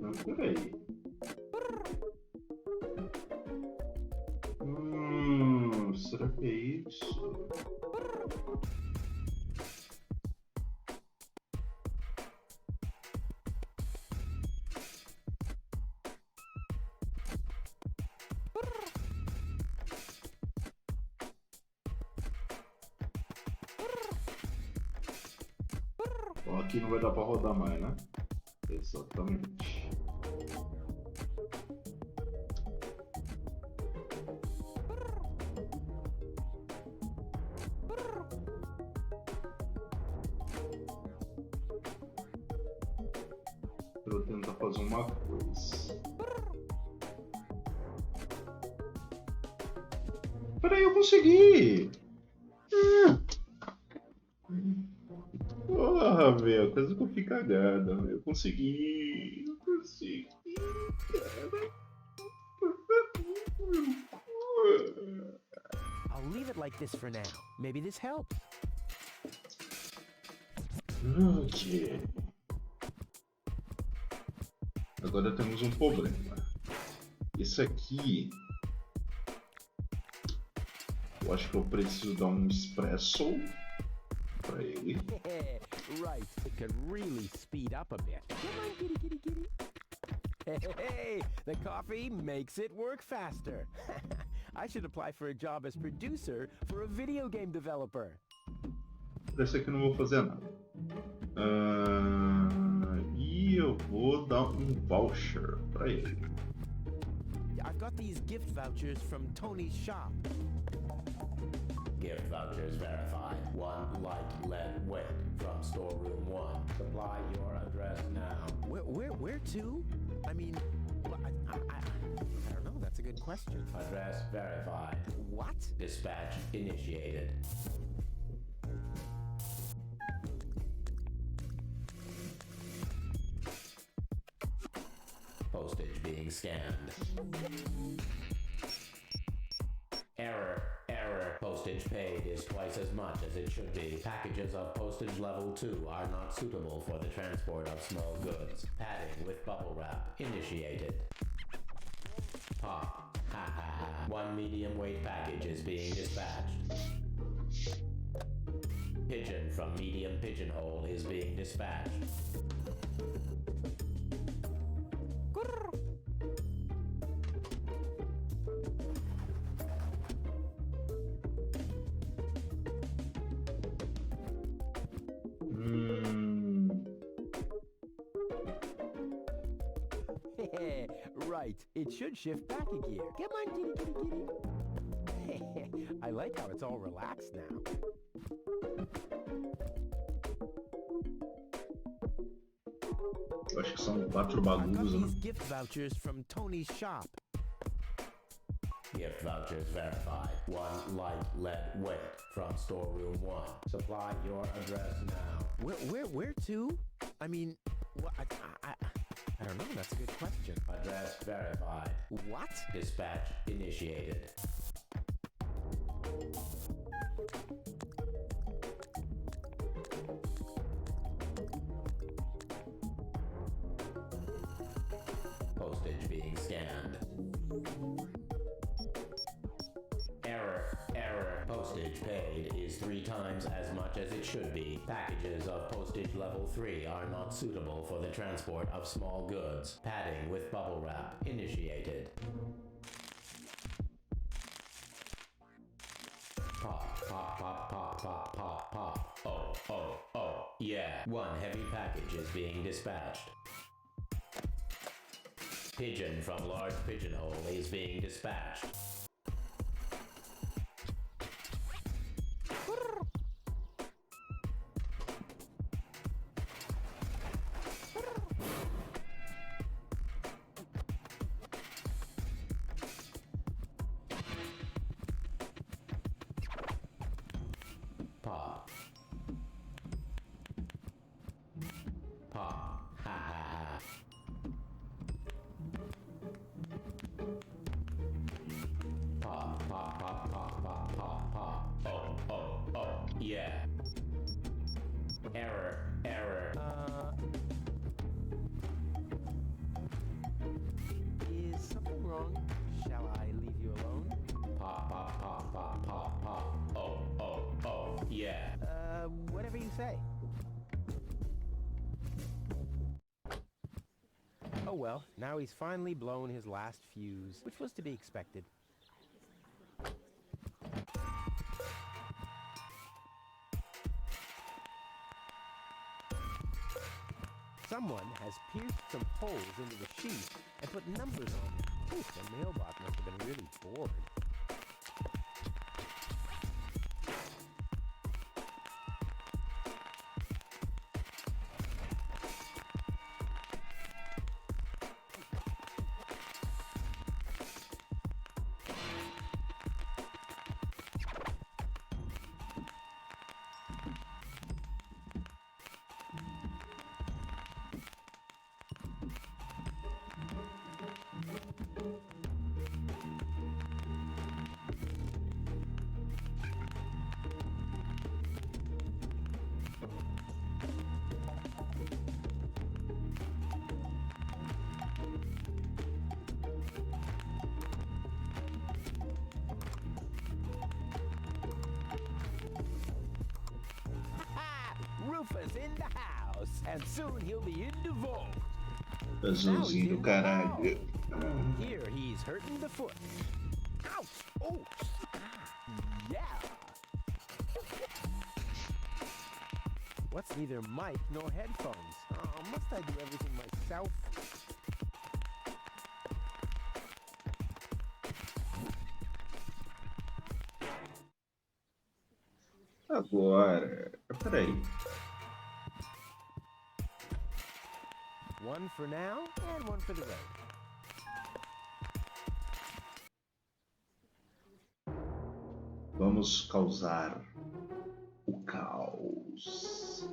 Mas peraí. Será que é isso? Bom, aqui não vai dar pra rodar mais, né? Exatamente. Eu vou tentar fazer uma coisa. Peraí, eu consegui! Porra, velho, coisa que eu fico cagada. Eu consegui! Eu consegui, cara! I'll leave it like this for now. Maybe this helps. Ok. Agora temos um problema. Esse aqui... Eu acho que eu preciso dar um espresso pra ele. Right, it could really speed up a bit. Come on, kitty, kitty, kitty. Hey, the coffee makes it work faster. I should apply for a job as producer for a video game developer. Desse aqui eu não vou fazer nada. E eu vou dar um voucher pra ele. I've got these gift vouchers from Tony's shop. Gift vouchers verified. One light lead weight from storeroom 1. Supply your address now. Where to? I mean, I don't know. That's a good question. Address verified. What? Dispatch initiated. Postage being scanned. Error, error. Postage paid is twice as much as it should be. Packages of postage level 2 are not suitable for the transport of small goods. Padding with bubble wrap initiated. Pop. Ha ha ha. One medium weight package is being dispatched. Pigeon from medium pigeonhole is being dispatched. Right, it should shift back a gear. Come on, kitty, kitty, kitty. I like how it's all relaxed now. Eu acho que são 4 I got bagulhos, né? these gift vouchers from Tony's shop. Gift vouchers verified. 1 light lead weight from storeroom 1. Supply your address now. Where to? I mean, I don't know. That's a good question. Address verified. What? Dispatch initiated. Postage being scanned. Error, error. Postage paid is 3 times as much as it should be. Packages of postage level 3 are not suitable for the transport of small goods. Padding with bubble wrap initiated. Pop, pop, pop, pop, pop, pop, pop. Oh, oh, oh, yeah. 1 heavy package is being dispatched. Pigeon from large pigeonhole is being dispatched. Pop. Pop. Ha ha ha. Pop, pop, pop, pop, pop, pop, pop. Oh, oh, oh, yeah. Error, error. Is something wrong? Shall I leave you alone? Pop, pop, pop, pop, pop, pop. Oh, oh, oh, yeah. Whatever you say. Oh well, now he's finally blown his last fuse, which was to be expected. Someone has pierced some holes into the sheet and put numbers on them. Ooh, the mailbox must have been really bored. Rufus in the house, and soon he'll be in the vault. Azulzinho do caralho. Here he's hurting the foot. Ouch! Oh! Yeah! What's neither mic nor headphones? Oh, must I do everything myself? Agora, peraí. One for now, and one for the road. Vamos causar o caos.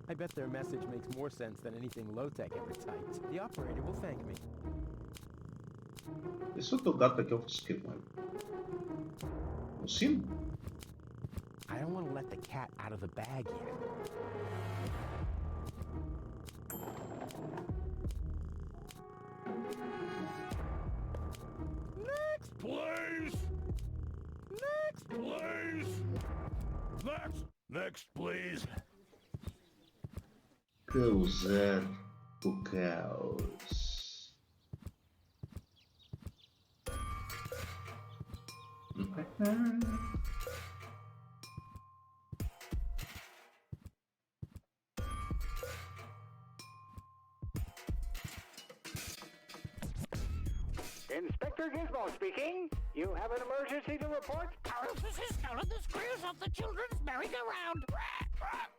I bet their message makes more sense than anything low-tech ever typed. The operator will thank me. Esse outro gato aqui eu faço o que com ele? O sino? I don't want to let the cat out of the bag yet. Next, please! Next, please! Next, please! Causar o caos. Inspector Gizmo speaking. You have an emergency to report? Rufus has stolen the screws off the children's merry-go-round.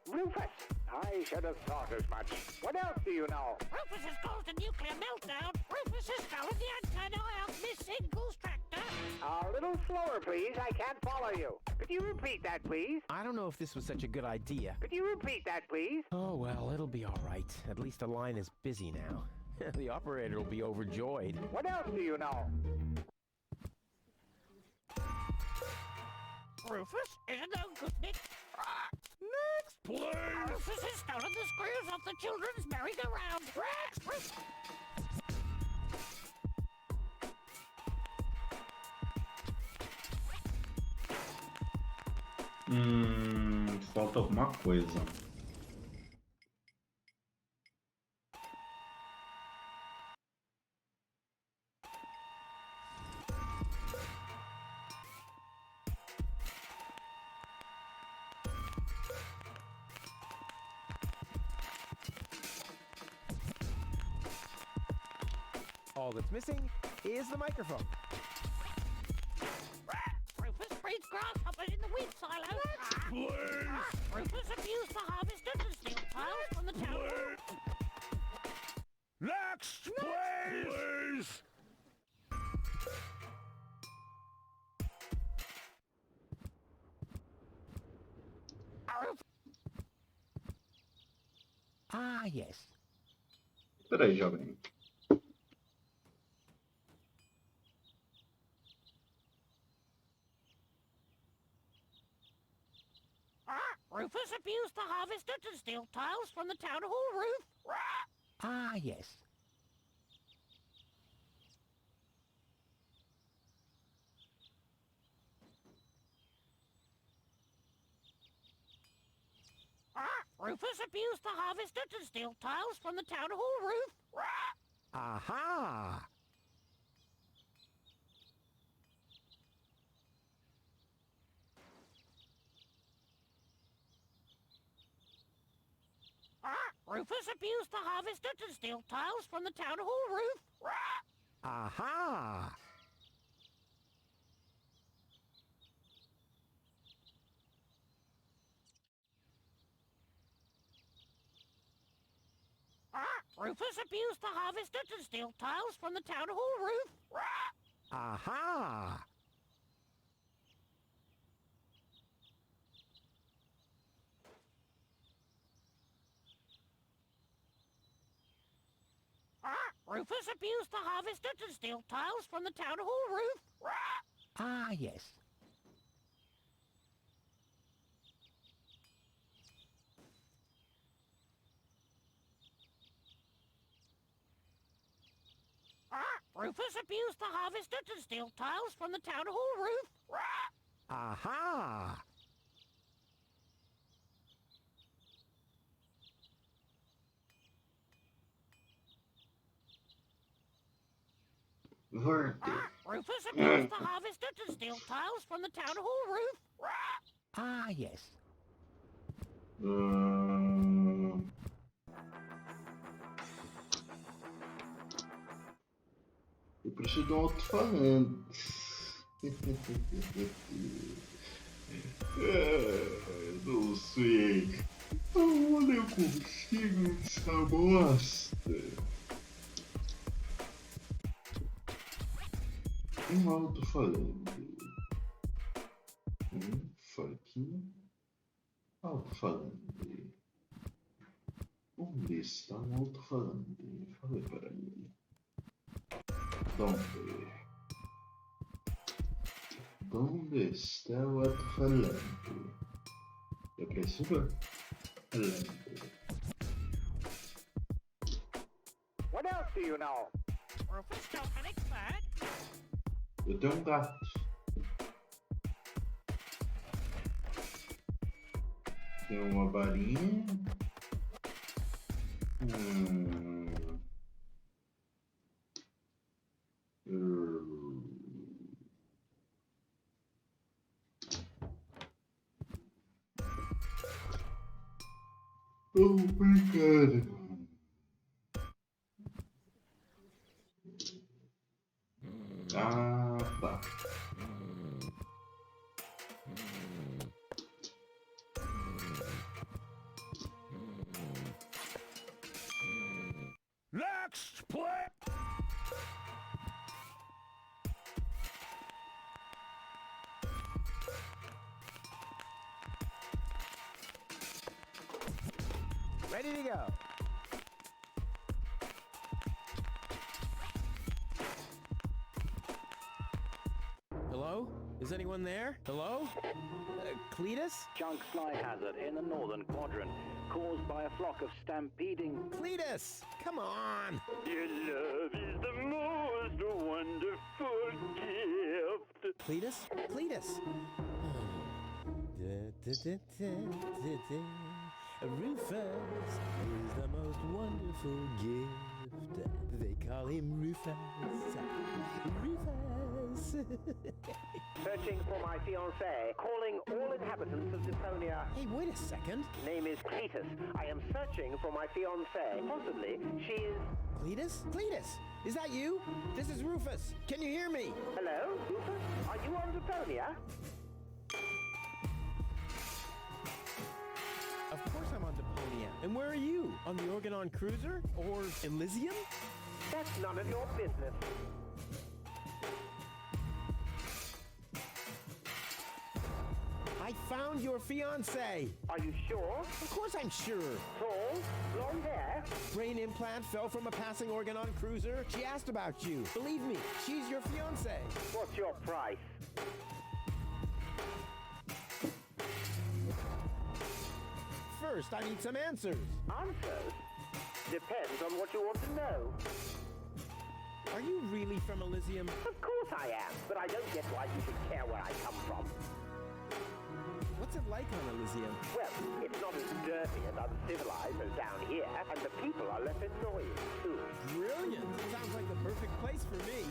Rufus! I should have thought as much. What else do you know? Rufus has caused a nuclear meltdown. Rufus has stolen the antenna of Miss Single's tractor. A little slower, please. I can't follow you. Could you repeat that, please? I don't know if this was such a good idea. Could you repeat that, please? Oh, well, it'll be all right. At least the line is busy now. The operator will be overjoyed. What else do you know? Rufus is a no-goodnik. Next, please! Rufus has stolen the screws off the children's merry-go-round. Falta alguma coisa. All that's missing is the microphone. Rufus breeds grasshoppers in the wheat silo. Please! Rufus abused the harvester to steal tiles from the town hall. Next, please! Ah, yes. Peraí, jovem. Rufus abused the harvester to steal tiles from the town hall roof. Ah, yes. Rufus abused the harvester to steal tiles from the town hall roof. Aha! Rufus abused the harvester to steal tiles from the town hall roof. Aha! Rufus abused the harvester to steal tiles from the town hall roof. Aha! Rufus abused the harvester to steal tiles from the town hall roof. Ah, yes. Rufus abused the harvester to steal tiles from the town hall roof. Aha! Verde. Rufus abused the harvester to steal tiles from the town hall roof. Ah, yes. Eu preciso de um alto-falante. Não sei. Aonde eu consigo essa bosta? Um alto-falante. Faquinha. Alto-falante. Onde está um alto-falante? Falei para mim. Onde? Onde está o alto-falante? Eu preciso falante. What else do you know? Eu tenho um gato. Tem uma varinha. Obrigado. Ah, tá. Next play! Ready to go. Hello? Is anyone there? Hello? Cletus? Chunk fly hazard in the northern quadrant, caused by a flock of stampeding... Cletus! Come on! Your love is the most wonderful gift. Cletus? Cletus! Rufus is the most wonderful gift. They call him Rufus. Rufus! Searching for my fiancée. Calling all inhabitants of Deponia. Hey, wait a second. Name is Cletus. I am searching for my fiancée. Possibly, she is... Cletus? Cletus! Is that you? This is Rufus. Can you hear me? Hello, Rufus? Are you on Deponia? Of course I'm on Deponia. And where are you? On the Organon cruiser? Or Elysium? That's none of your business. I found your fiancée. Are you sure? Of course I'm sure. Tall, blonde hair. Brain implant fell from a passing Organon cruiser. She asked about you. Believe me, she's your fiancée. What's your price? First, I need some answers. Answers? Depends on what you want to know. Are you really from Elysium? Of course I am, but I don't get why you should care where I come from. What's it like on Elysium? Well, it's not as dirty and uncivilized as down here, and the people are less annoying, too. Brilliant! Sounds like the perfect place for me.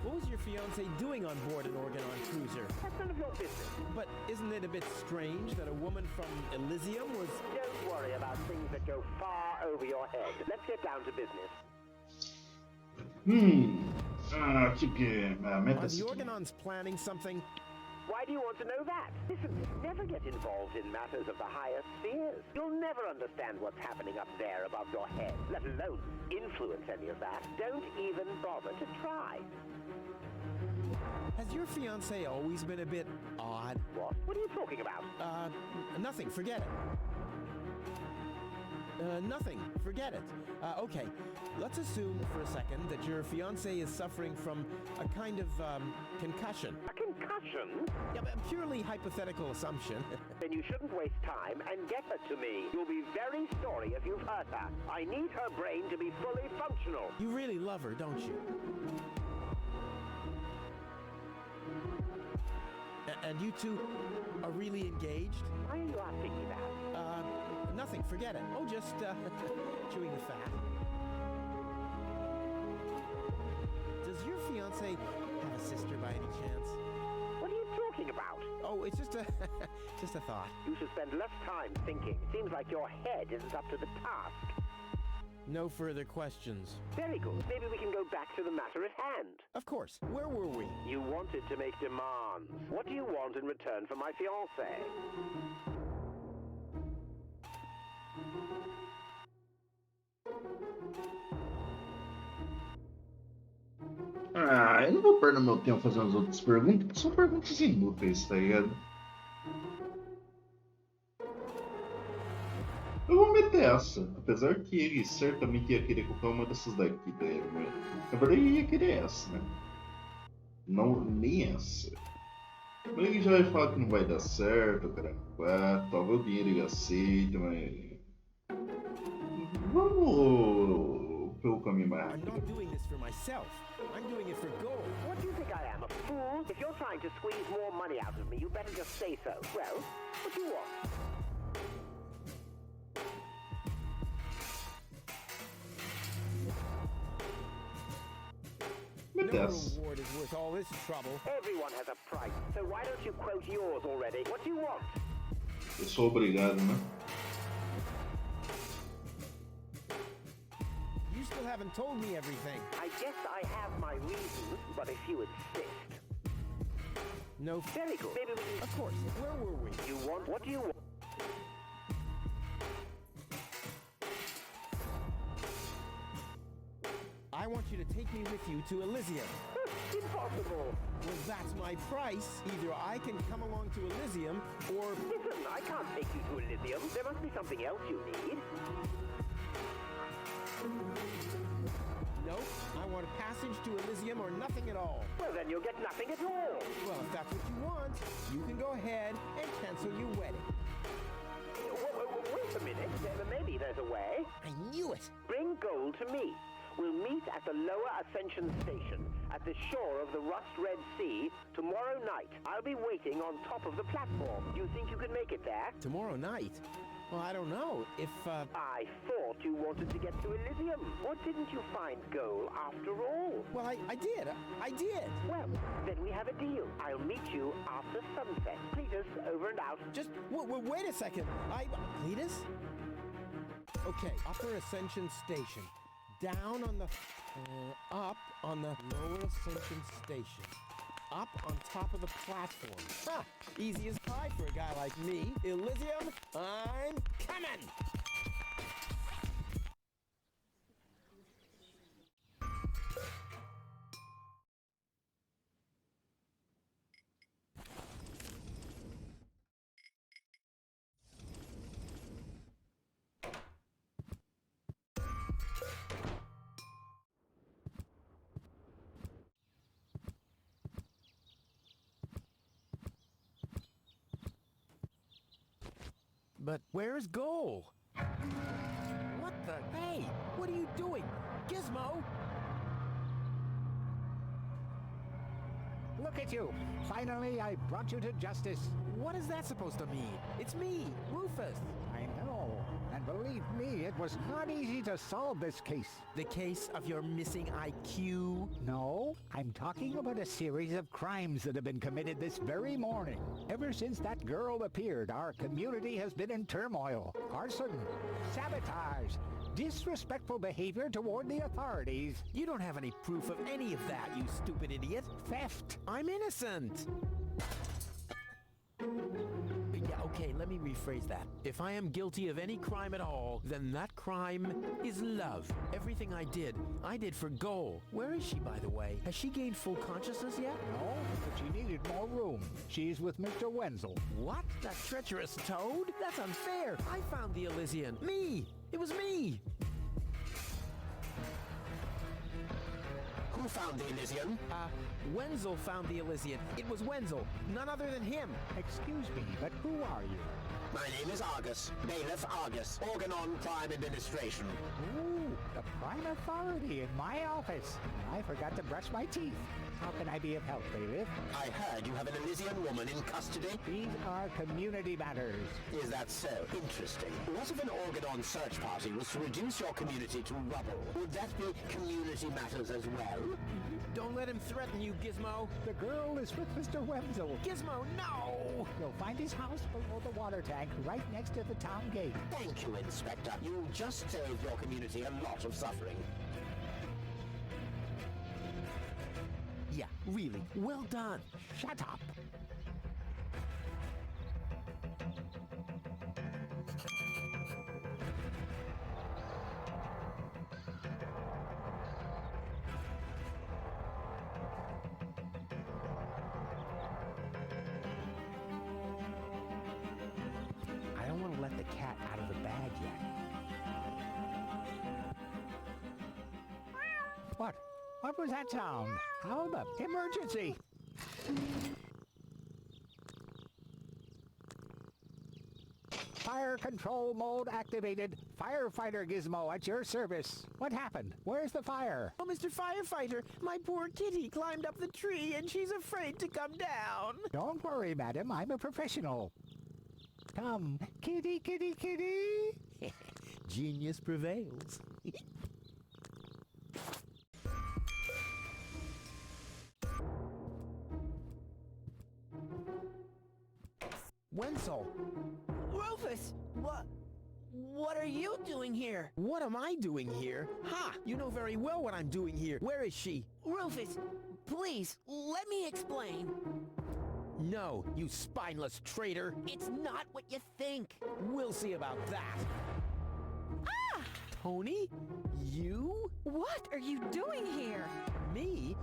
What was your fiancé doing on board an Organon cruiser? That's none of your business. But isn't it a bit strange that a woman from Elysium was... Don't worry about things that go far over your head. Let's get down to business. Are the Organons planning something? Why do you want to know that? Listen, never get involved in matters of the highest spheres. You'll never understand what's happening up there above your head, let alone influence any of that. Don't even bother to try. Has your fiancé always been a bit odd? What? What are you talking about? Nothing. Forget it. Nothing. Forget it. Okay. Let's assume for a second that your fiancé is suffering from a kind of, concussion. A concussion? Yeah, but a purely hypothetical assumption. Then you shouldn't waste time and get her to me. You'll be very sorry if you've hurt her. I need her brain to be fully functional. You really love her, don't you? And you two are really engaged? Why are you asking me that? Nothing. Forget it. Oh, just, chewing the fat. Does your fiancé have a sister by any chance? What are you talking about? Oh, it's just a, just a thought. You should spend less time thinking. Seems like your head isn't up to the task. No further questions. Very good. Maybe we can go back to the matter at hand. Of course. Where were we? You wanted to make demands. What do you want in return for my fiancé? Eu não vou perder meu tempo fazendo as outras perguntas, porque são perguntas inúteis, tá ligado? Eu vou meter essa, apesar que ele certamente ia querer qualquer uma dessas daqui, né? Na verdade ele ia querer essa, né? Não, nem essa. Mas ele já vai falar que não vai dar certo, cara. Talvez o dinheiro ele aceita, mas. Vamos pelo caminho mais I'm rápido. not doing this for myself. I'm doing it for gold. What do you think I am, a fool? If you're trying to squeeze more money out of me, you better just say so. Well, what do you want? No Yes. reward is worth all this trouble. Everyone has a price, so why don't you quote yours already? What do you want? Eu sou obrigado, né? You still haven't told me everything. I guess I have my reasons, but if you insist. No, Very good. Maybe we can... of course. Where were we? You want... What do you want? I want you to take me with you to Elysium. Impossible. Well, that's my price. Either I can come along to Elysium, or... Listen, I can't take you to Elysium. There must be something else you need. Nope. I want a passage to Elysium or nothing at all. Well, then you'll get nothing at all. Well, if that's what you want, you can go ahead and cancel your wedding. Wait a minute. Maybe there's a way. I knew it. Bring gold to me. We'll meet at the lower Ascension Station at the shore of the Rust-Red Sea tomorrow night. I'll be waiting on top of the platform. Do you think you can make it there? Tomorrow night? Well, I don't know. If, I thought you wanted to get to Elysium. What didn't you find gold after all? Well, I did. I did. Well, then we have a deal. I'll meet you after sunset. Cletus, over and out. Just, wait a second. Cletus? Okay, Upper Ascension Station. Down on the... up on the Lower Ascension Station. Up on top of the platform. Ha! Easy as pie for a guy like me. Elysium, I'm coming! But where's Goal? What the... Hey, what are you doing? Gizmo! Look at you! Finally, I brought you to justice. What is that supposed to mean? It's me, Rufus. I know. And believe me, it was not easy to solve this case. The case of your missing IQ? No, I'm talking about a series of crimes that have been committed this very morning. Ever since that girl appeared, our community has been in turmoil. Arson, sabotage, disrespectful behavior toward the authorities. You don't have any proof of any of that, you stupid idiot. Theft. I'm innocent. Yeah, okay, let me rephrase that. If I am guilty of any crime at all, then that crime is love. Everything I did for Goal. Where is she, by the way? Has she gained full consciousness yet? No, but she needed more room. She's with Mr. Wenzel. What? That treacherous toad? That's unfair. I found the Elysian. Me! It was me! Who found the Elysian? Wenzel found the Elysian. It was Wenzel, none other than him. Excuse me, but who are you? My name is Argus. Bailiff Argus. Organon Prime Administration. Ooh, the prime authority in my office. I forgot to brush my teeth. How can I be of help, Bailiff? I heard you have an Elysian woman in custody. These are community matters. Is that so? Interesting. What if an Organon search party was to reduce your community to rubble? Would that be community matters as well? Don't let him threaten you, Gizmo. The girl is with Mr. Wenzel. Gizmo, no! You'll find his house below the water tank, right next to the town gate. Thank you, Inspector. You just saved your community a lot of suffering. Yeah, really. Well done. Shut up. I don't want to let the cat out of the bag yet. What? What was that sound? How the emergency? Fire control mode activated. Firefighter Gizmo at your service. What happened? Where's the fire? Oh, Mr. Firefighter, my poor kitty climbed up the tree and she's afraid to come down. Don't worry, madam. I'm a professional. Come, kitty, kitty, kitty. Genius prevails. Wenzel! Rufus! What are you doing here? What am I doing here? Ha! You know very well what I'm doing here. Where is she? Rufus, please, let me explain. No, you spineless traitor. It's not what you think. We'll see about that. Ah! Tony? You? What are you doing here? Me?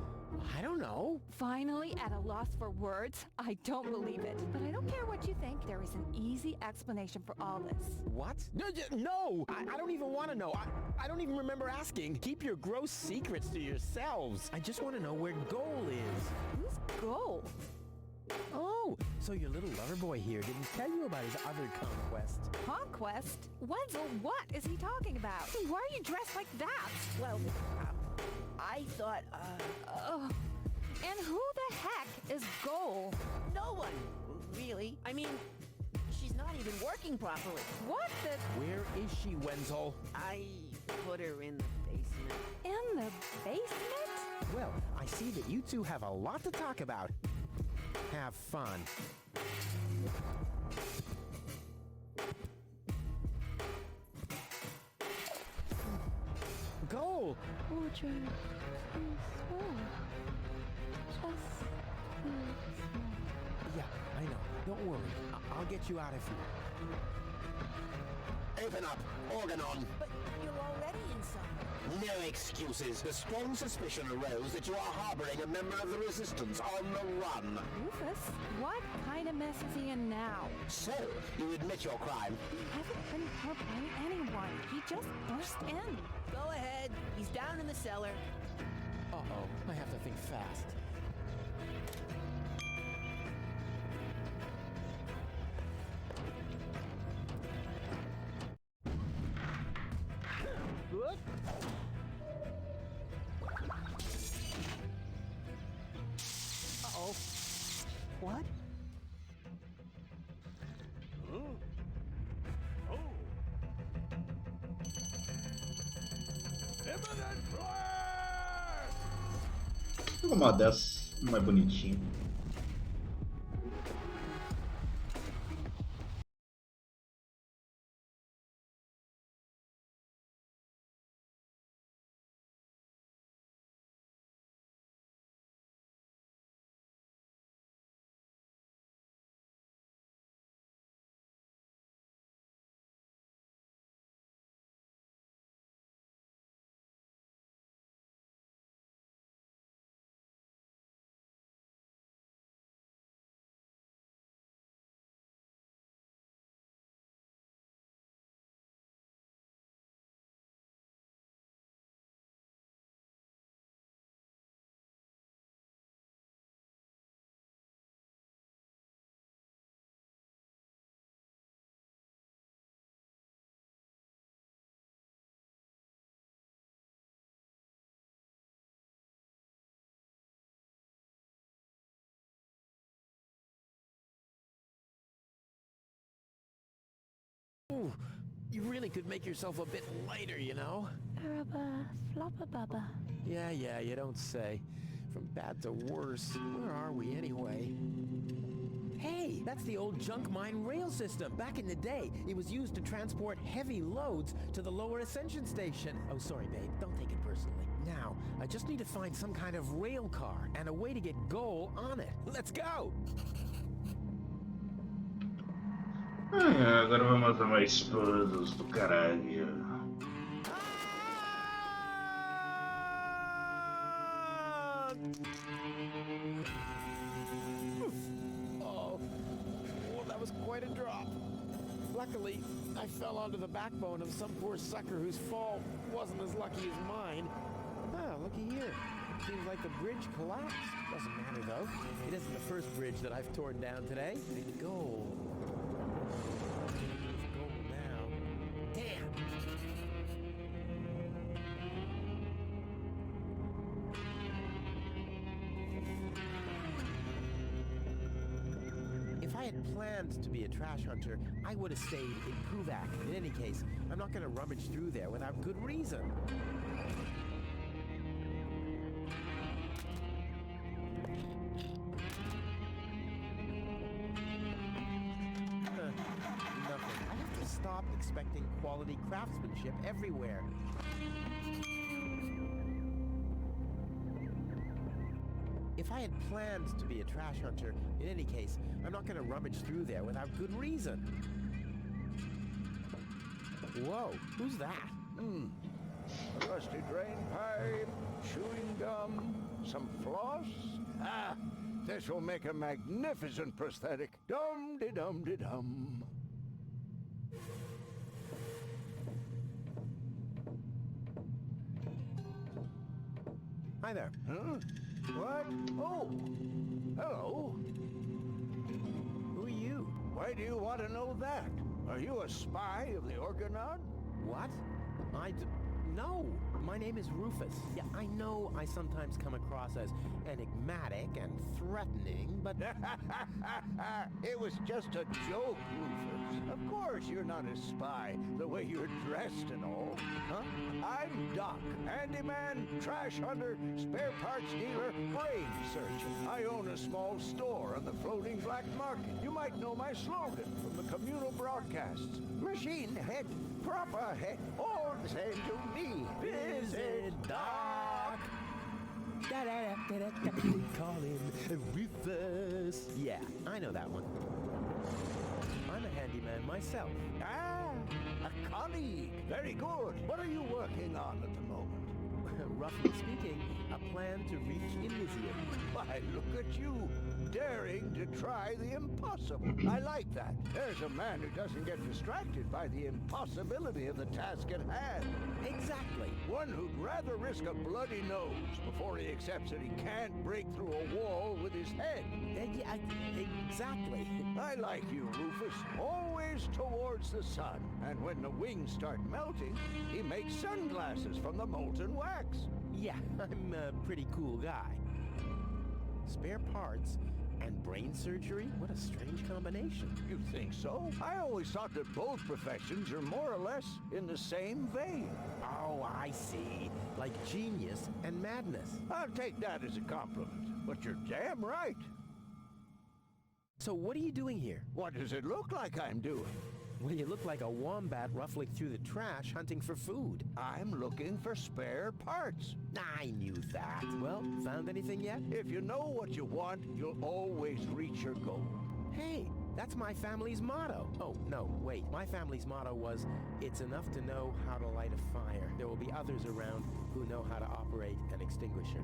I don't know. Finally at a loss for words? I don't believe it. But I don't care what you think. There is an easy explanation for all this. What? No! I don't even want to know. I don't even remember asking. Keep your gross secrets to yourselves. I just want to know where Goal is. Who's Goal? Oh, so your little lover boy here didn't tell you about his other conquest. Conquest? Wenzel, what is he talking about? Why are you dressed like that? Well, I thought, And who the heck is Goal? no one, really. I mean, she's not even working properly. What the... Where is she, Wenzel? I put her in the basement. In the basement? Well, I see that you two have a lot to talk about. Have fun. Goal! Would you please swim? Just please. Yeah, I know. Don't worry. I'll get you out of here. Open up. Organ on. But you're already inside. No excuses. The strong suspicion arose that you are harboring a member of the Resistance on the run. Rufus, what kind of mess is he in now? So, you admit your crime? He hasn't been harboring anyone. He just burst in. Go ahead. He's down in the cellar. Uh-oh. I have to think fast. What? Uh-oh. What? Pega uma dessas mais bonitinha. Ooh, you really could make yourself a bit lighter, you know? Araba, floppa bubba. Yeah, you don't say. From bad to worse. Where are we anyway? Hey, that's the old junk mine rail system. Back in the day, it was used to transport heavy loads to the lower ascension station. Oh, sorry, babe. Don't take it personally. Now, I just need to find some kind of rail car and a way to get Goal on it. Let's go! Agora vamos matar mais puzzles do caralho. Oh, well, that was quite a drop. Luckily, I fell onto the backbone of some poor sucker whose fall wasn't as lucky as mine. Ah, looky here. Seems like the bridge collapsed. Doesn't matter, though. It isn't the first bridge that I've torn down today. And gold. It's gold now. Damn! If I had planned to be a trash hunter, I would have stayed in Puvak. In any case, I'm not going to rummage through there without good reason. Nothing. I have to stop expecting quality craftsmanship everywhere. If I had planned to be a trash hunter, in any case, I'm not going to rummage through there without good reason. Whoa, who's that? A rusty drain pipe, chewing gum, some floss. Ah, this will make a magnificent prosthetic. Dum-de-dum-de-dum. Hi there. Huh? What? Oh! Hello. Who are you? Why do you want to know that? Are you a spy of the Organon? What? No, my name is Rufus. Yeah, I know I sometimes come across as enigmatic and threatening, but... It was just a joke, Rufus. Of course you're not a spy, the way you're dressed and all. Huh? I'm Doc, handyman, trash hunter, spare parts dealer, brain surgeon. I own a small store on the floating black market. You might know my slogan from the communal broadcasts. Machine head, proper head, all the same to me. Visit Doc! Call him Rufus. Yeah, I know that one. I'm a handyman myself. Ah, a colleague. Very good. What are you working on at the moment? Roughly speaking, a plan to reach Elysium. Why, look at you, daring to try the impossible. I like that. There's a man who doesn't get distracted by the impossibility of the task at hand. Exactly. One who'd rather risk a bloody nose before he accepts that he can't break through a wall with his head. Yeah, exactly. I like you, Rufus. Always towards the sun. And when the wings start melting, he makes sunglasses from the molten wax. Yeah, I'm a pretty cool guy. Spare parts and brain surgery? What a strange combination. You think so? I always thought that both professions are more or less in the same vein. Oh, I see. Like genius and madness. I'll take that as a compliment, but you're damn right. So what are you doing here? What does it look like I'm doing? Well, you look like a wombat ruffling through the trash hunting for food. I'm looking for spare parts. I knew that. Well, found anything yet? If you know what you want, you'll always reach your goal. Hey, that's my family's motto. Oh, no, wait. My family's motto was, it's enough to know how to light a fire. There will be others around who know how to operate an extinguisher.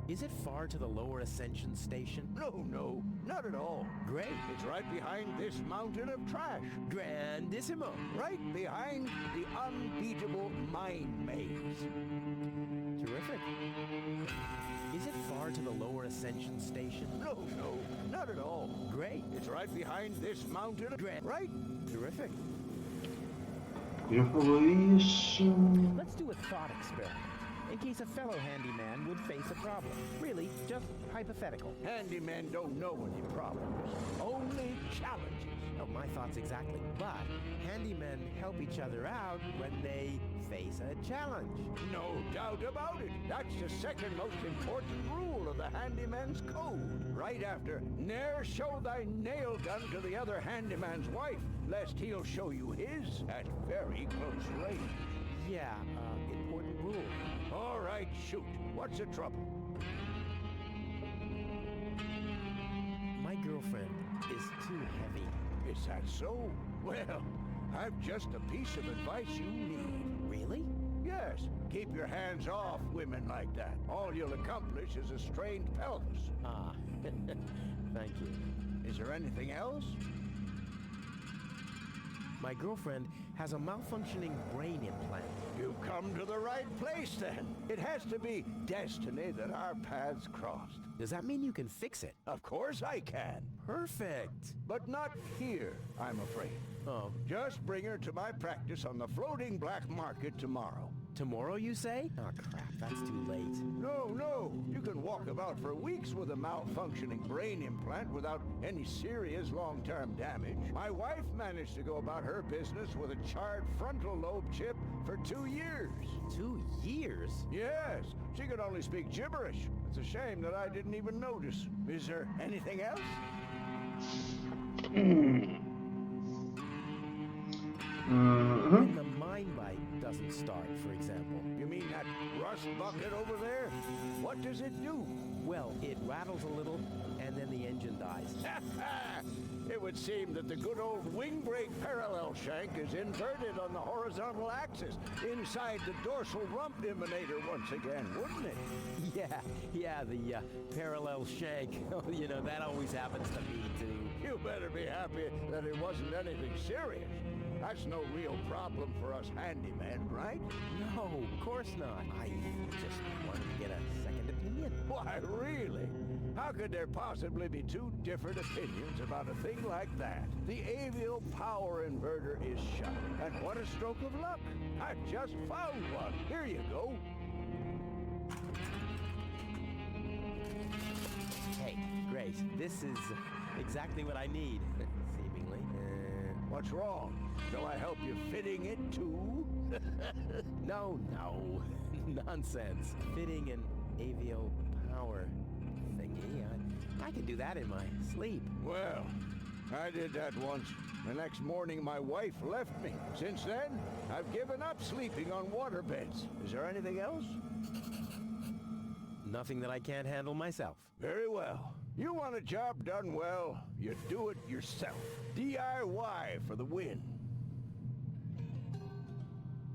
Is it far to the lower Ascension station? No, not at all. Great. It's right behind this mountain of trash. Grandissimo. Right behind the unbeatable mine maze. Terrific. Is it far to the lower Ascension station? No, not at all. Great. It's right behind this mountain of right. Terrific. Já falou isso. Let's do a thought experiment. In case a fellow handyman would face a problem. Really, just hypothetical. Handymen don't know any problems, only challenges. Oh, my thoughts exactly. But handymen help each other out when they face a challenge. No doubt about it. That's the second most important rule of the handyman's code. Right after, ne'er show thy nail gun to the other handyman's wife, lest he'll show you his at very close range. Yeah, important rule. All right, shoot. What's the trouble? My girlfriend is too heavy. Is that so? Well, I've just a piece of advice you need. Really? Yes. Keep your hands off women like that. All you'll accomplish is a strained pelvis. Ah, thank you. Is there anything else? My girlfriend has a malfunctioning brain implant. You've come to the right place, then. It has to be destiny that our paths crossed. Does that mean you can fix it? Of course I can. Perfect. But not here, I'm afraid. Oh. Just bring her to my practice on the floating black market tomorrow. Tomorrow, you say? Oh, crap, that's too late. No. You can walk about for weeks with a malfunctioning brain implant without any serious long-term damage. My wife managed to go about her business with a charred frontal lobe chip for 2 years. 2 years? Yes. She could only speak gibberish. It's a shame that I didn't even notice. Is there anything else? When the mind bite doesn't start, for example. You mean that rust bucket over there? What does it do? Well, it rattles a little, and then the engine dies. It would seem that the good old wing brake parallel shank is inverted on the horizontal axis inside the dorsal rump emanator once again, wouldn't it? Yeah, the parallel shank. You know, that always happens to me, too. You better be happy that it wasn't anything serious. That's no real problem for us handymen, right? No, of course not. I just wanted to get a second opinion. Why, really? How could there possibly be two different opinions about a thing like that? The avial power inverter is shut. And what a stroke of luck. I just found one. Here you go. Hey, great. This is exactly what I need, seemingly. What's wrong? Shall I help you fitting it too? No. Nonsense. Fitting an avial power thingy. I can do that in my sleep. Well, I did that once. The next morning my wife left me. Since then, I've given up sleeping on waterbeds. Is there anything else? Nothing that I can't handle myself. Very well. You want a job done well, you do it yourself. DIY for the win.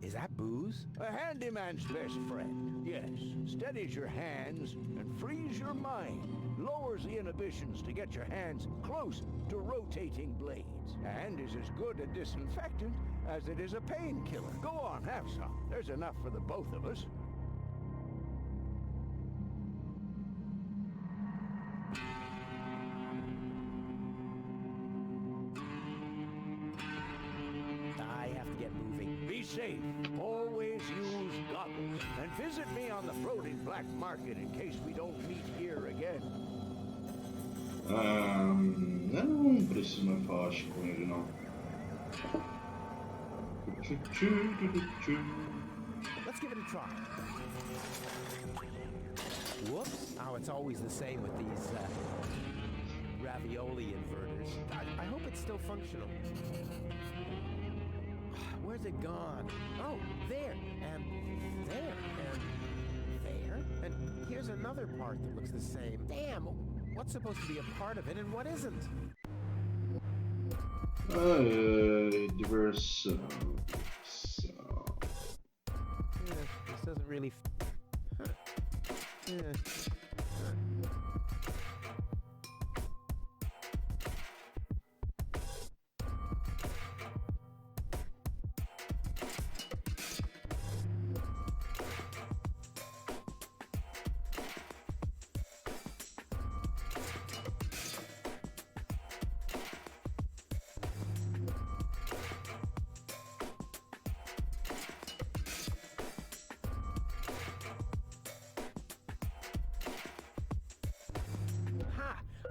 Is that booze? A handyman's best friend, yes. Steadies your hands and frees your mind. Lowers the inhibitions to get your hands close to rotating blades. And is as good a disinfectant as it is a painkiller. Go on, have some. There's enough for the both of us. Be safe. Always use goggles. And visit me on the floating black market in case we don't meet here again. Eu não preciso mais falar acho, com ele, não. Let's give it a try. Whoops. Oh, it's always the same with these ravioli inverters. I hope it's still functional. Where's it gone? Oh, there, and there, and there. And here's another part that looks the same. Damn, what's supposed to be a part of it and what isn't? Diversão. This doesn't really...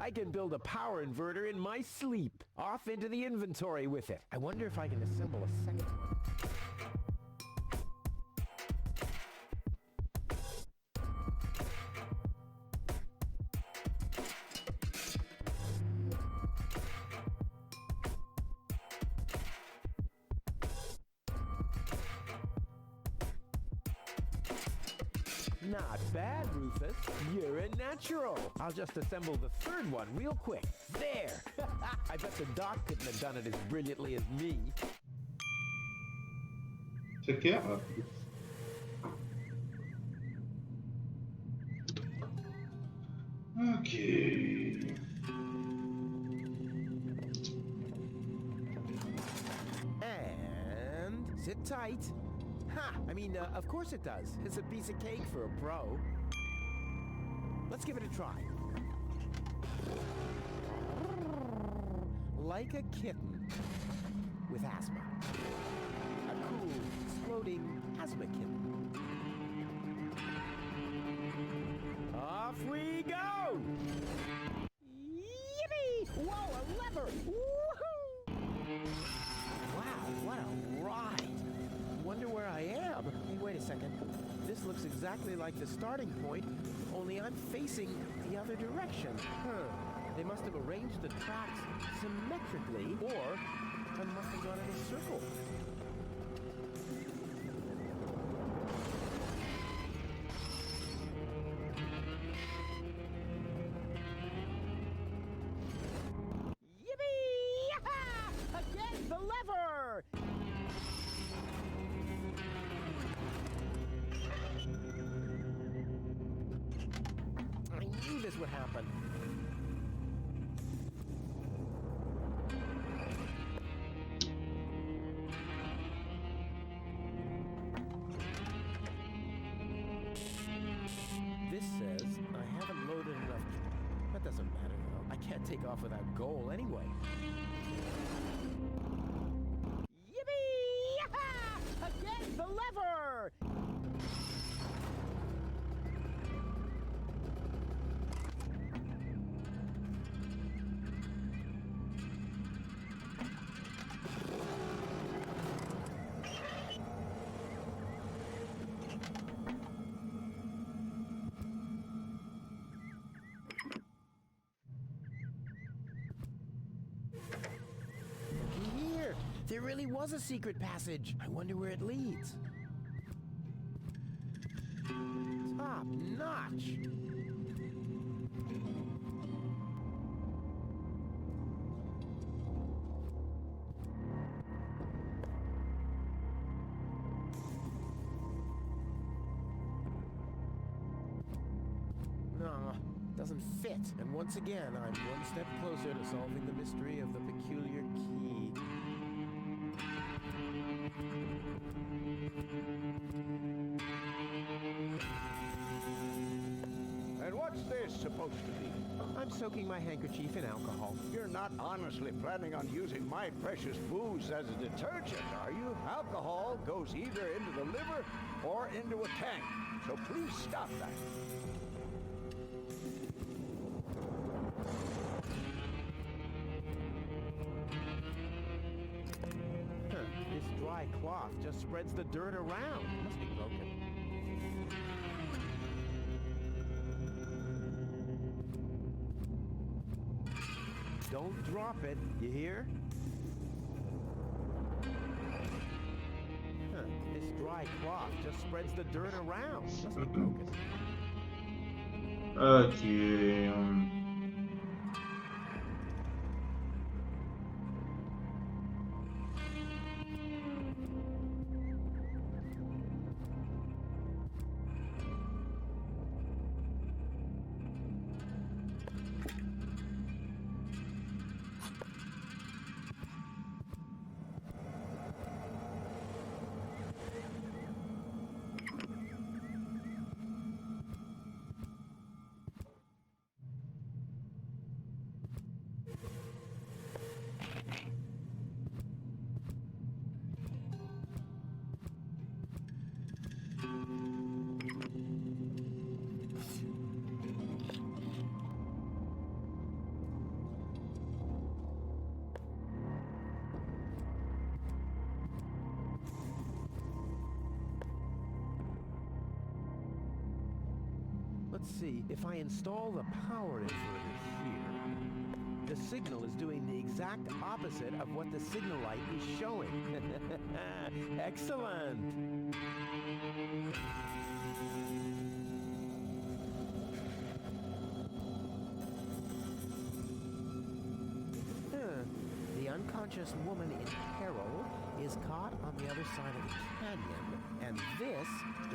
I can build a power inverter in my sleep. Off into the inventory with it. I wonder if I can assemble a second one. Not bad, Rufus. You're a natural. I'll just assemble the third one real quick. There! I bet the doc couldn't have done it as brilliantly as me. Isso aqui é rápido. Ok. And sit tight. Ha! I mean, of course it does. It's a piece of cake for a pro. Let's give it a try. Like a kitten with asthma. A cool, exploding asthma kitten. Off we go! Yippee! Whoa, a lever! Woohoo! Wow, what a ride! Wonder where I am. Hey, wait a second. This looks exactly like the starting point, only I'm facing the other direction. They must have arranged the tracks symmetrically, or I must have gone in a circle. Yippee! Yaha! Again, the lever! I knew this would happen. This says I haven't loaded enough. That doesn't matter though. I can't take off without goal anyway. Yippee! Yaha! Again, the lever! Here! There really was a secret passage. I wonder where it leads. Top notch! No, doesn't fit. And once again, I'm one step closer to solving the mystery of the peculiar key. And what's this supposed to be? I'm soaking my handkerchief in alcohol. You're not honestly planning on using my precious booze as a detergent, are you? Alcohol goes either into the liver or into a tank, so please stop that. This dry cloth just spreads the dirt around. It must be broken. Don't drop it, you hear? This dry cloth just spreads the dirt around. It must be broken. Okay. Let's see, if I install the power inverter here, the signal is doing the exact opposite of what the signal light is showing. Excellent! The unconscious woman in peril is caught on the other side of the canyon, and this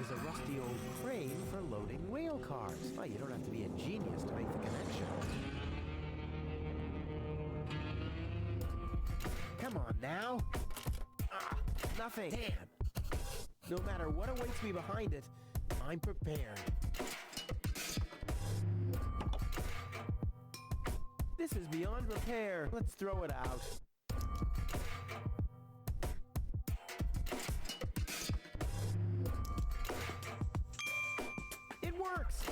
is a rusty old crane for loading rail cars. Well, you don't have to be a genius to make the connection. Come on now. Ah, nothing. Damn. No matter what awaits me behind it, I'm prepared. This is beyond repair. Let's throw it out. It works!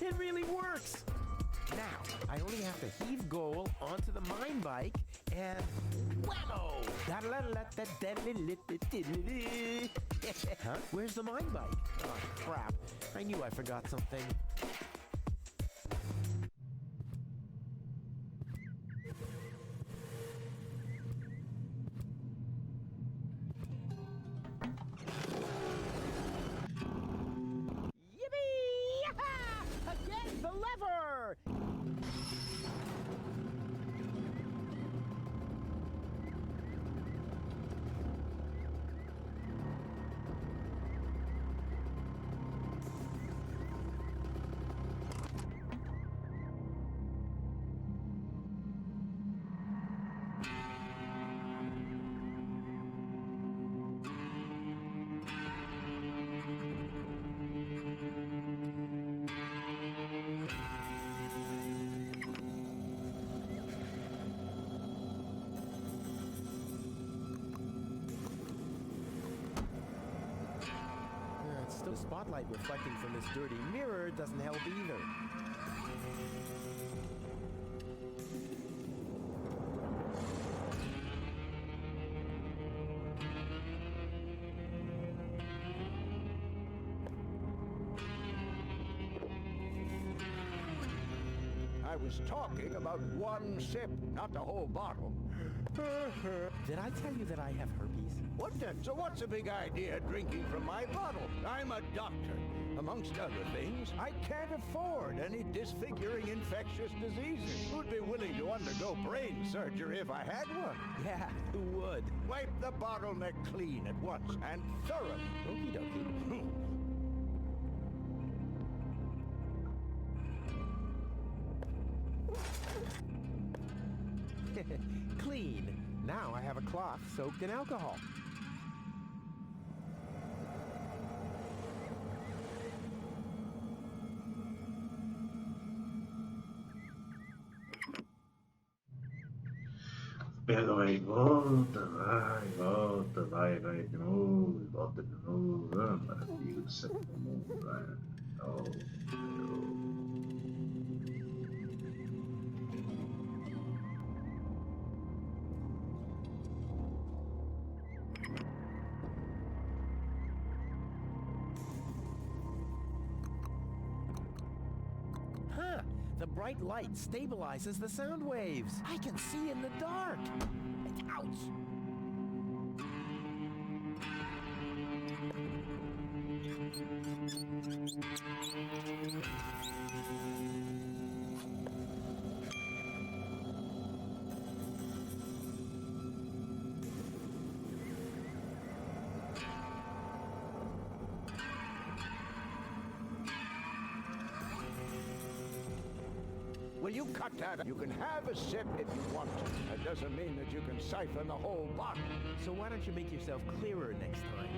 It really works! Now, I only have to heave goal onto the mine bike and whammo! Huh? Where's the mine bike? Oh, crap. I knew I forgot something. Yippee! Again, the lever! The spotlight reflecting from this dirty mirror doesn't help either. I was talking about one sip, not the whole bottle. Did I tell you that I have herpes? What the? So what's the big idea drinking from my bottle? I'm a doctor. Amongst other things, I can't afford any disfiguring infectious diseases. Who'd be willing to undergo brain surgery if I had one? Yeah, who would? Wipe the bottleneck clean at once and thoroughly. Okie dokie. Clean. Now I have a cloth soaked in alcohol. Pega, vai, volta, vai de novo, volta de novo. Ah, maravilha do céu do mundo, vai. Oh, Huh! The bright light stabilizes the sound waves. I can see in the dark. Ouch! Will you cut that? You can have a sip if you want to. That doesn't mean that you can siphon the whole bottle. So why don't you make yourself clearer next time?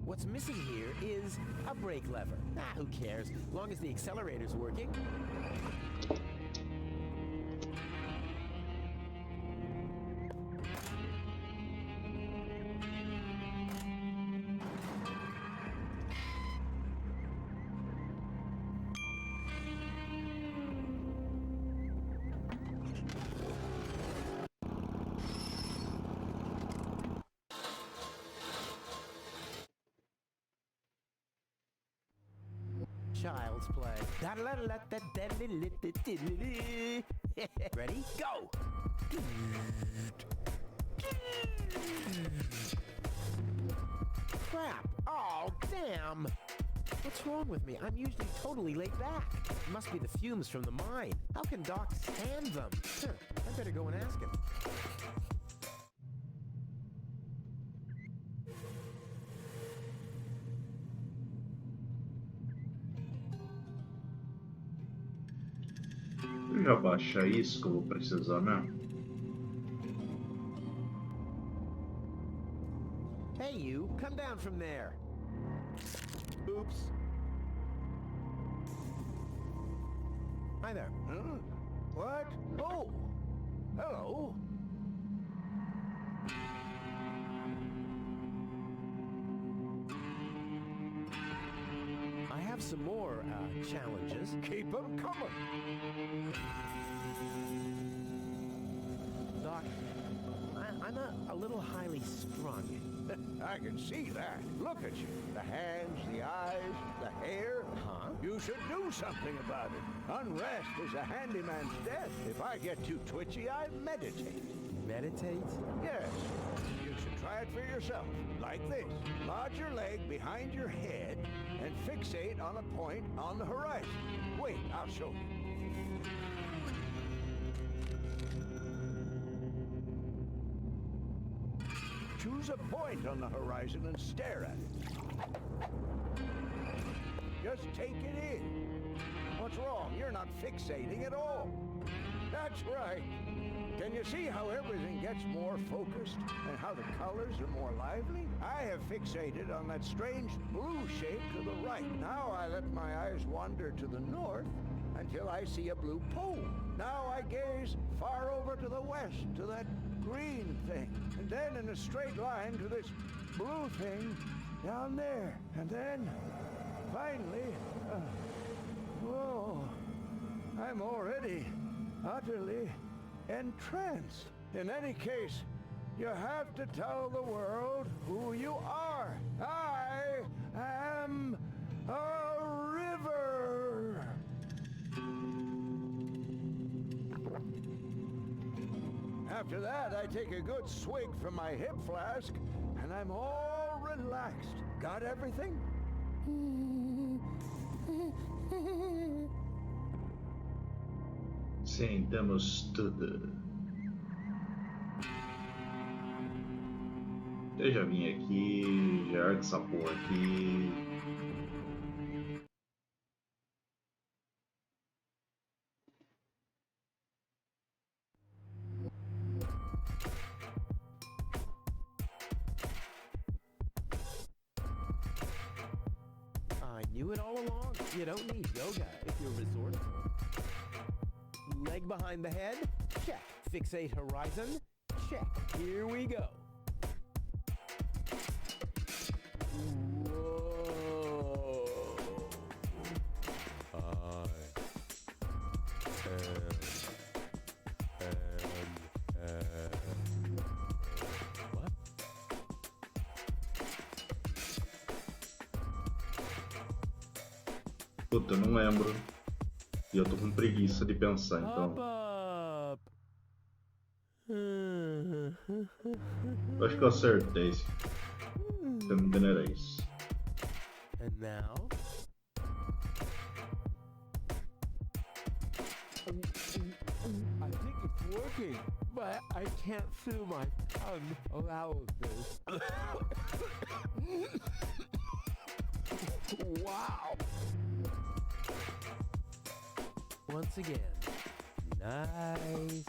What's missing here is a brake lever. Ah, who cares? Long as the accelerator's working. Child's play. Ready? Go! Crap! Oh, damn! What's wrong with me? I'm usually totally laid back. It must be the fumes from the mine. How can Doc stand them? I better go and ask him. já baixar isso que eu vou precisar mesmo? Hey, you, come down from there. Oops. Hi there. Huh? What? Oh! Hello. I have some more, challenges. Keep 'em coming. Doc, I'm a little highly strung. I can see that. Look at you. The hands, the eyes, the hair. Huh? You should do something about it. Unrest is a handyman's death. If I get too twitchy, I meditate. Meditate? Yes. You should try it for yourself. Like this. Lodge your leg behind your head and fixate on a point on the horizon. Wait, I'll show you. Choose a point on the horizon and stare at it. Just take it in. What's wrong? You're not fixating at all. That's right. Can you see how everything gets more focused and how the colors are more lively? I have fixated on that strange blue shape to the right. Now I let my eyes wander to the north until I see a blue pole. Now I gaze far over to the west to that green thing. And then in a straight line to this blue thing down there. And then, finally, whoa, I'm already utterly entranced. In any case, you have to tell the world who you are. I am a river. After that, I take a good swig from my hip flask, and I'm all relaxed. Got everything? Sim, temos tudo. Eu já vim aqui, já arco essa porra aqui. I knew it all along. You don't need yoga if you're resourceful. Leg behind the head? Check. Fixate horizon? Check. Here we go. What? Puta, eu não lembro. E eu tô com preguiça de pensar, então. Up. Eu acho que eu acertei. Se eu não me engano, era isso. And now? I think it's working, but I can't feel my tongue allow this. Wow! Once again, nice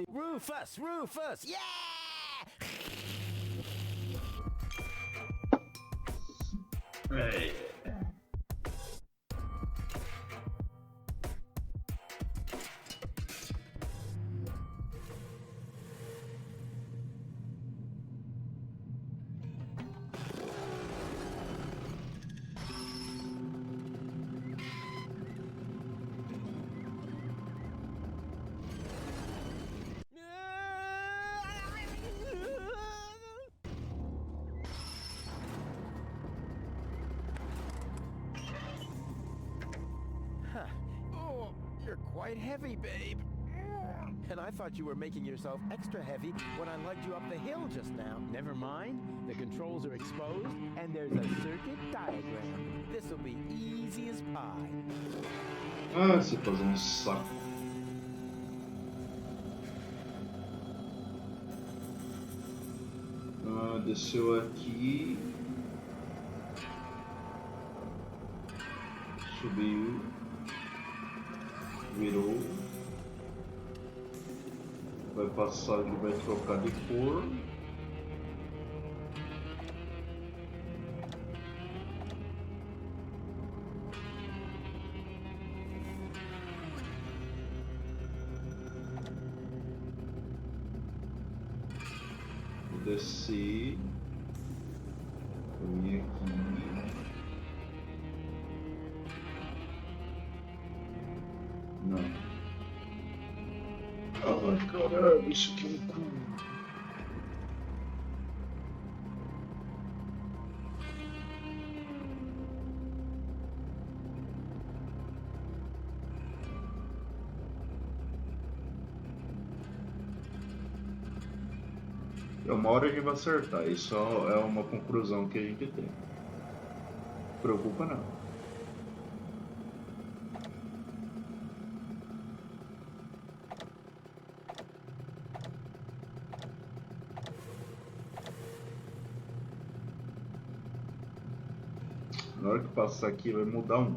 Rufus, Rufus, yeah! Hey. Huh. Oh, you're quite heavy, babe. And I thought you were making yourself extra heavy when I lugged you up the hill just now. Never mind. The controls are exposed, and there's a circuit diagram. This'll be easy as pie. Ah, você fazer um saco. Ah, desceu aqui. Subiu. Virou. Vai passar, ele vai trocar de cor. Vou descer. Vou vir aqui. Não. Ai, caralho, isso aqui é um cu. Uma hora a gente vai acertar, isso é uma conclusão que a gente tem. Não preocupa não. Na hora que passar aqui vai mudar um.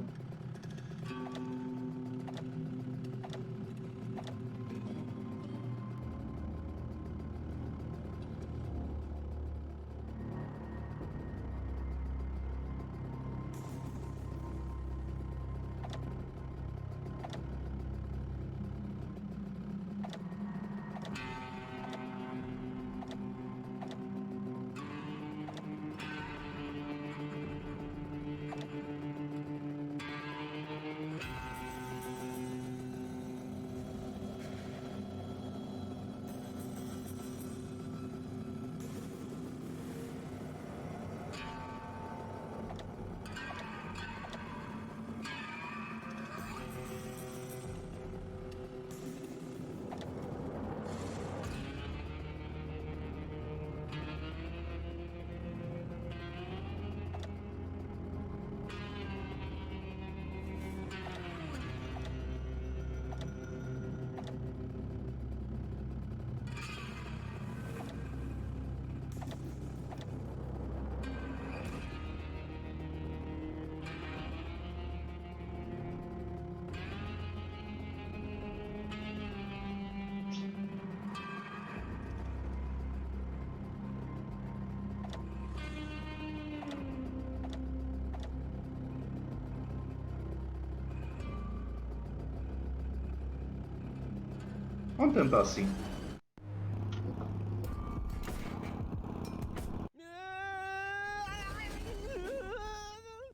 Vamos tentar assim.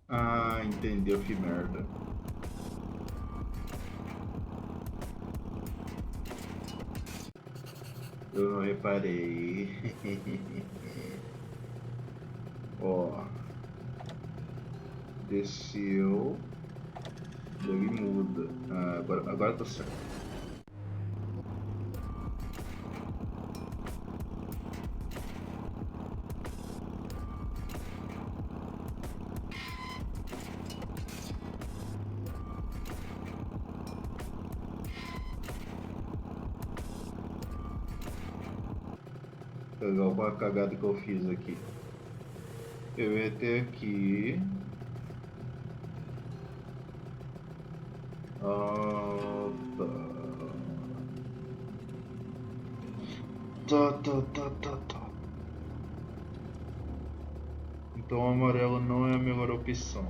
Ah, entendeu, que merda. Eu não reparei. Ó. Desceu. Ele muda. Ah, agora tá certo. Legal, qual a cagada que eu fiz aqui? Eu ia ter aqui. Ah, tá. Então o amarelo não é a melhor opção.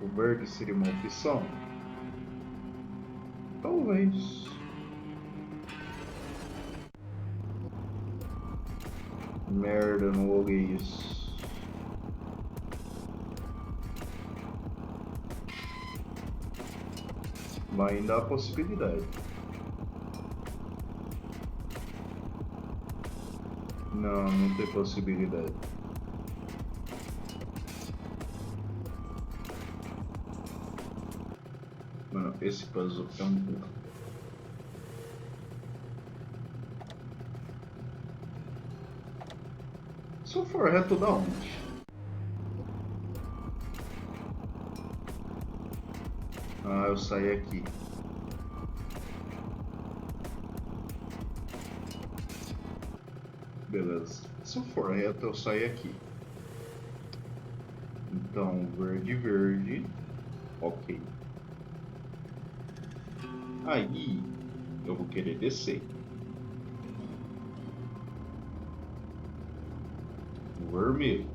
O verde seria uma opção? Talvez. Merda, não loguei isso. Mas ainda há possibilidade. Não tem possibilidade. Esse puzzle é um... Se eu for reto, da onde? Ah, eu saí aqui. Beleza. Se eu for reto, eu saio aqui. Então, verde, verde. Ok. Aí, eu vou querer descer. Vermelho.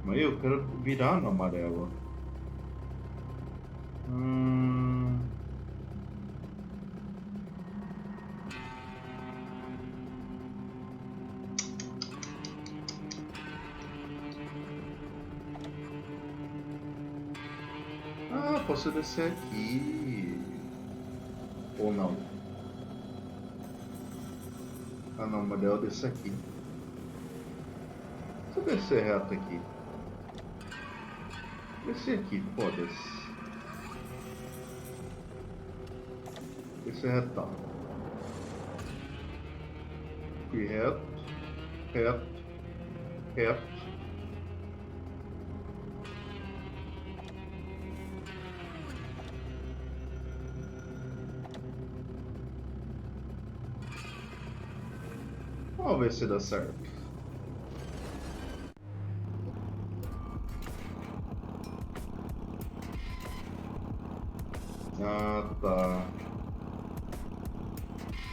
Mas eu quero virar no amarelo. Ah, posso descer aqui. Ou não? Ah não, mas eu descer aqui. Se eu descer reto aqui. Descer aqui, foda-se. Descer retão. Fui reto, reto, reto. Vamos ver se dá certo. Ah, tá.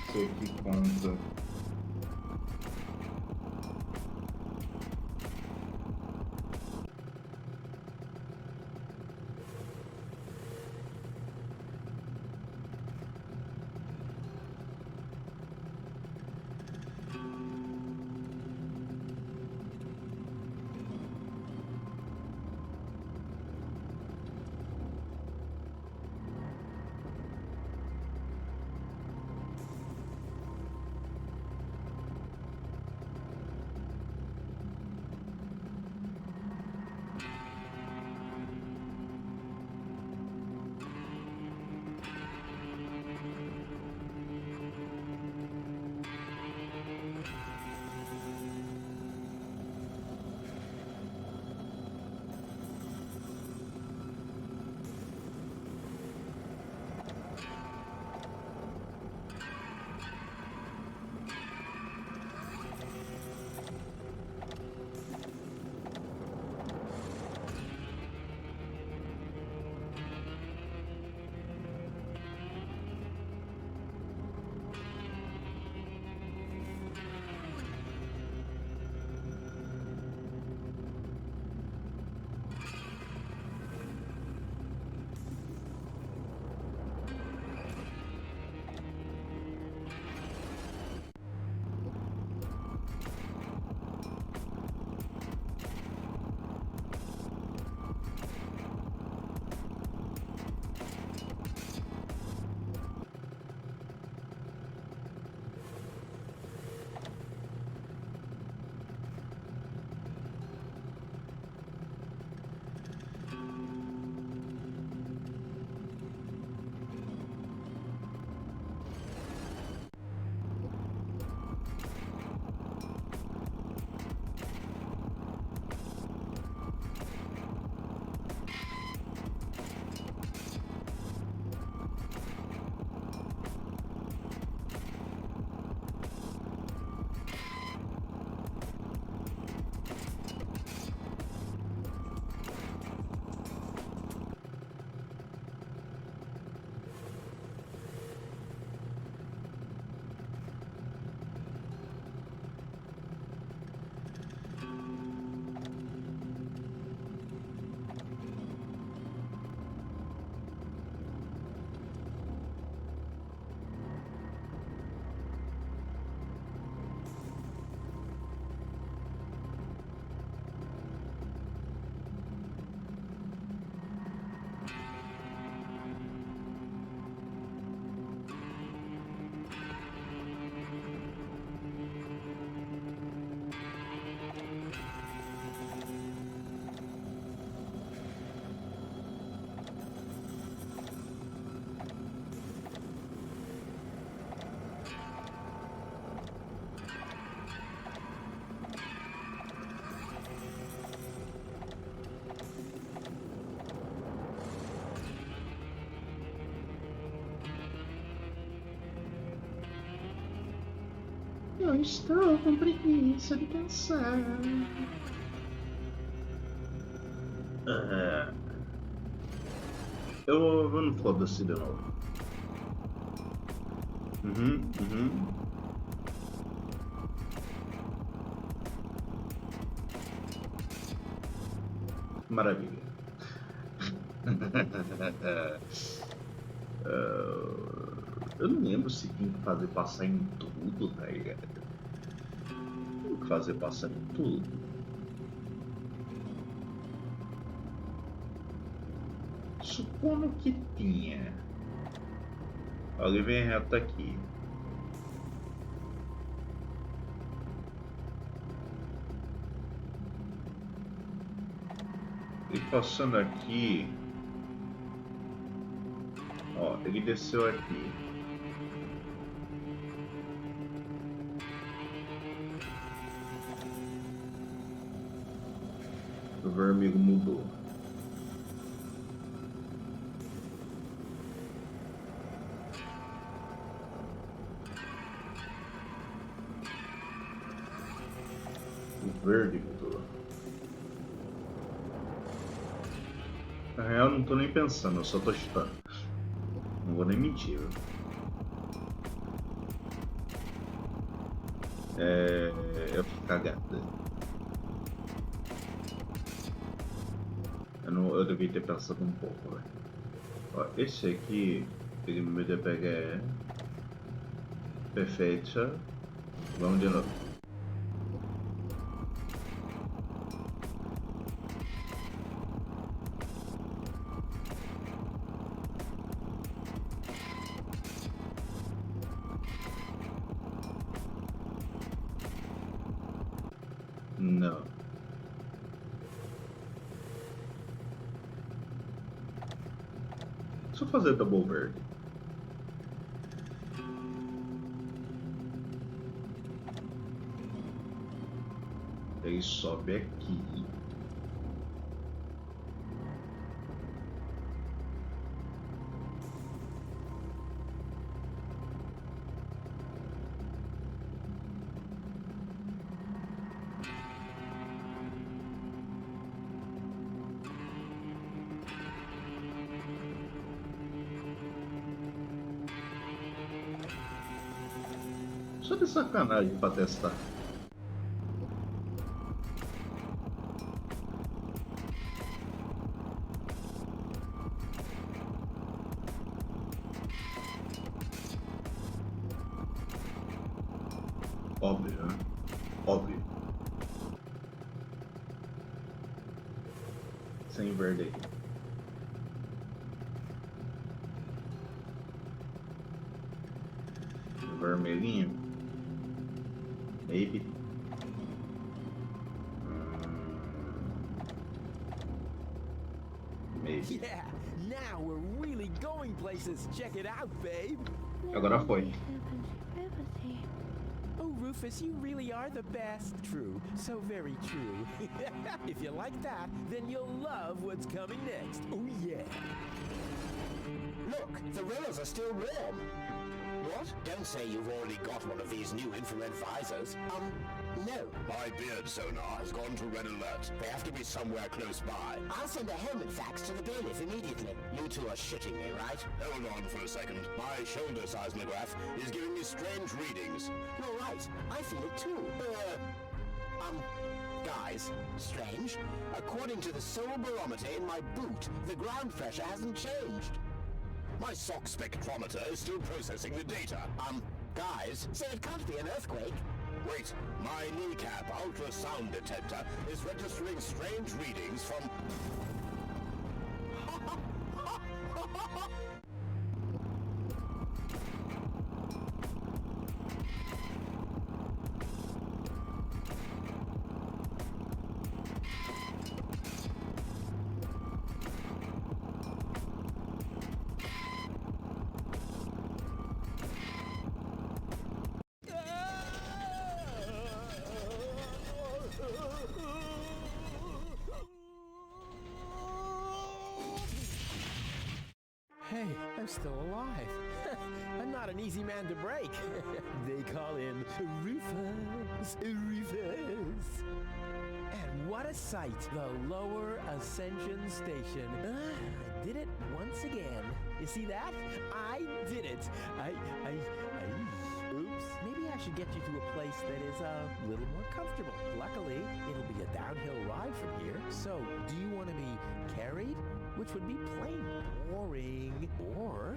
Isso aqui conta. Eu estou com preguiça de pensar. Eu vou no foda-se de novo. Maravilha. Eu não lembro se tem que fazer passar em tudo, tá ligado? Tem que fazer passar em tudo. Supondo que tinha. Ele vem reto aqui. E passando aqui. Ó, ele desceu aqui. O vermelho mudou. O verde mudou. Na real, eu não tô nem pensando, eu só tô chutando. Não vou nem mentir. Eu fico cagada. Eu devia ter pensado um pouco, velho. Ó, esse aqui, ele me pega perfeito. Vamos de novo. Não. Deixa eu fazer double verde. Ele sobe aqui. Só de sacanagem pra testar. Óbvio, né? Óbvio. Sem verde aqui. Vermelhinho. Maybe. Maybe. Yeah, now we're really going places. Check it out, babe. Agora foi. Oh, Rufus, you really are the best. True, so very true. If you like that, then you'll love what's coming next. Oh, yeah. Look, the rollers are still warm. What? Don't say you've already got one of these new infrared visors. No. My beard sonar has gone to red alert. They have to be somewhere close by. I'll send a helmet fax to the bailiff immediately. You two are shitting me, right? Hold on for a second. My shoulder seismograph is giving me strange readings. You're right. I feel it too. Guys, strange. According to the solar barometer in my boot, the ground pressure hasn't changed. My sock spectrometer is still processing the data. Guys, so it can't be an earthquake. Wait, my kneecap ultrasound detector is registering strange readings from... Hey, I'm still alive. I'm not an easy man to break. They call him Rufus. Rufus. And what a sight! The Lower Ascension Station. I did it once again. You see that? I did it. Oops. Maybe I should get you to a place that is a little more comfortable. Luckily, it'll be a downhill ride from here. So, do you want to be carried? Which would be plain boring. Or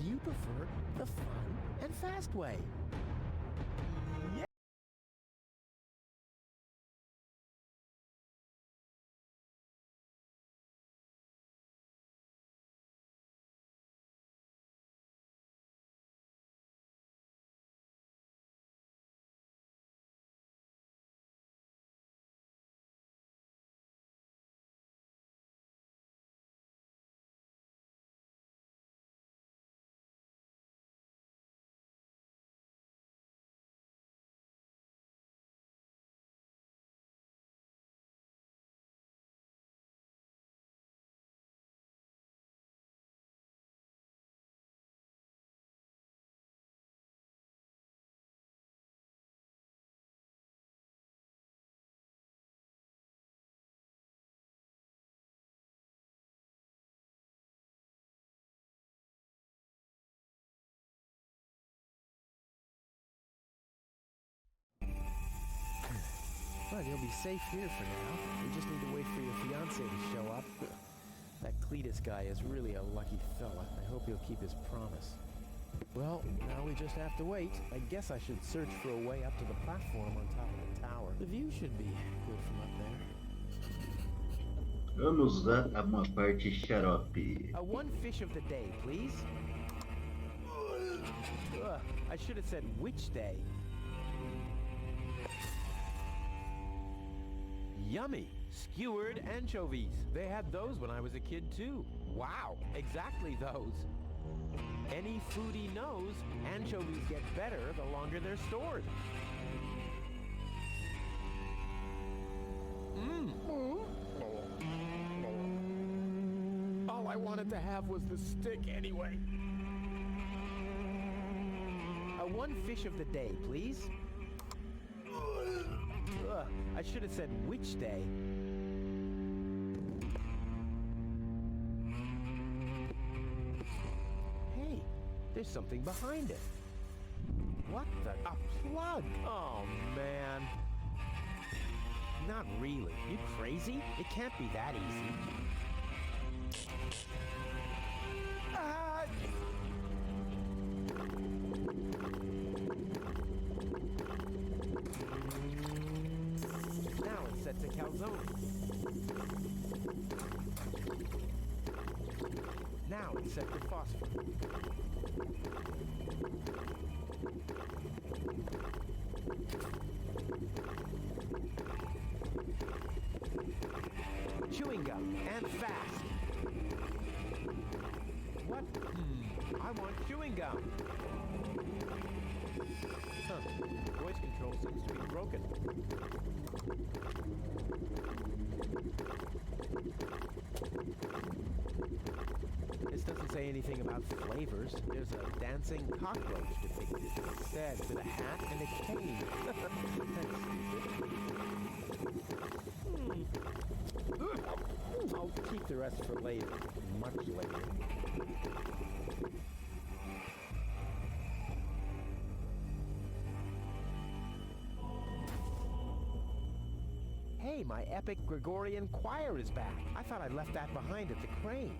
do you prefer the fun and fast way? Yeah. Well, you'll be safe here for now. We just need to wait for your fiancé to show up. That Cletus guy is really a lucky fella. I hope he'll keep his promise. Well, now we just have to wait. I guess I should search for a way up to the platform on top of the tower. The view should be good from up there. Vamos lá a uma parte xarope. One fish of the day, please. I should have said which day. Yummy! Skewered anchovies. They had those when I was a kid too. Wow, exactly those. Any foodie knows anchovies get better the longer they're stored. All I wanted to have was the stick anyway. One fish of the day, please. I should have said which day. Hey, there's something behind it. What the? A plug! Oh, man. Not really. You crazy? It can't be that easy. Now it's set to calzone. Now it's set to phosphor. Chewing gum and fast. What? I want chewing gum. Huh. Voice control seems to be broken. This doesn't say anything about flavors. There's a dancing cockroach depicted instead with a hat and a cane. That's stupid. I'll keep the rest for later. Much later. Hey, my epic Gregorian choir is back. I thought I left that behind at the crane.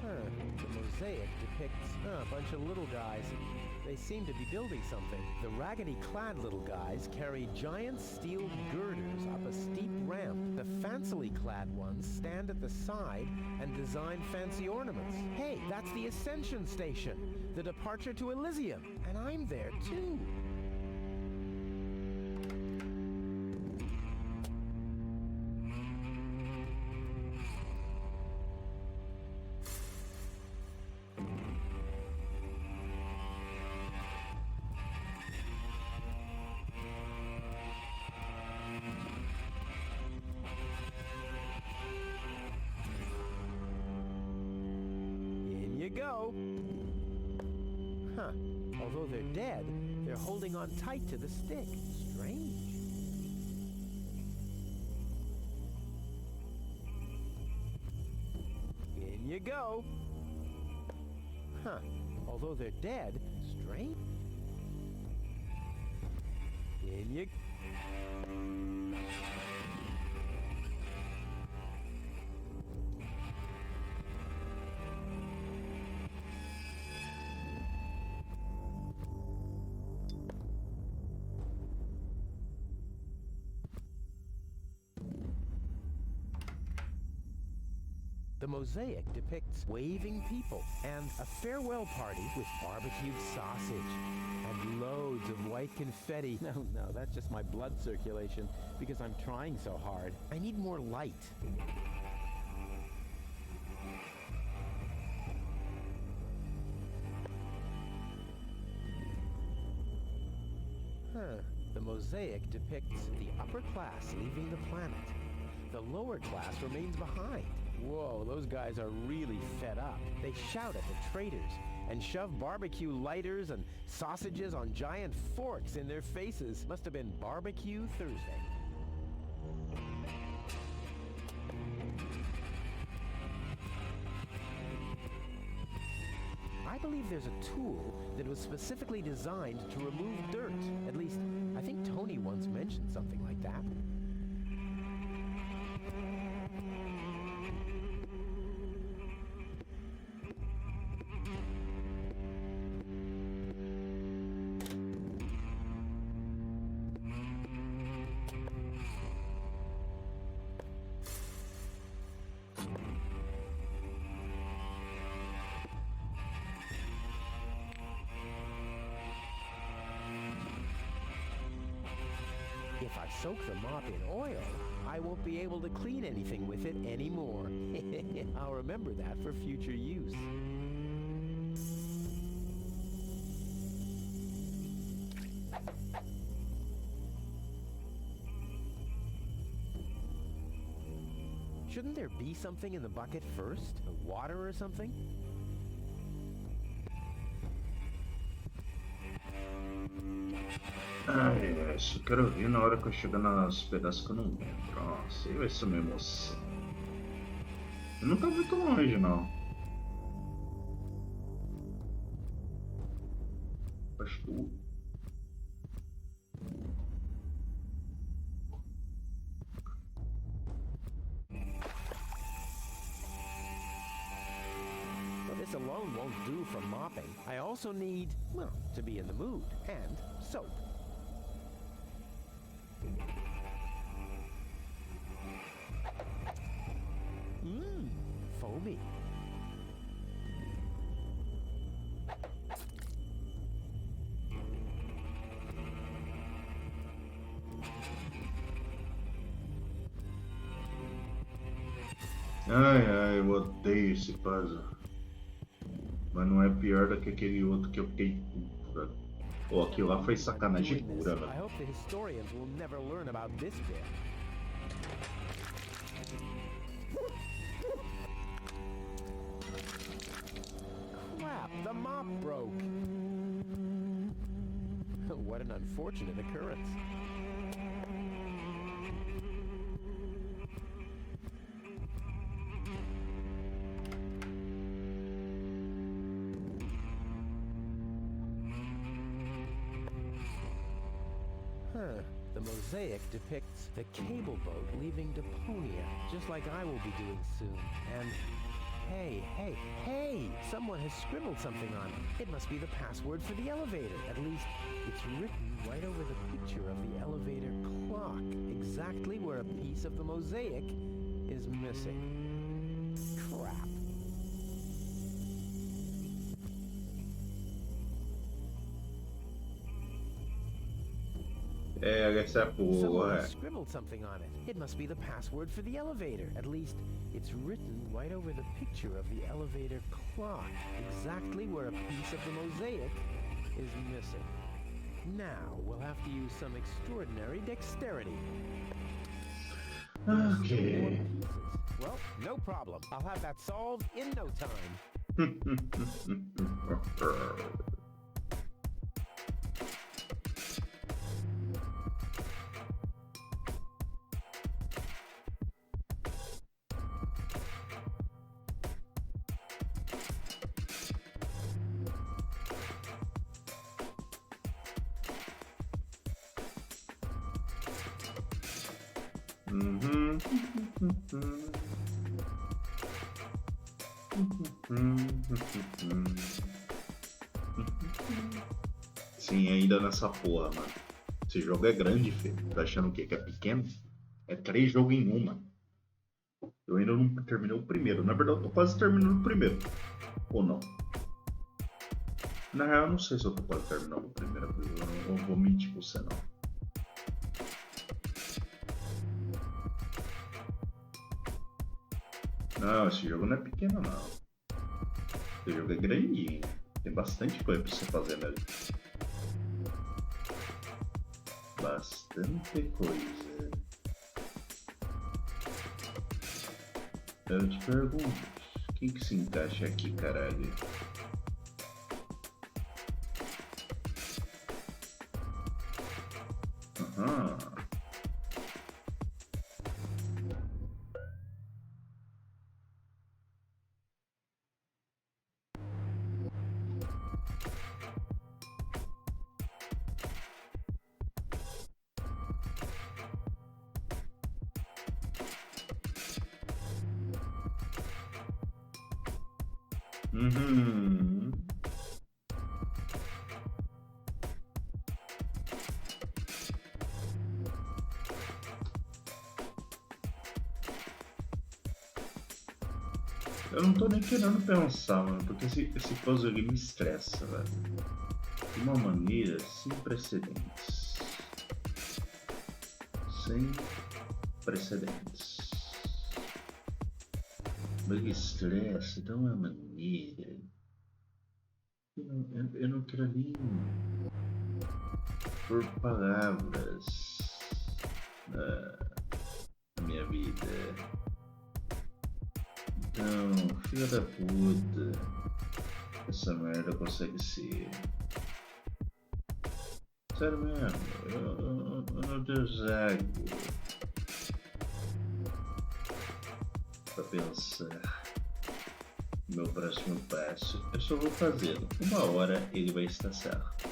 The mosaic depicts a bunch of little guys. They seem to be building something. The raggedy-clad little guys carry giant steel girders up a steep ramp. The fancily-clad ones stand at the side and design fancy ornaments. Hey, that's the Ascension Station, the departure to Elysium, and I'm there too. go. Huh. Although they're dead, they're holding on tight to the stick. Strange. In you go. Huh. Although they're dead, strange. In you... The mosaic depicts waving people and a farewell party with barbecued sausage and loads of white confetti. No, that's just my blood circulation because I'm trying so hard. I need more light. The mosaic depicts the upper class leaving the planet. The lower class remains behind. Whoa, those guys are really fed up. They shout at the traitors and shove barbecue lighters and sausages on giant forks in their faces. Must have been Barbecue Thursday. I believe there's a tool that was specifically designed to remove dirt. At least, I think Tony once mentioned something like that. If I soak the mop in oil, I won't be able to clean anything with it anymore. I'll remember that for future use. Shouldn't there be something in the bucket first? Water or something? Isso eu quero ver na hora que eu chegar nos pedaços que eu não lembro. Nossa, aí vai ser uma emoção. Eu não tá muito longe, não. Faz tudo. But this alone won't do for mopping. I also need, well, to be in the mood, and soap. Foamy. Ai, eu odeio esse puzzle. Mas não é pior do que aquele outro que eu fiquei puto, velho. Pô, aquilo lá foi sacanagem pura, velho. I hope the historians will never learn about this bit. Crap, the mop broke. What an unfortunate occurrence. The mosaic depicts the cable boat leaving Deponia, just like I will be doing soon. And hey, someone has scribbled something on it. It must be the password for the elevator. At least, it's written right over the picture of the elevator clock, exactly where a piece of the mosaic is missing. Crap. Someone scribbled something on it. It must be the password for the elevator. At least, it's written right over the picture of the elevator clock, exactly where a piece of the mosaic is missing. Now, we'll have to use some extraordinary dexterity. Okay. Well, no problem. I'll have that solved in no time. Sim, ainda nessa porra, mano. Esse jogo é grande, filho. Tá achando o quê? Que é pequeno? É 3 jogos em uma. Eu ainda não terminei o primeiro. Na verdade, eu tô quase terminando o primeiro. Ou não? Na real, eu não sei se eu tô quase terminando o primeiro. Eu não vou mentir pra você, não. Não, esse jogo não é pequeno, não. Esse jogo é grandinho. Tem bastante coisa pra você fazer nele. Bastante coisa. Eu te pergunto, quem que se encaixa aqui, caralho? Aham. Uhum. Eu não tô nem querendo pensar, mano, porque esse puzzle ele me estressa, velho. De uma maneira sem precedentes. Sem precedentes. Ele estressa de uma maneira. Eu não quero nem por palavras na minha vida. Então, filha da puta, essa merda consegue ser. Sério mesmo, eu não desago pra pensar no meu próximo passo. Eu só vou fazê-lo. Uma hora ele vai estar certo.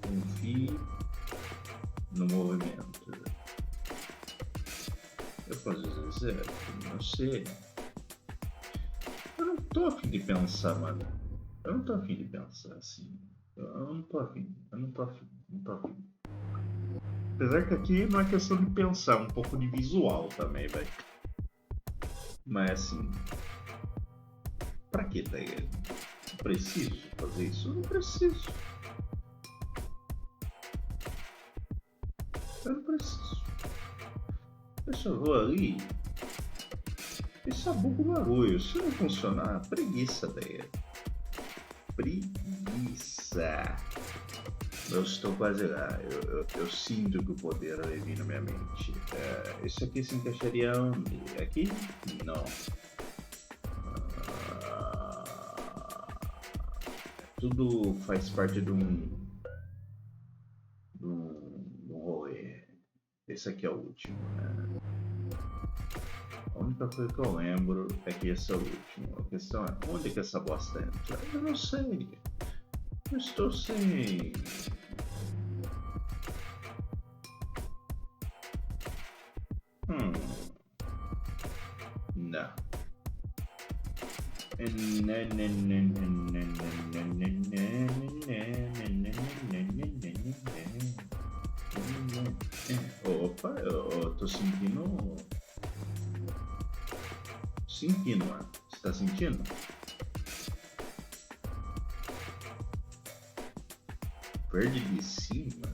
Confie no movimento. Eu posso dizer, não sei. Eu não tô afim de pensar, mano. Eu não tô afim de pensar assim. Eu não tô afim. Não tô afim. Apesar que aqui não é questão de pensar, é um pouco de visual também, velho. Mas assim. Pra que, tá ligado? Preciso fazer isso? Eu não preciso. Eu não preciso. Eu só vou ali e sabugo o bagulho. Se não funcionar, preguiça, velho. Preguiça. Eu estou quase lá. Eu sinto que o poder vai vir na minha mente. Isso aqui se encaixaria onde? Aqui? Não. Tudo faz parte de um rolê. Esse aqui é o último, né? A única coisa que eu lembro é que esse é o último. A questão é, onde que essa bosta entra? Eu não sei. Eu estou sem... Não. Opa, eu tô sentindo... Sentindo, mano. Você tá sentindo? Verde de cima?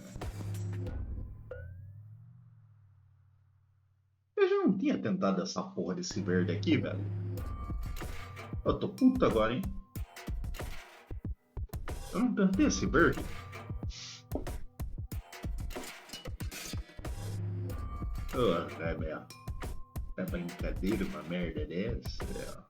Eu já não tinha tentado essa porra desse verde aqui, velho. Eu tô puto agora, hein? Eu não tentei esse verde. Oh, é mesmo. É brincadeira uma merda dessa, velho.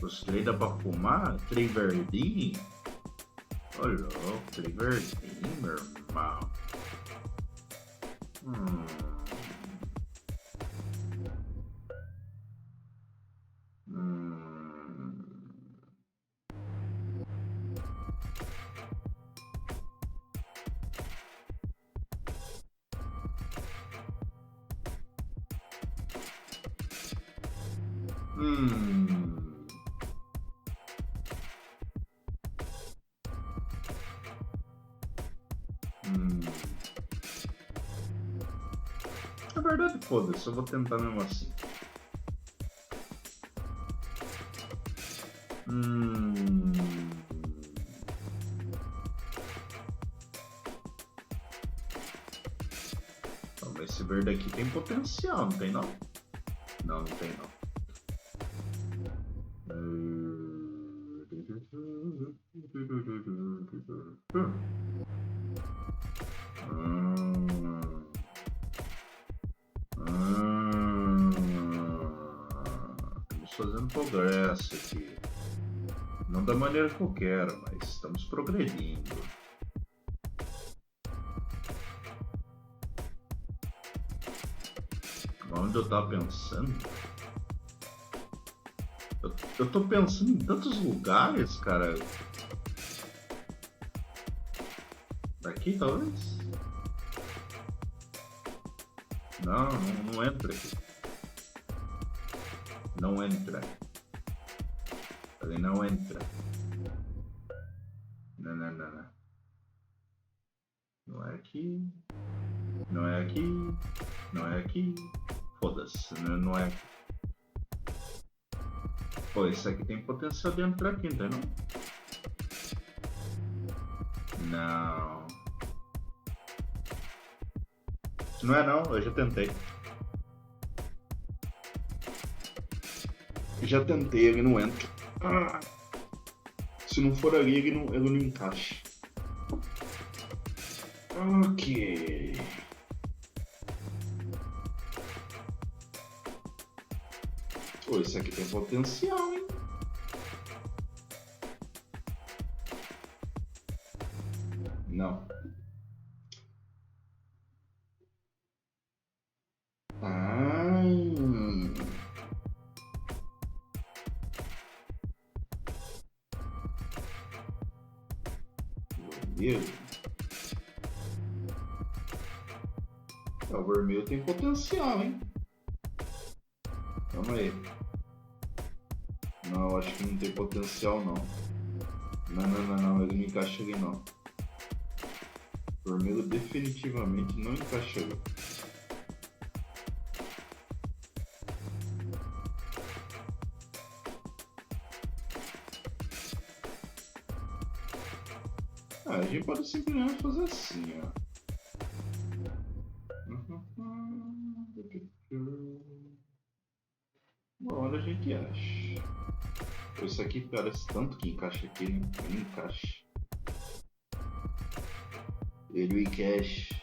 Os três dá pra fumar? Três verdinhos? Ô louco, três verdinhos, meu irmão. Na verdade, foda-se, eu vou tentar mesmo assim. Então, esse verde aqui tem potencial, não tem não? Não, não tem não. Estamos fazendo progresso aqui. Não da maneira que eu quero, mas estamos progredindo. Onde eu tava pensando? Eu tô pensando em tantos lugares, cara. Daqui, talvez? Não entra aqui. Não entra. Falei, não entra. Não. Não é aqui. Não é aqui. Não é aqui. Foda-se, não é. Pô, esse aqui tem potencial de entrar aqui, entendeu? Não. Não é não, eu já tentei. Já tentei, ele não entra. Se não for ali, ele não encaixa. Ok. Pô, esse aqui tem potencial, hein? Não. Vermelho. O vermelho tem potencial, hein? Calma aí. Não, acho que não tem potencial, não. Não, ele não encaixa ali, não. O vermelho definitivamente não encaixa ali. A gente pode simplesmente fazer assim, ó. Uma hora a gente acha. Isso aqui parece tanto que encaixa aqui, né? Ele encaixa. Ele encaixa.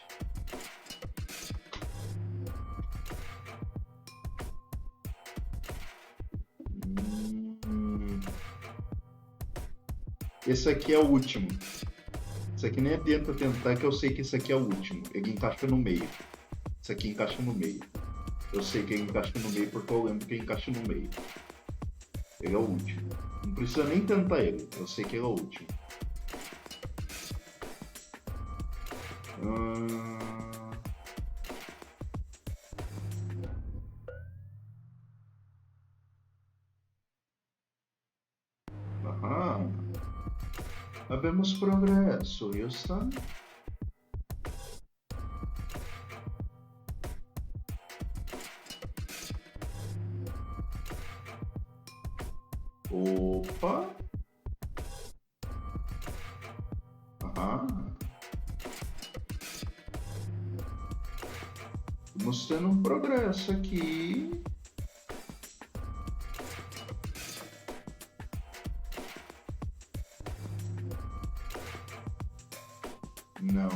Esse aqui é o último. Isso aqui nem adianta tentar, que eu sei que esse aqui é o último. Ele encaixa no meio. Isso aqui encaixa no meio. Eu sei que ele encaixa no meio porque eu lembro que ele encaixa no meio. Ele é o último. Não precisa nem tentar ele. Eu sei que ele é o último. Havemos progresso, Wilson. Opa! Estamos tendo um progresso aqui. Não.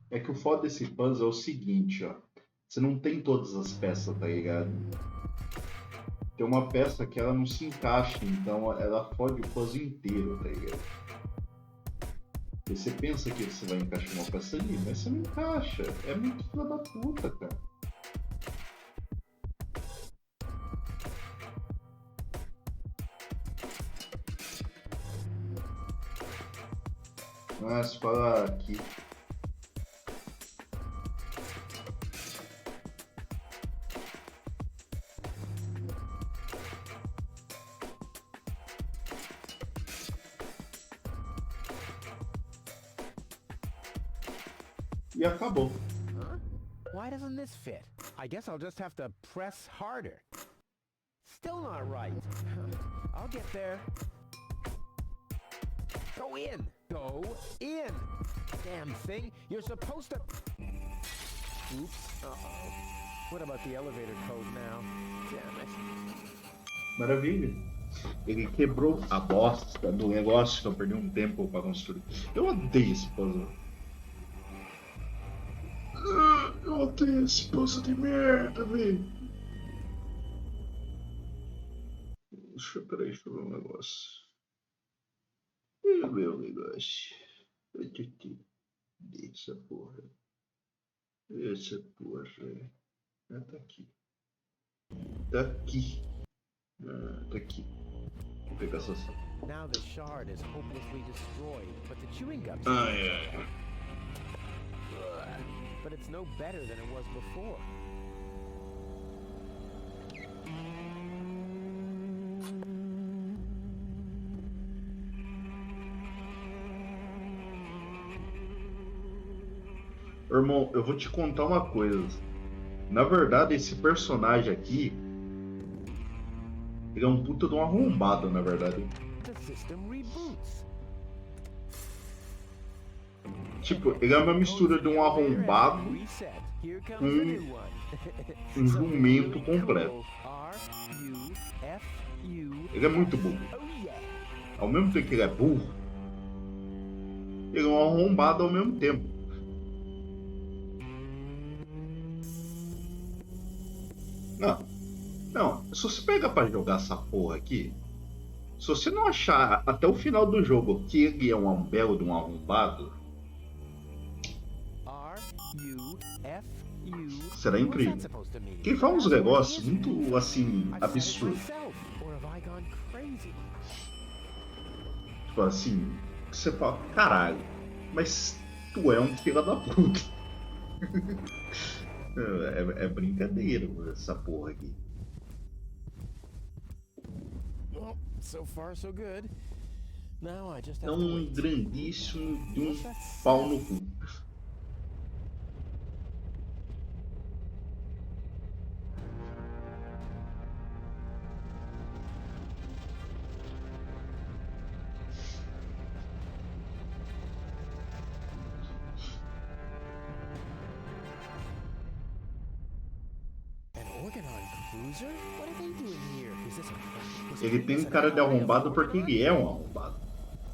É que o foda desse puzzle é o seguinte, ó. Você não tem todas as peças, tá ligado? Tem uma peça que ela não se encaixa, então ela fode o puzzle inteiro, tá ligado? E você pensa que você vai encaixar uma peça ali, mas você não encaixa. É muito filha da puta, cara. Mas fala aqui. E acabou. Huh? Why doesn't this fit? I guess I'll just have to press harder. Still not right. I'll get there. Go in! Go in! Damn thing, you're supposed to... Oops, uh-oh. What about the elevator code now? Damn it. Maravilha. Ele quebrou a bosta do negócio que eu perdi um tempo pra construir. Eu odeio esse puzzle. Eu odeio esse puzzle de merda, velho. Peraí, deixa eu ver um negócio. Deixa eu ver um negócio. Essa porra. Essa porra. Ah, tá aqui. Tá aqui. Ah, tá aqui. Vou pegar essa sala. Now the shard is hopelessly destroyed, but the chewing gum... Ai, ai. But it's no better than it was before. Irmão, eu vou te contar uma coisa. Na verdade, esse personagem aqui, ele é um puta de um arrombado, na verdade. The system reboots. Tipo, ele é uma mistura de um arrombado com um jumento completo. Ele é muito burro. Ao mesmo tempo que ele é burro, ele é um arrombado ao mesmo tempo. Não, se você pega pra jogar essa porra aqui, se você não achar até o final do jogo que ele é um belo de um arrombado, será incrível. Quem faz uns negócios muito, assim, absurdos. Tipo assim, você fala, caralho, mas tu é um filho da puta. É brincadeira essa porra aqui. Well, so far so good. Now I just É have to um wait. grandíssimo de um pau no cu. Ele tem cara de arrombado porque ele é um arrombado.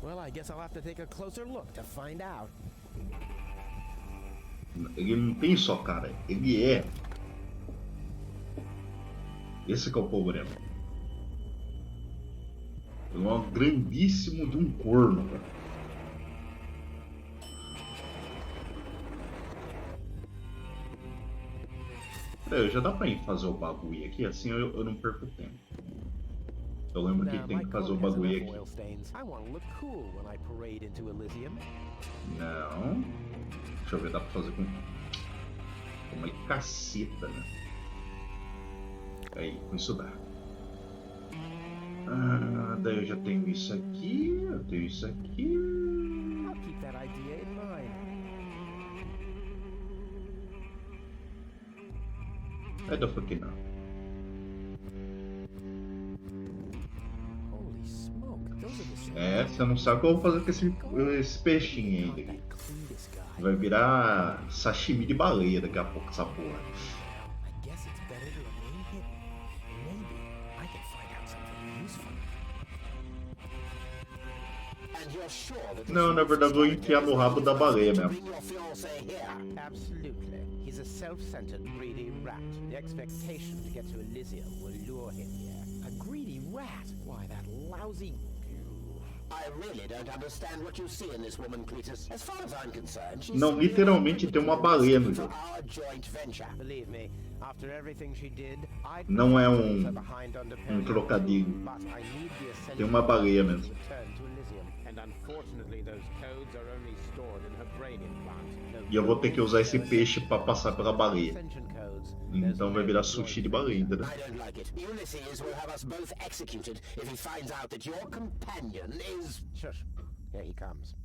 Well, I guess I'll have to take a closer look to find out. Ele não tem só cara, ele é. Esse que é o problema. Ele é um grandíssimo de um corno, cara. Já dá pra ir fazer o bagulho aqui, assim eu não perco tempo. Eu lembro que tem que fazer o bagulho aqui. Não. Deixa eu ver, dá pra fazer com... Uma caceta, né? Aí, com isso dá. Daí eu já tenho isso aqui, eu tenho isso aqui. Aí dá pra aqui não. Você não sabe o que eu vou fazer com esse peixinho ainda aqui. Vai virar sashimi de baleia daqui a pouco essa porra. And you're sure that this Não, na verdade eu vou enfiar no rabo da baleia mesmo. bring your fiancé here? Absolutely. He's a self-centered, greedy rat. The expectation to get to Elysium will lure him here. A greedy rat? Why, that lousy... I really don't understand what you see in this woman, Cletus. As far as I'm concerned, she's Não, literalmente tem uma baleia no jogo. our joint venture. Believe me, after everything she did, I'd Não é leave her behind on Deponia. trocadilho. But I need the essential Tem uma baleia mesmo. to return to Elysium. And unfortunately, those codes are only stored in her brain implant. E eu vou ter que usar esse peixe pra passar pela baleia. Ascension codes. Então vai virar sushi de baleia, entendeu? I don't like it. Ulysses will have us both executed if he finds out that your companion is... Shush. Here he comes.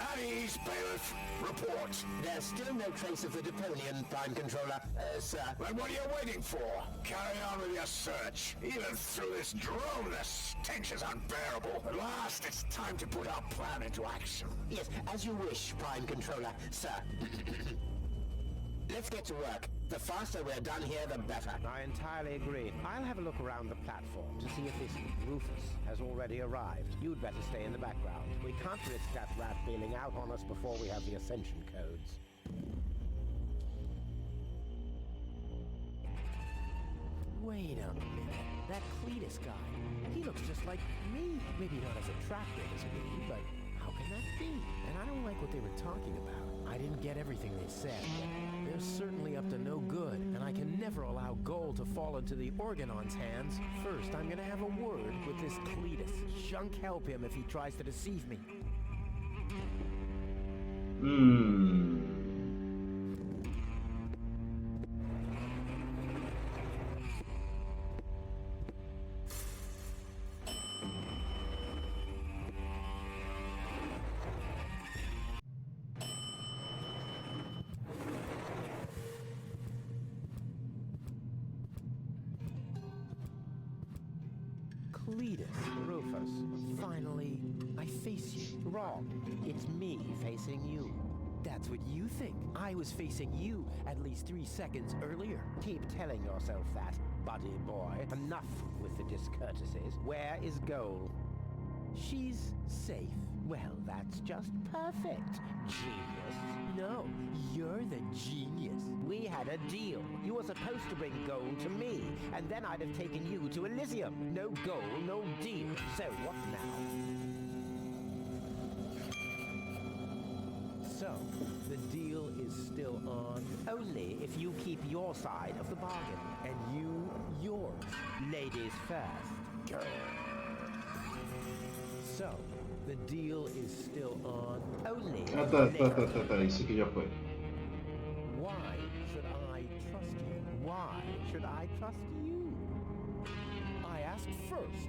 At ease, Bailiff. Report. There's still no trace of the Deponian, Prime Controller. Sir. Then what are you waiting for? Carry on with your search. Even through this drone, the stench is unbearable. At last, it's time to put our plan into action. Yes, as you wish, Prime Controller. Sir. Let's get to work. The faster we're done here, the better. I entirely agree. I'll have a look around the platform to see if this Rufus has already arrived. You'd better stay in the background. We can't risk that rat bailing out on us before we have the Ascension codes. Wait a minute. That Cletus guy. He looks just like me. Maybe not as attractive as me, but how can that be? And I don't like what they were talking about. I didn't get everything they said, but they're certainly up to no good, and I can never allow gold to fall into the Organon's hands. First, I'm gonna have a word with this Cletus. Shunk help him if he tries to deceive me. Cletus, Rufus, finally, I face you. Wrong. It's me facing you. That's what you think. I was facing you at least 3 seconds earlier. Keep telling yourself that, buddy boy. Enough with the discourtesies. Where is Goal? She's safe. Well, that's just perfect. Genius. No, you're the genius. We had a deal. You were supposed to bring gold to me, and then I'd have taken you to Elysium. No gold, no deal. So what now? So, the deal is still on, only if you keep your side of the bargain, and you yours. Ladies first. So, the deal is still on, only... Tá, isso aqui já foi. Why should I trust you? Why should I trust you? I ask first.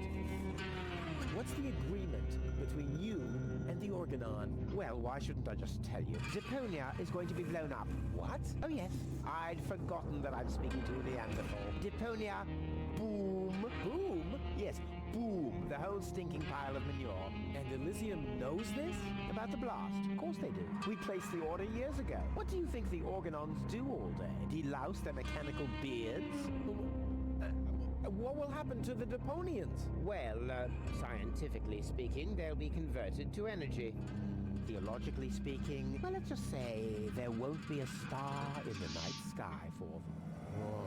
What's the agreement between you and the Organon? Well, why shouldn't I just tell you? Deponia is going to be blown up. What? Oh yes, I'd forgotten that I'm speaking to a Neanderthal. Deponia, boom. Boom? Yes, boom. The whole stinking pile of manure. And Elysium knows this? About the blast? Of course they do. We placed the order years ago. What do you think the Organons do all day? Delouse their mechanical beards? What will happen to the Deponians? Well, scientifically speaking, they'll be converted to energy. Theologically speaking, well, let's just say there won't be a star in the night sky for them. Whoa,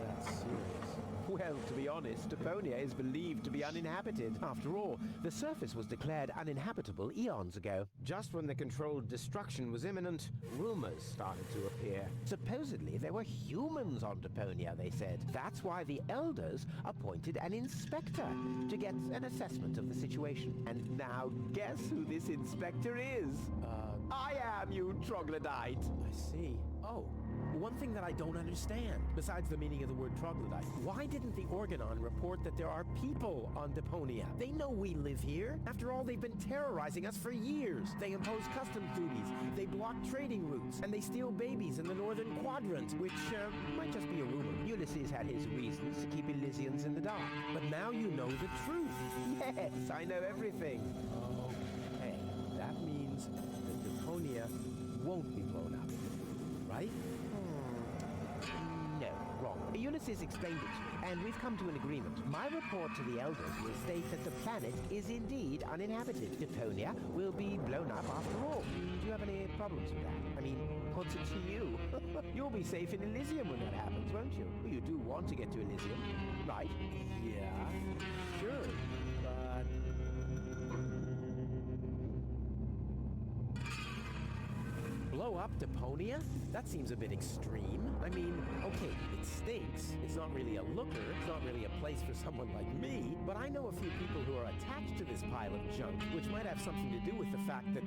that's serious. Well, to be honest, Deponia is believed to be uninhabited. After all, the surface was declared uninhabitable eons ago. Just when the controlled destruction was imminent, rumors started to appear. Supposedly, there were humans on Deponia, they said. That's why the Elders appointed an inspector to get an assessment of the situation. And now, guess who this inspector is? I am, you troglodyte! I see. Oh. One thing that I don't understand, besides the meaning of the word troglodyte, why didn't the Organon report that there are people on Deponia? They know we live here. After all, they've been terrorizing us for years. They impose customs duties, they block trading routes, and they steal babies in the northern quadrant, which might just be a rumor. Ulysses had his reasons to keep Elysians in the dark. But now you know the truth. Yes, I know everything. Okay, that means that Deponia won't be blown up, right? No, wrong. Ulysses explained it to me, and we've come to an agreement. My report to the elders will state that the planet is indeed uninhabited. Deponia will be blown up after all. Do you have any problems with that? I mean, what's it to you? You'll be safe in Elysium when that happens, won't you? Well, you do want to get to Elysium, right? Yeah, sure, but... Blow up Deponia? That seems a bit extreme. I mean, okay, it stinks. It's not really a looker. It's not really a place for someone like me. But I know a few people who are attached to this pile of junk, which might have something to do with the fact that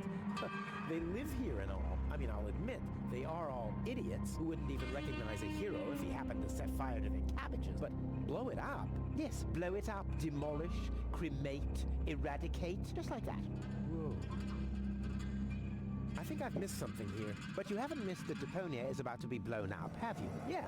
they live here and all. I mean, I'll admit, they are all idiots who wouldn't even recognize a hero if he happened to set fire to their cabbages. But blow it up? Yes, blow it up, demolish, cremate, eradicate, just like that. Whoa. I think I've missed something here. But you haven't missed that Deponia is about to be blown up, have you? Yeah.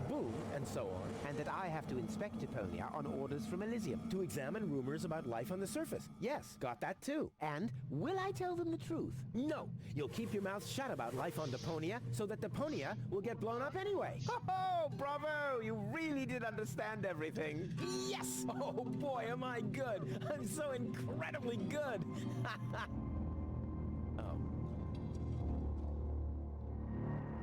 Boom, and so on. And that I have to inspect Deponia on orders from Elysium to examine rumors about life on the surface. Yes, got that too. And will I tell them the truth? No. You'll keep your mouth shut about life on Deponia so that Deponia will get blown up anyway. Oh, bravo! You really did understand everything. Yes! Oh boy, am I good. I'm so incredibly good.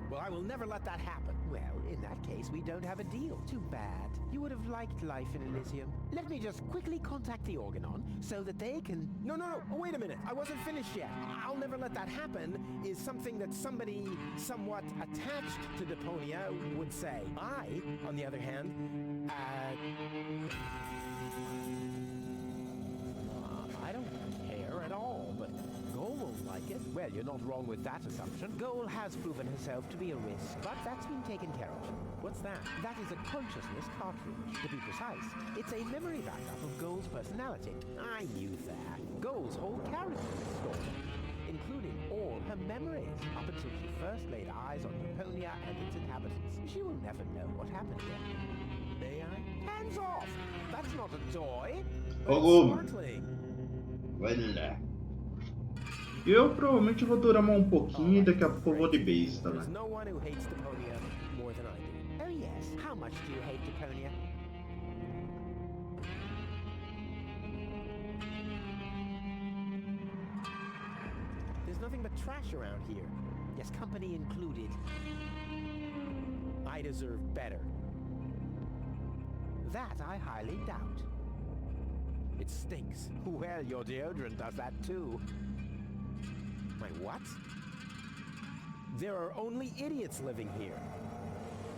Well, I will never let that happen. Well, in that case, we don't have a deal. Too bad. You would have liked life in Elysium. Let me just quickly contact the Organon so that they can... No, wait a minute. I wasn't finished yet. I'll never let that happen is something that somebody somewhat attached to Deponia would say. I, on the other hand, I don't care at all, but... Goal won't like it. Well, you're not wrong with that assumption. Goal has proven herself to be a risk, but that's been taken care of. What's that? That is a consciousness cartridge. To be precise, it's a memory backup of Goal's personality. I knew that. Goal's whole character is stored, including all her memories, up until she first laid eyes on Deponia and its inhabitants. She will never know what happened here. May I? Hands off! That's not a toy. Sparkling. Olha. Eu provavelmente vou durar mais um pouquinho e daqui a pouco eu vou de besta, né? There's no one who hates Deponia more than I do. Oh yes. How much do you hate Deponia? There's nothing but trash around here. Yes, company included. I deserve better. That I highly doubt. It stinks. Well, your deodorant does that too. My what? There are only idiots living here.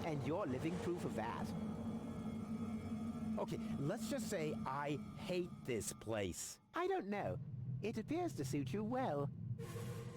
And you're living proof of that. Okay, let's just say I hate this place. I don't know. It appears to suit you well.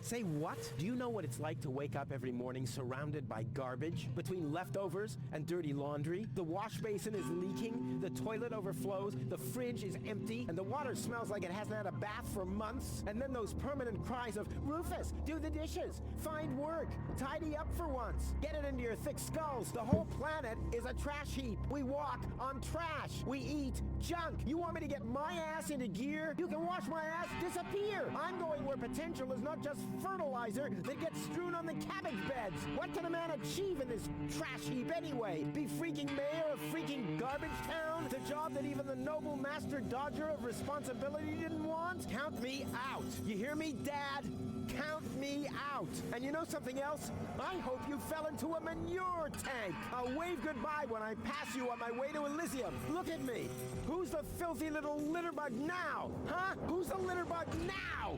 Say what? Do you know what it's like to wake up every morning surrounded by garbage? Between leftovers and dirty laundry? The wash basin is leaking, the toilet overflows, the fridge is empty, and the water smells like it hasn't had a bath for months. And then those permanent cries of, Rufus, do the dishes, find work, tidy up for once, get it into your thick skulls. The whole planet is a trash heap. We walk on trash. We eat junk. You want me to get my ass into gear? You can watch my ass disappear. I'm going where potential is not just fertilizer that gets strewn on the cabbage beds. What can a man achieve in this trash heap anyway? Be freaking mayor of freaking garbage town? The job that even the noble master dodger of responsibility didn't want? Count me out. You hear me, Dad? Count me out. And you know something else? I hope you fell into a manure tank. I'll wave goodbye when I pass you on my way to Elysium. Look at me. Who's the filthy little litterbug now? Huh? Who's the litterbug now?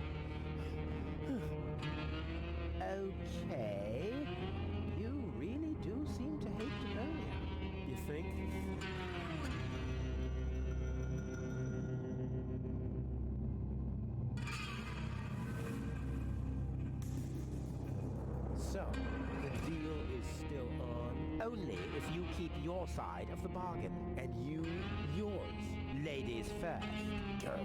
Okay. You really do seem to hate Deponia. You think? So, the deal is still on. Only if you keep your side of the bargain. And you, yours. Ladies first. Grr.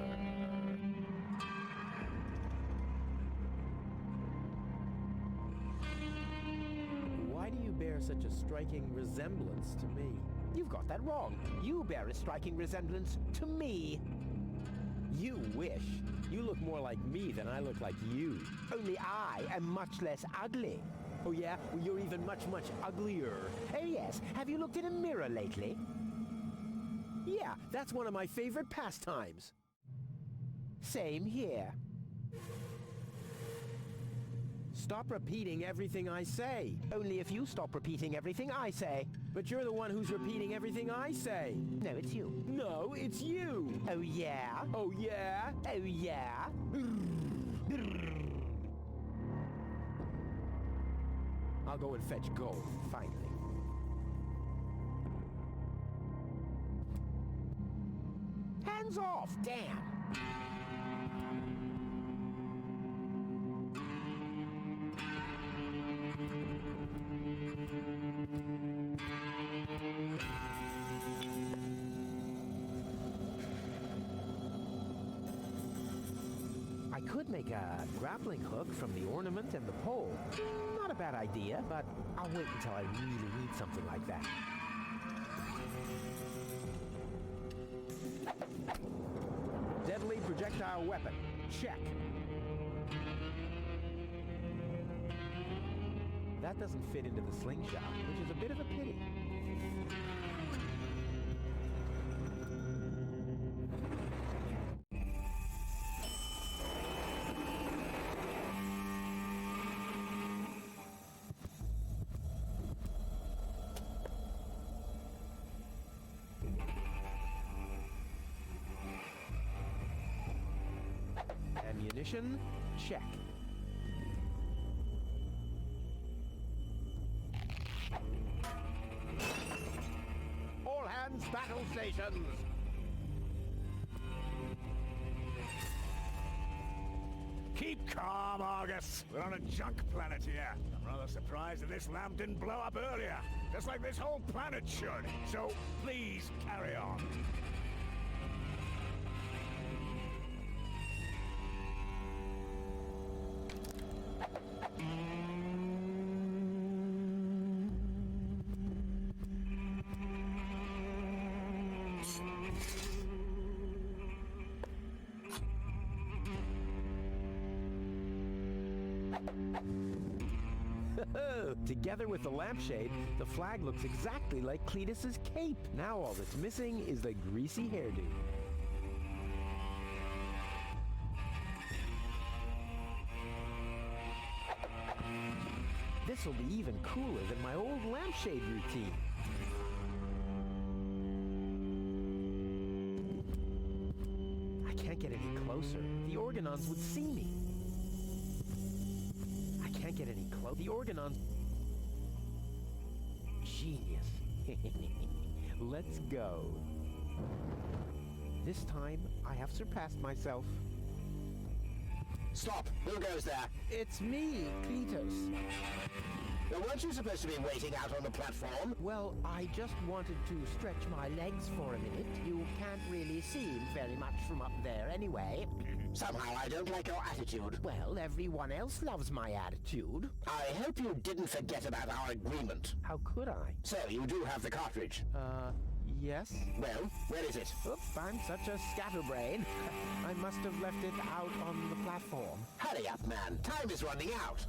Why do you bear such a striking resemblance to me? You've got that wrong. You bear a striking resemblance to me. You wish. You look more like me than I look like you. Only I am much less ugly. Oh yeah? Well, you're even much, much uglier. Oh yes, have you looked in a mirror lately? Yeah, that's one of my favorite pastimes. Same here. Stop repeating everything I say. Only if you stop repeating everything I say. But you're the one who's repeating everything I say. No, it's you. No, it's you. Oh yeah? Oh yeah? Oh yeah? I'll go and fetch gold, finally. Hands off, damn! I could make a grappling hook from the ornament and the pole. Not a bad idea, but I'll wait until I really need something like that. Deadly projectile weapon. Check. That doesn't fit into the slingshot, which is a bit of a pity. Ammunition, check. All hands, battle stations! Keep calm, Argus. We're on a junk planet here. I'm rather surprised that this lamp didn't blow up earlier. Just like this whole planet should. So, please, carry on. Together with the lampshade, the flag looks exactly like Cletus's cape. Now all that's missing is the greasy hairdo. This'll be even cooler than my old lampshade routine. I can't get any closer. The Organons would see me. I can't get any closer. The Organons... Genius. Let's go. This time, I have surpassed myself. Stop! Who goes there? It's me, Cletus. Now, weren't you supposed to be waiting out on the platform? Well, I just wanted to stretch my legs for a minute. You can't really see very much from up there anyway. Somehow I don't like your attitude. Well, everyone else loves my attitude. I hope you didn't forget about our agreement. How could I? So, you do have the cartridge? Yes. Well, where is it? Oops, I'm such a scatterbrain. I must have left it out on the platform. Hurry up, man. Time is running out.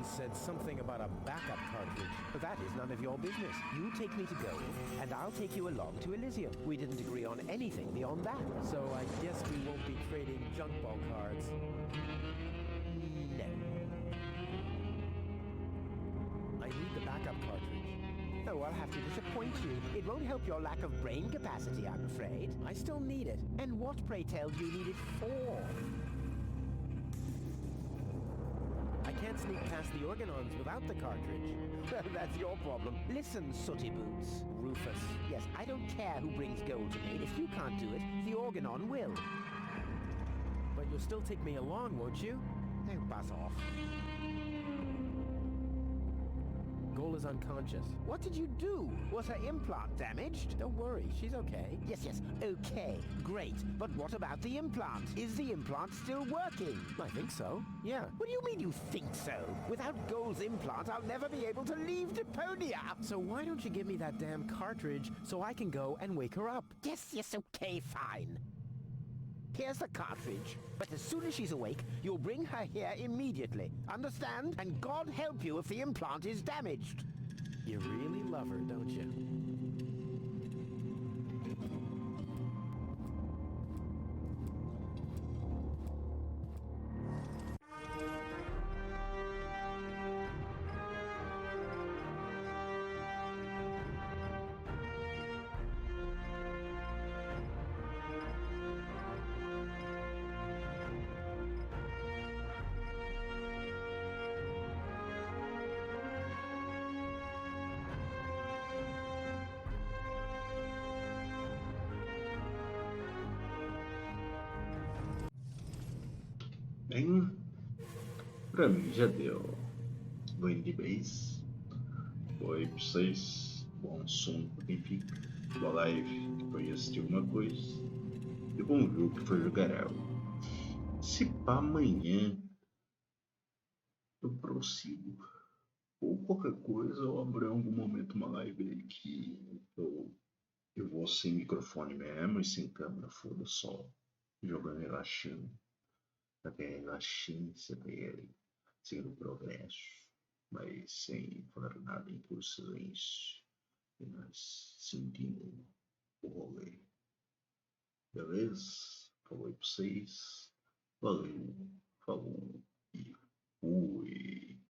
Someone said something about a backup cartridge. But that is none of your business. You take me to Gold, and I'll take you along to Elysium. We didn't agree on anything beyond that. So I guess we won't be trading junk ball cards. No. I need the backup cartridge. Oh, I'll have to disappoint you. It won't help your lack of brain capacity, I'm afraid. I still need it. And what, pray tell, do you need it for? I can't sneak past the organons without the cartridge. Well, that's your problem. Listen, Sooty Boots. Rufus. Yes, I don't care who brings gold to me. If you can't do it, the organon will. But you'll still take me along, won't you? Oh, buzz off. Goal is unconscious. What did you do? Was her implant damaged? Don't worry, she's okay. Yes, okay, great. But what about the implant? Is the implant still working? I think so, yeah. What do you mean you think so? Without Goal's implant, I'll never be able to leave Deponia! So why don't you give me that damn cartridge so I can go and wake her up? Yes, okay, fine. Here's the cartridge. But as soon as she's awake, you'll bring her here immediately. Understand? And God help you if the implant is damaged. You really love her, don't you? Bem, pra mim já deu. Vou indo de base. Oi pra vocês. Bom som pra quem fica. Boa live que foi assistir alguma coisa. E bom jogo que foi jogar algo. Se pá amanhã eu prossigo. Ou qualquer coisa, eu abro em algum momento uma live aí que eu vou sem microfone mesmo e sem câmera, foda só. Jogando relaxando. Até relaxância dele, seguindo o progresso, mas sem falar nada em por silêncio, e nós sentindo o rolê. Beleza? Falou aí pra vocês. Valeu, falou e fui.